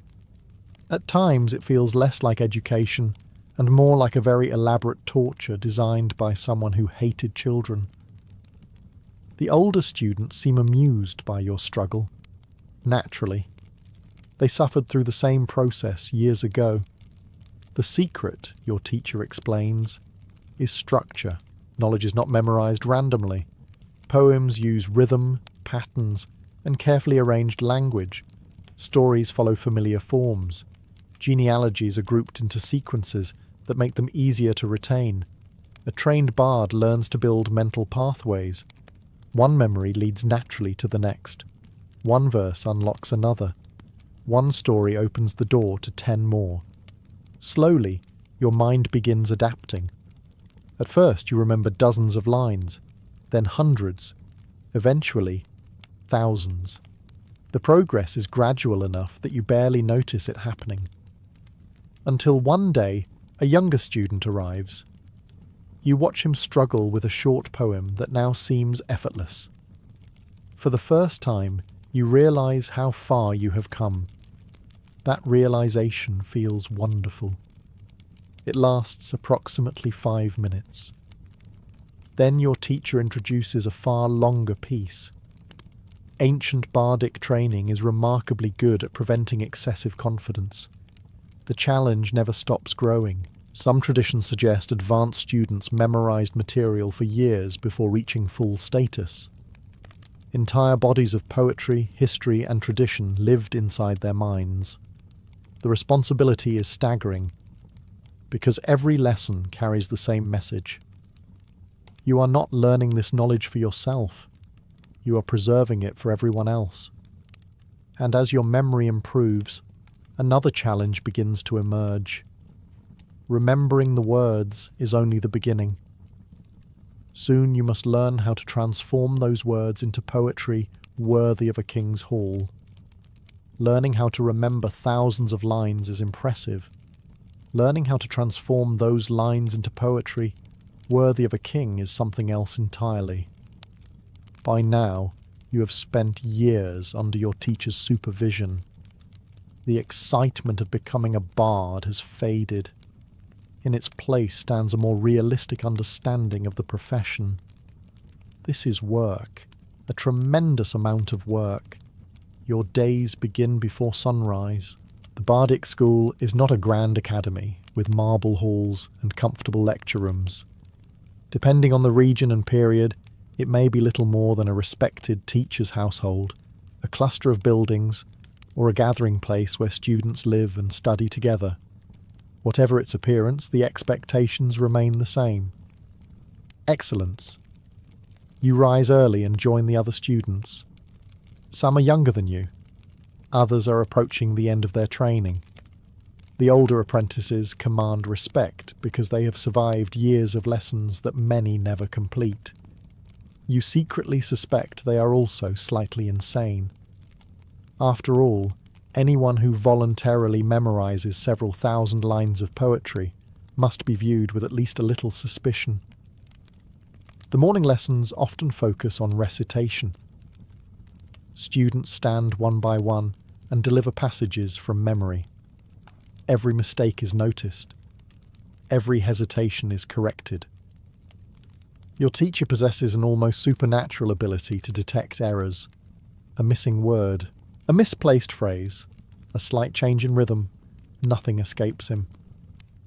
Speaker 1: At times it feels less like education and more like a very elaborate torture designed by someone who hated children. The older students seem amused by your struggle. Naturally. They suffered through the same process years ago. The secret, your teacher explains, is structure. Knowledge is not memorized randomly. Poems use rhythm, patterns, and carefully arranged language. Stories follow familiar forms. Genealogies are grouped into sequences that make them easier to retain. A trained bard learns to build mental pathways. One memory leads naturally to the next. One verse unlocks another. One story opens the door to 10 more. Slowly, your mind begins adapting. At first, you remember dozens of lines, then hundreds, eventually, thousands. The progress is gradual enough that you barely notice it happening. Until one day, a younger student arrives. You watch him struggle with a short poem that now seems effortless. For the first time, you realize how far you have come. That realization feels wonderful. It lasts approximately 5 minutes. Then your teacher introduces a far longer piece. Ancient bardic training is remarkably good at preventing excessive confidence. The challenge never stops growing. Some traditions suggest advanced students memorized material for years before reaching full status. Entire bodies of poetry, history, and tradition lived inside their minds. The responsibility is staggering, because every lesson carries the same message. You are not learning this knowledge for yourself. You are preserving it for everyone else. And as your memory improves, another challenge begins to emerge. Remembering the words is only the beginning. Soon you must learn how to transform those words into poetry worthy of a king's hall. Learning how to remember thousands of lines is impressive. Learning how to transform those lines into poetry worthy of a king is something else entirely. By now, you have spent years under your teacher's supervision. The excitement of becoming a bard has faded. In its place stands a more realistic understanding of the profession. This is work, a tremendous amount of work. Your days begin before sunrise. The Bardic School is not a grand academy with marble halls and comfortable lecture rooms. Depending on the region and period, it may be little more than a respected teacher's household, a cluster of buildings, or a gathering place where students live and study together. Whatever its appearance, the expectations remain the same. Excellence. You rise early and join the other students. Some are younger than you. Others are approaching the end of their training. The older apprentices command respect because they have survived years of lessons that many never complete. You secretly suspect they are also slightly insane. After all, anyone who voluntarily memorizes several thousand lines of poetry must be viewed with at least a little suspicion. The morning lessons often focus on recitation. Students stand one by one and deliver passages from memory. Every mistake is noticed. Every hesitation is corrected. Your teacher possesses an almost supernatural ability to detect errors. A missing word, a misplaced phrase, a slight change in rhythm, nothing escapes him.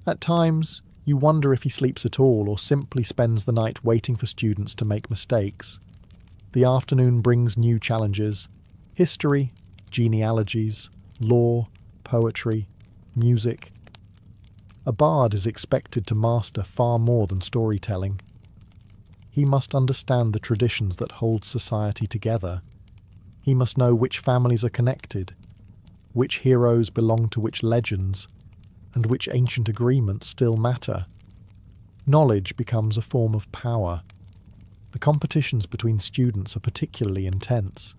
Speaker 1: At times, you wonder if he sleeps at all or simply spends the night waiting for students to make mistakes. The afternoon brings new challenges: history, genealogies, law, poetry, music. A bard is expected to master far more than storytelling. He must understand the traditions that hold society together. He must know which families are connected, which heroes belong to which legends, and which ancient agreements still matter. Knowledge becomes a form of power. The competitions between students are particularly intense.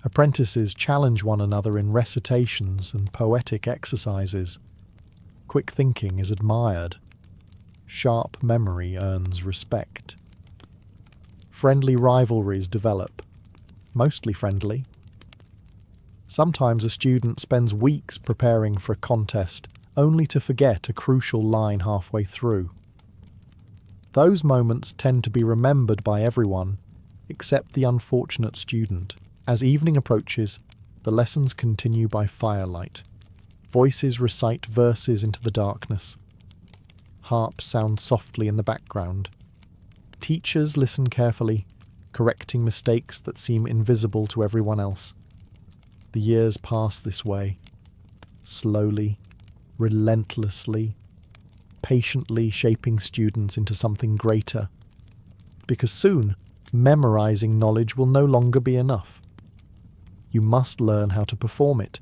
Speaker 1: Apprentices challenge one another in recitations and poetic exercises. Quick thinking is admired. Sharp memory earns respect. Friendly rivalries develop, mostly friendly. Sometimes a student spends weeks preparing for a contest only to forget a crucial line halfway through. Those moments tend to be remembered by everyone, except the unfortunate student. As evening approaches, the lessons continue by firelight. Voices recite verses into the darkness. Harps sound softly in the background. Teachers listen carefully, correcting mistakes that seem invisible to everyone else. The years pass this way, slowly, relentlessly, patiently shaping students into something greater. Because soon, memorizing knowledge will no longer be enough. You must learn how to perform it,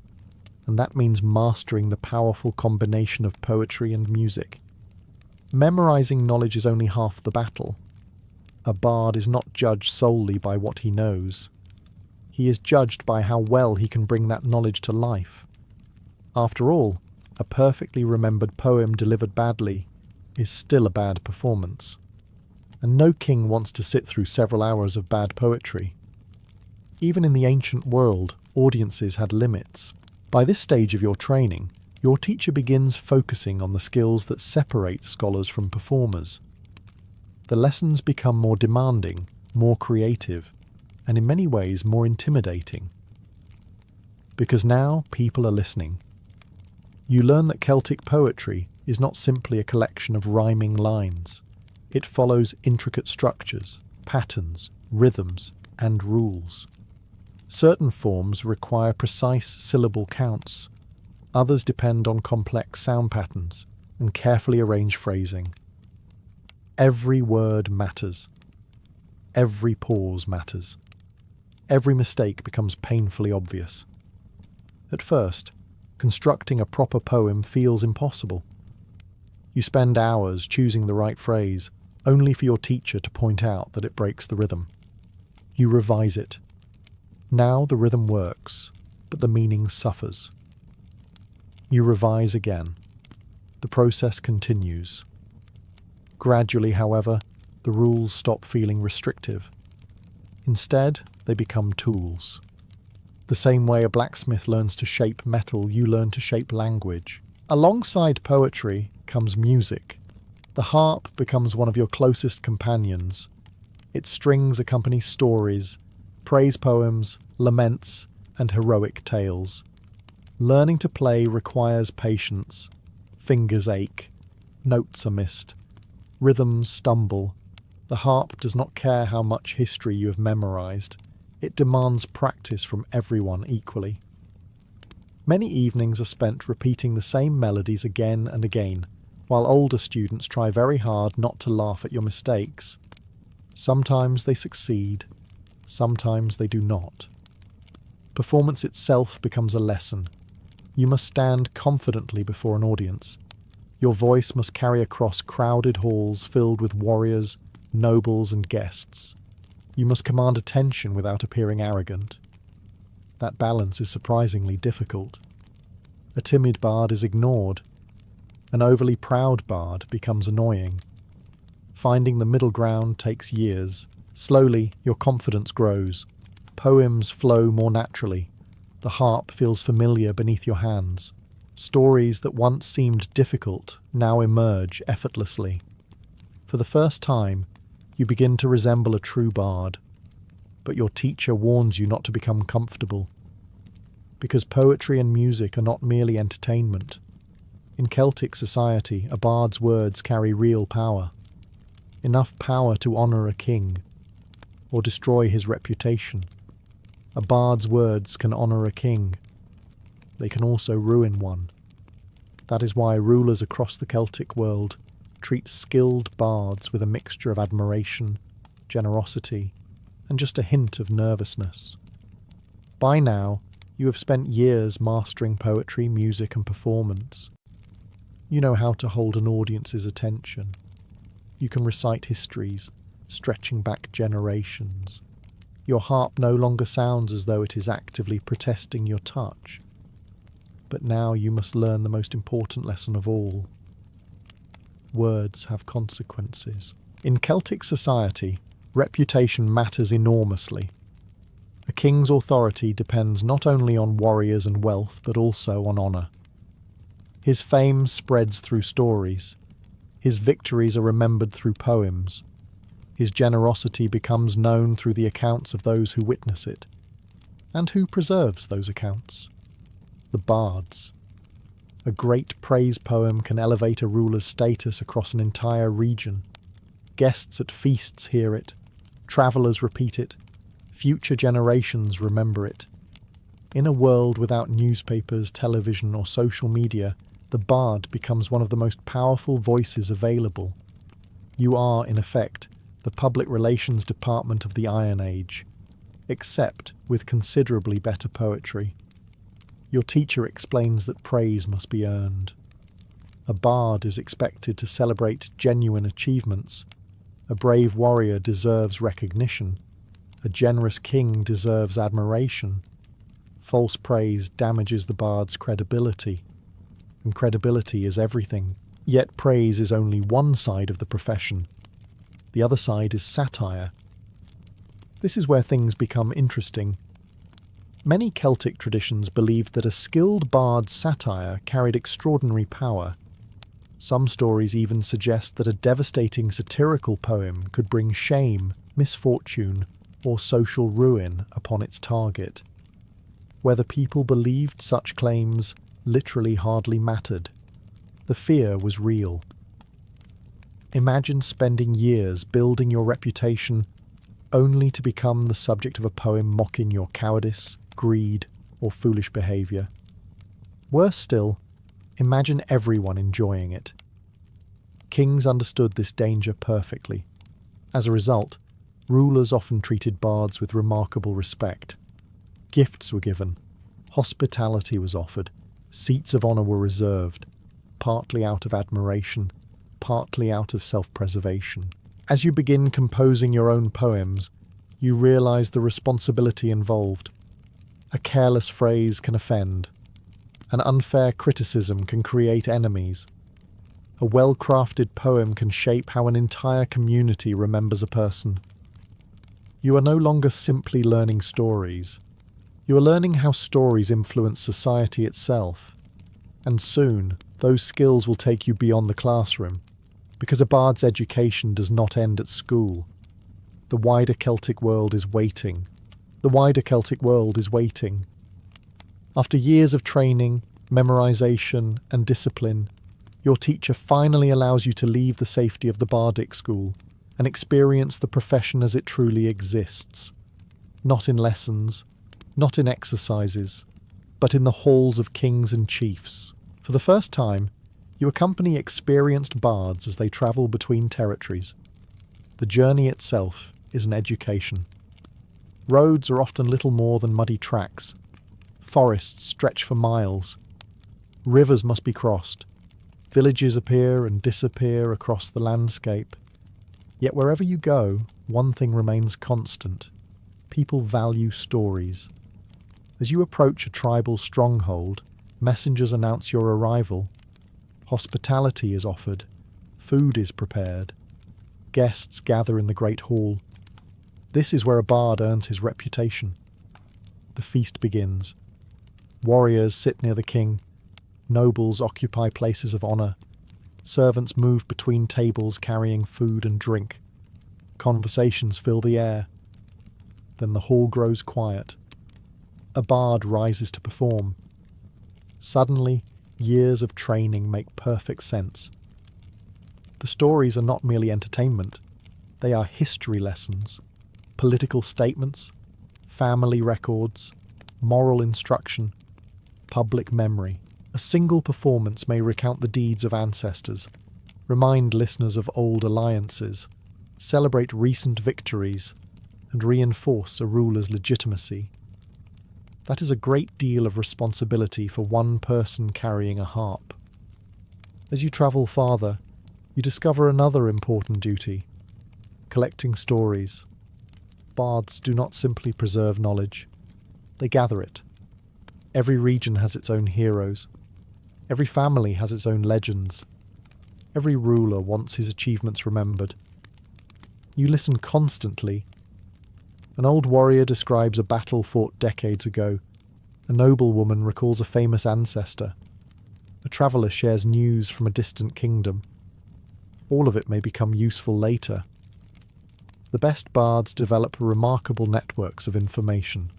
Speaker 1: and that means mastering the powerful combination of poetry and music. Memorizing knowledge is only half the battle. A bard is not judged solely by what he knows. He is judged by how well he can bring that knowledge to life. After all, a perfectly remembered poem delivered badly is still a bad performance. And no king wants to sit through several hours of bad poetry. Even in the ancient world, audiences had limits. By this stage of your training, your teacher begins focusing on the skills that separate scholars from performers. The lessons become more demanding, more creative, and in many ways more intimidating. Because now people are listening. You learn that Celtic poetry is not simply a collection of rhyming lines. It follows intricate structures, patterns, rhythms, and rules. Certain forms require precise syllable counts. Others depend on complex sound patterns and carefully arranged phrasing. Every word matters. Every pause matters. Every mistake becomes painfully obvious. At first, constructing a proper poem feels impossible. You spend hours choosing the right phrase, only for your teacher to point out that it breaks the rhythm. You revise it. Now the rhythm works, but the meaning suffers. You revise again. The process continues. Gradually, however, the rules stop feeling restrictive. Instead, they become tools. The same way a blacksmith learns to shape metal, you learn to shape language. Alongside poetry comes music. The harp becomes one of your closest companions. Its strings accompany stories, praise poems, laments, and heroic tales. Learning to play requires patience. Fingers ache. Notes are missed. Rhythms stumble. The harp does not care how much history you have memorized. It demands practice from everyone equally. Many evenings are spent repeating the same melodies again and again, while older students try very hard not to laugh at your mistakes. Sometimes they succeed, sometimes they do not. Performance itself becomes a lesson. You must stand confidently before an audience. Your voice must carry across crowded halls filled with warriors, nobles, and guests. You must command attention without appearing arrogant. That balance is surprisingly difficult. A timid bard is ignored. An overly proud bard becomes annoying. Finding the middle ground takes years. Slowly, your confidence grows. Poems flow more naturally. The harp feels familiar beneath your hands. Stories that once seemed difficult now emerge effortlessly. For the first time, you begin to resemble a true bard. But your teacher warns you not to become comfortable. Because poetry and music are not merely entertainment. In Celtic society, a bard's words carry real power. Enough power to honour a king, or destroy his reputation. A bard's words can honour a king. They can also ruin one. That is why rulers across the Celtic world treat skilled bards with a mixture of admiration, generosity, and just a hint of nervousness. By now, you have spent years mastering poetry, music, and performance. You know how to hold an audience's attention. You can recite histories, stretching back generations. Your harp no longer sounds as though it is actively protesting your touch. But now you must learn the most important lesson of all. Words have consequences. In Celtic society, reputation matters enormously. A king's authority depends not only on warriors and wealth, but also on honour. His fame spreads through stories. His victories are remembered through poems. His generosity becomes known through the accounts of those who witness it. And who preserves those accounts? The bards. A great praise poem can elevate a ruler's status across an entire region. Guests at feasts hear it. Travellers repeat it. Future generations remember it. In a world without newspapers, television, or social media, the bard becomes one of the most powerful voices available. You are, in effect, the public relations department of the Iron Age, except with considerably better poetry. Your teacher explains that praise must be earned. A bard is expected to celebrate genuine achievements. A brave warrior deserves recognition. A generous king deserves admiration. False praise damages the bard's credibility. And credibility is everything. Yet praise is only one side of the profession. The other side is satire. This is where things become interesting. Many Celtic traditions believed that a skilled bard's satire carried extraordinary power. Some stories even suggest that a devastating satirical poem could bring shame, misfortune, or social ruin upon its target. Whether people believed such claims literally hardly mattered. The fear was real. Imagine spending years building your reputation only to become the subject of a poem mocking your cowardice, greed, or foolish behaviour. Worse still, imagine everyone enjoying it. Kings understood this danger perfectly. As a result, rulers often treated bards with remarkable respect. Gifts were given, hospitality was offered, seats of honour were reserved, partly out of admiration, partly out of self-preservation. As you begin composing your own poems, you realise the responsibility involved. A careless phrase can offend. An unfair criticism can create enemies. A well-crafted poem can shape how an entire community remembers a person. You are no longer simply learning stories. You are learning how stories influence society itself. And soon, those skills will take you beyond the classroom, because a bard's education does not end at school. The wider Celtic world is waiting. The wider Celtic world is waiting. After years of training, memorization, and discipline, your teacher finally allows you to leave the safety of the bardic school and experience the profession as it truly exists. Not in lessons, not in exercises, but in the halls of kings and chiefs. For the first time, you accompany experienced bards as they travel between territories. The journey itself is an education. Roads are often little more than muddy tracks. Forests stretch for miles. Rivers must be crossed. Villages appear and disappear across the landscape. Yet wherever you go, one thing remains constant. People value stories. As you approach a tribal stronghold, messengers announce your arrival. Hospitality is offered. Food is prepared. Guests gather in the great hall. This is where a bard earns his reputation. The feast begins. Warriors sit near the king. Nobles occupy places of honour. Servants move between tables carrying food and drink. Conversations fill the air. Then the hall grows quiet. A bard rises to perform. Suddenly, years of training make perfect sense. The stories are not merely entertainment. They are history lessons, political statements, family records, moral instruction, public memory. A single performance may recount the deeds of ancestors, remind listeners of old alliances, celebrate recent victories, and reinforce a ruler's legitimacy. That is a great deal of responsibility for one person carrying a harp. As you travel farther, you discover another important duty: collecting stories. Bards do not simply preserve knowledge, they gather it. Every region has its own heroes. Every family has its own legends. Every ruler wants his achievements remembered. You listen constantly. An old warrior describes a battle fought decades ago. A noblewoman recalls a famous ancestor. A traveller shares news from a distant kingdom. All of it may become useful later. The best bards develop remarkable networks of information.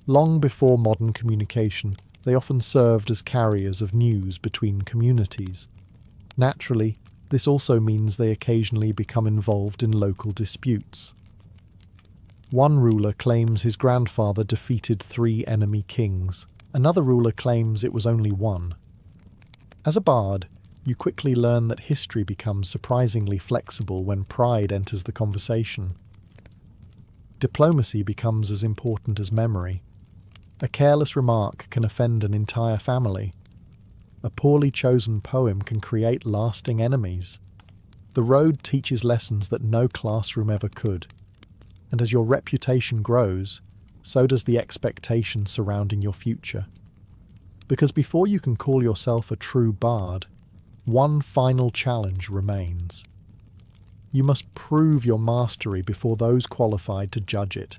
Speaker 1: Long before modern communication, they often served as carriers of news between communities. Naturally, this also means they occasionally become involved in local disputes. One ruler claims his grandfather defeated 3 enemy kings. Another ruler claims it was only one. As a bard, you quickly learn that history becomes surprisingly flexible when pride enters the conversation. Diplomacy becomes as important as memory. A careless remark can offend an entire family. A poorly chosen poem can create lasting enemies. The road teaches lessons that no classroom ever could. And as your reputation grows, so does the expectation surrounding your future. Because before you can call yourself a true bard, one final challenge remains. You must prove your mastery before those qualified to judge it.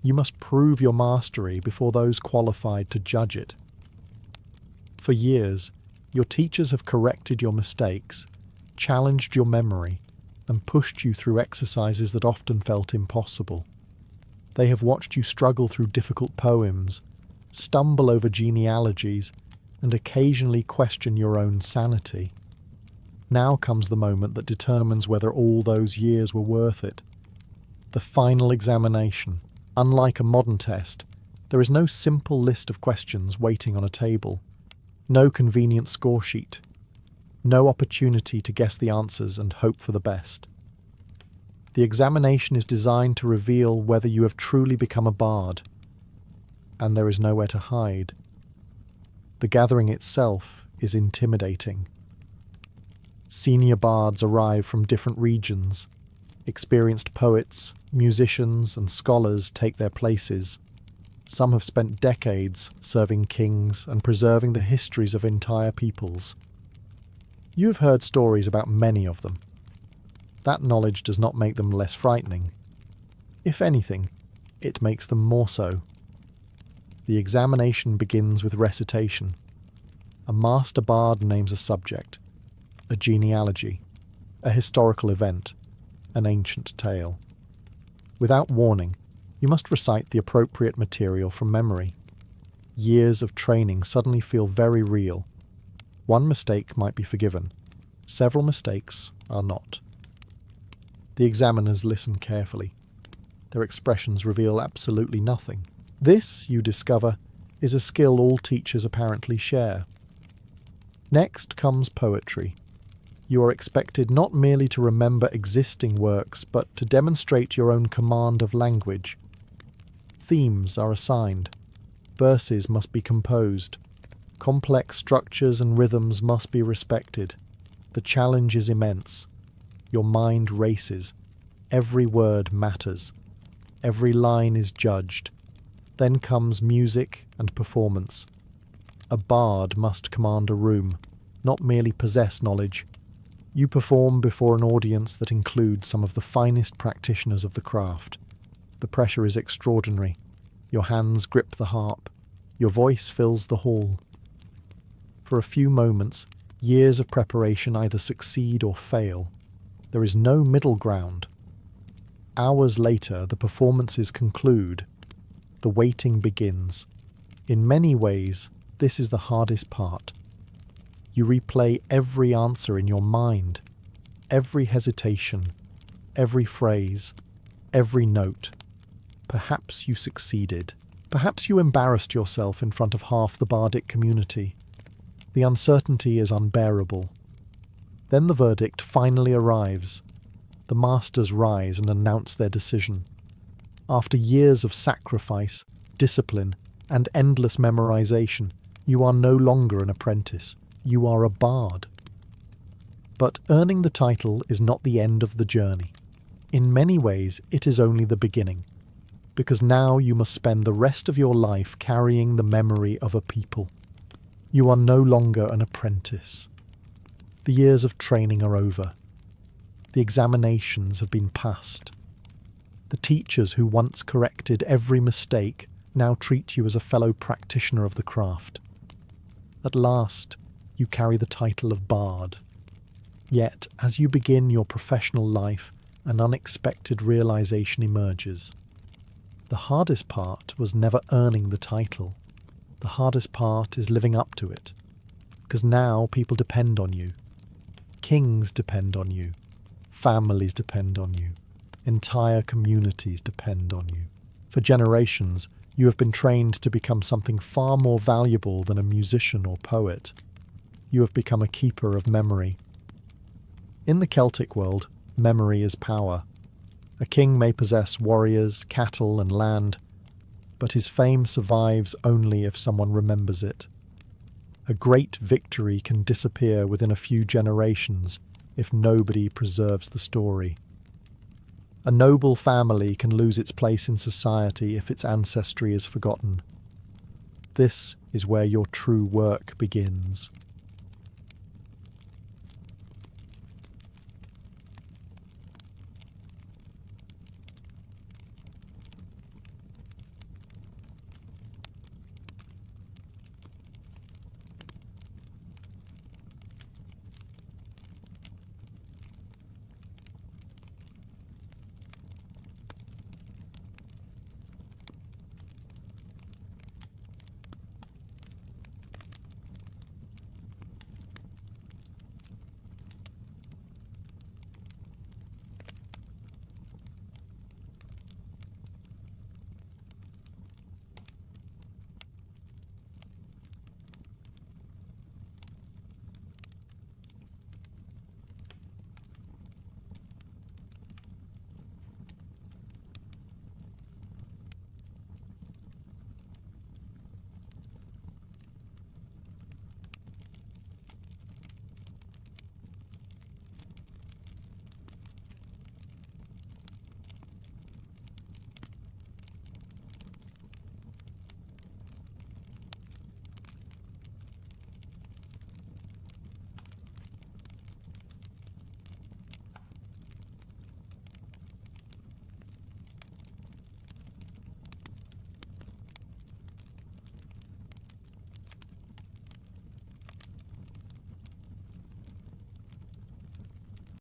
Speaker 1: You must prove your mastery before those qualified to judge it. For years, your teachers have corrected your mistakes, challenged your memory, and pushed you through exercises that often felt impossible. They have watched you struggle through difficult poems, stumble over genealogies, and occasionally question your own sanity. Now comes the moment that determines whether all those years were worth it. The final examination. Unlike a modern test, there is no simple list of questions waiting on a table, no convenient score sheet, no opportunity to guess the answers and hope for the best. The examination is designed to reveal whether you have truly become a bard, and there is nowhere to hide. The gathering itself is intimidating. Senior bards arrive from different regions. Experienced poets, musicians, and scholars take their places. Some have spent decades serving kings and preserving the histories of entire peoples. You have heard stories about many of them. That knowledge does not make them less frightening. If anything, it makes them more so. The examination begins with recitation. A master bard names a subject, a genealogy, a historical event, an ancient tale. Without warning, you must recite the appropriate material from memory. Years of training suddenly feel very real. One mistake might be forgiven. Several mistakes are not. The examiners listen carefully. Their expressions reveal absolutely nothing. This, you discover, is a skill all teachers apparently share. Next comes poetry. You are expected not merely to remember existing works, but to demonstrate your own command of language. Themes are assigned. Verses must be composed. Complex structures and rhythms must be respected. The challenge is immense. Your mind races. Every word matters. Every line is judged. Then comes music and performance. A bard must command a room, not merely possess knowledge. You perform before an audience that includes some of the finest practitioners of the craft. The pressure is extraordinary. Your hands grip the harp. Your voice fills the hall. For a few moments, years of preparation either succeed or fail. There is no middle ground. Hours later, the performances conclude. The waiting begins. In many ways, this is the hardest part. You replay every answer in your mind, every hesitation, every phrase, every note. Perhaps you succeeded. Perhaps you embarrassed yourself in front of half the bardic community. The uncertainty is unbearable. Then the verdict finally arrives. The masters rise and announce their decision. After years of sacrifice, discipline, and endless memorization, you are no longer an apprentice. You are a bard. But earning the title is not the end of the journey. In many ways, it is only the beginning, because now you must spend the rest of your life carrying the memory of a people. You are no longer an apprentice. The years of training are over. The examinations have been passed. The teachers who once corrected every mistake now treat you as a fellow practitioner of the craft. At last, you carry the title of bard. Yet, as you begin your professional life, an unexpected realization emerges. The hardest part was never earning the title. The hardest part is living up to it. Because now people depend on you. Kings depend on you. Families depend on you. Entire communities depend on you. For generations, you have been trained to become something far more valuable than a musician or poet. You have become a keeper of memory. In the Celtic world, memory is power. A king may possess warriors, cattle, and land, but his fame survives only if someone remembers it. A great victory can disappear within a few generations if nobody preserves the story. A noble family can lose its place in society if its ancestry is forgotten. This is where your true work begins.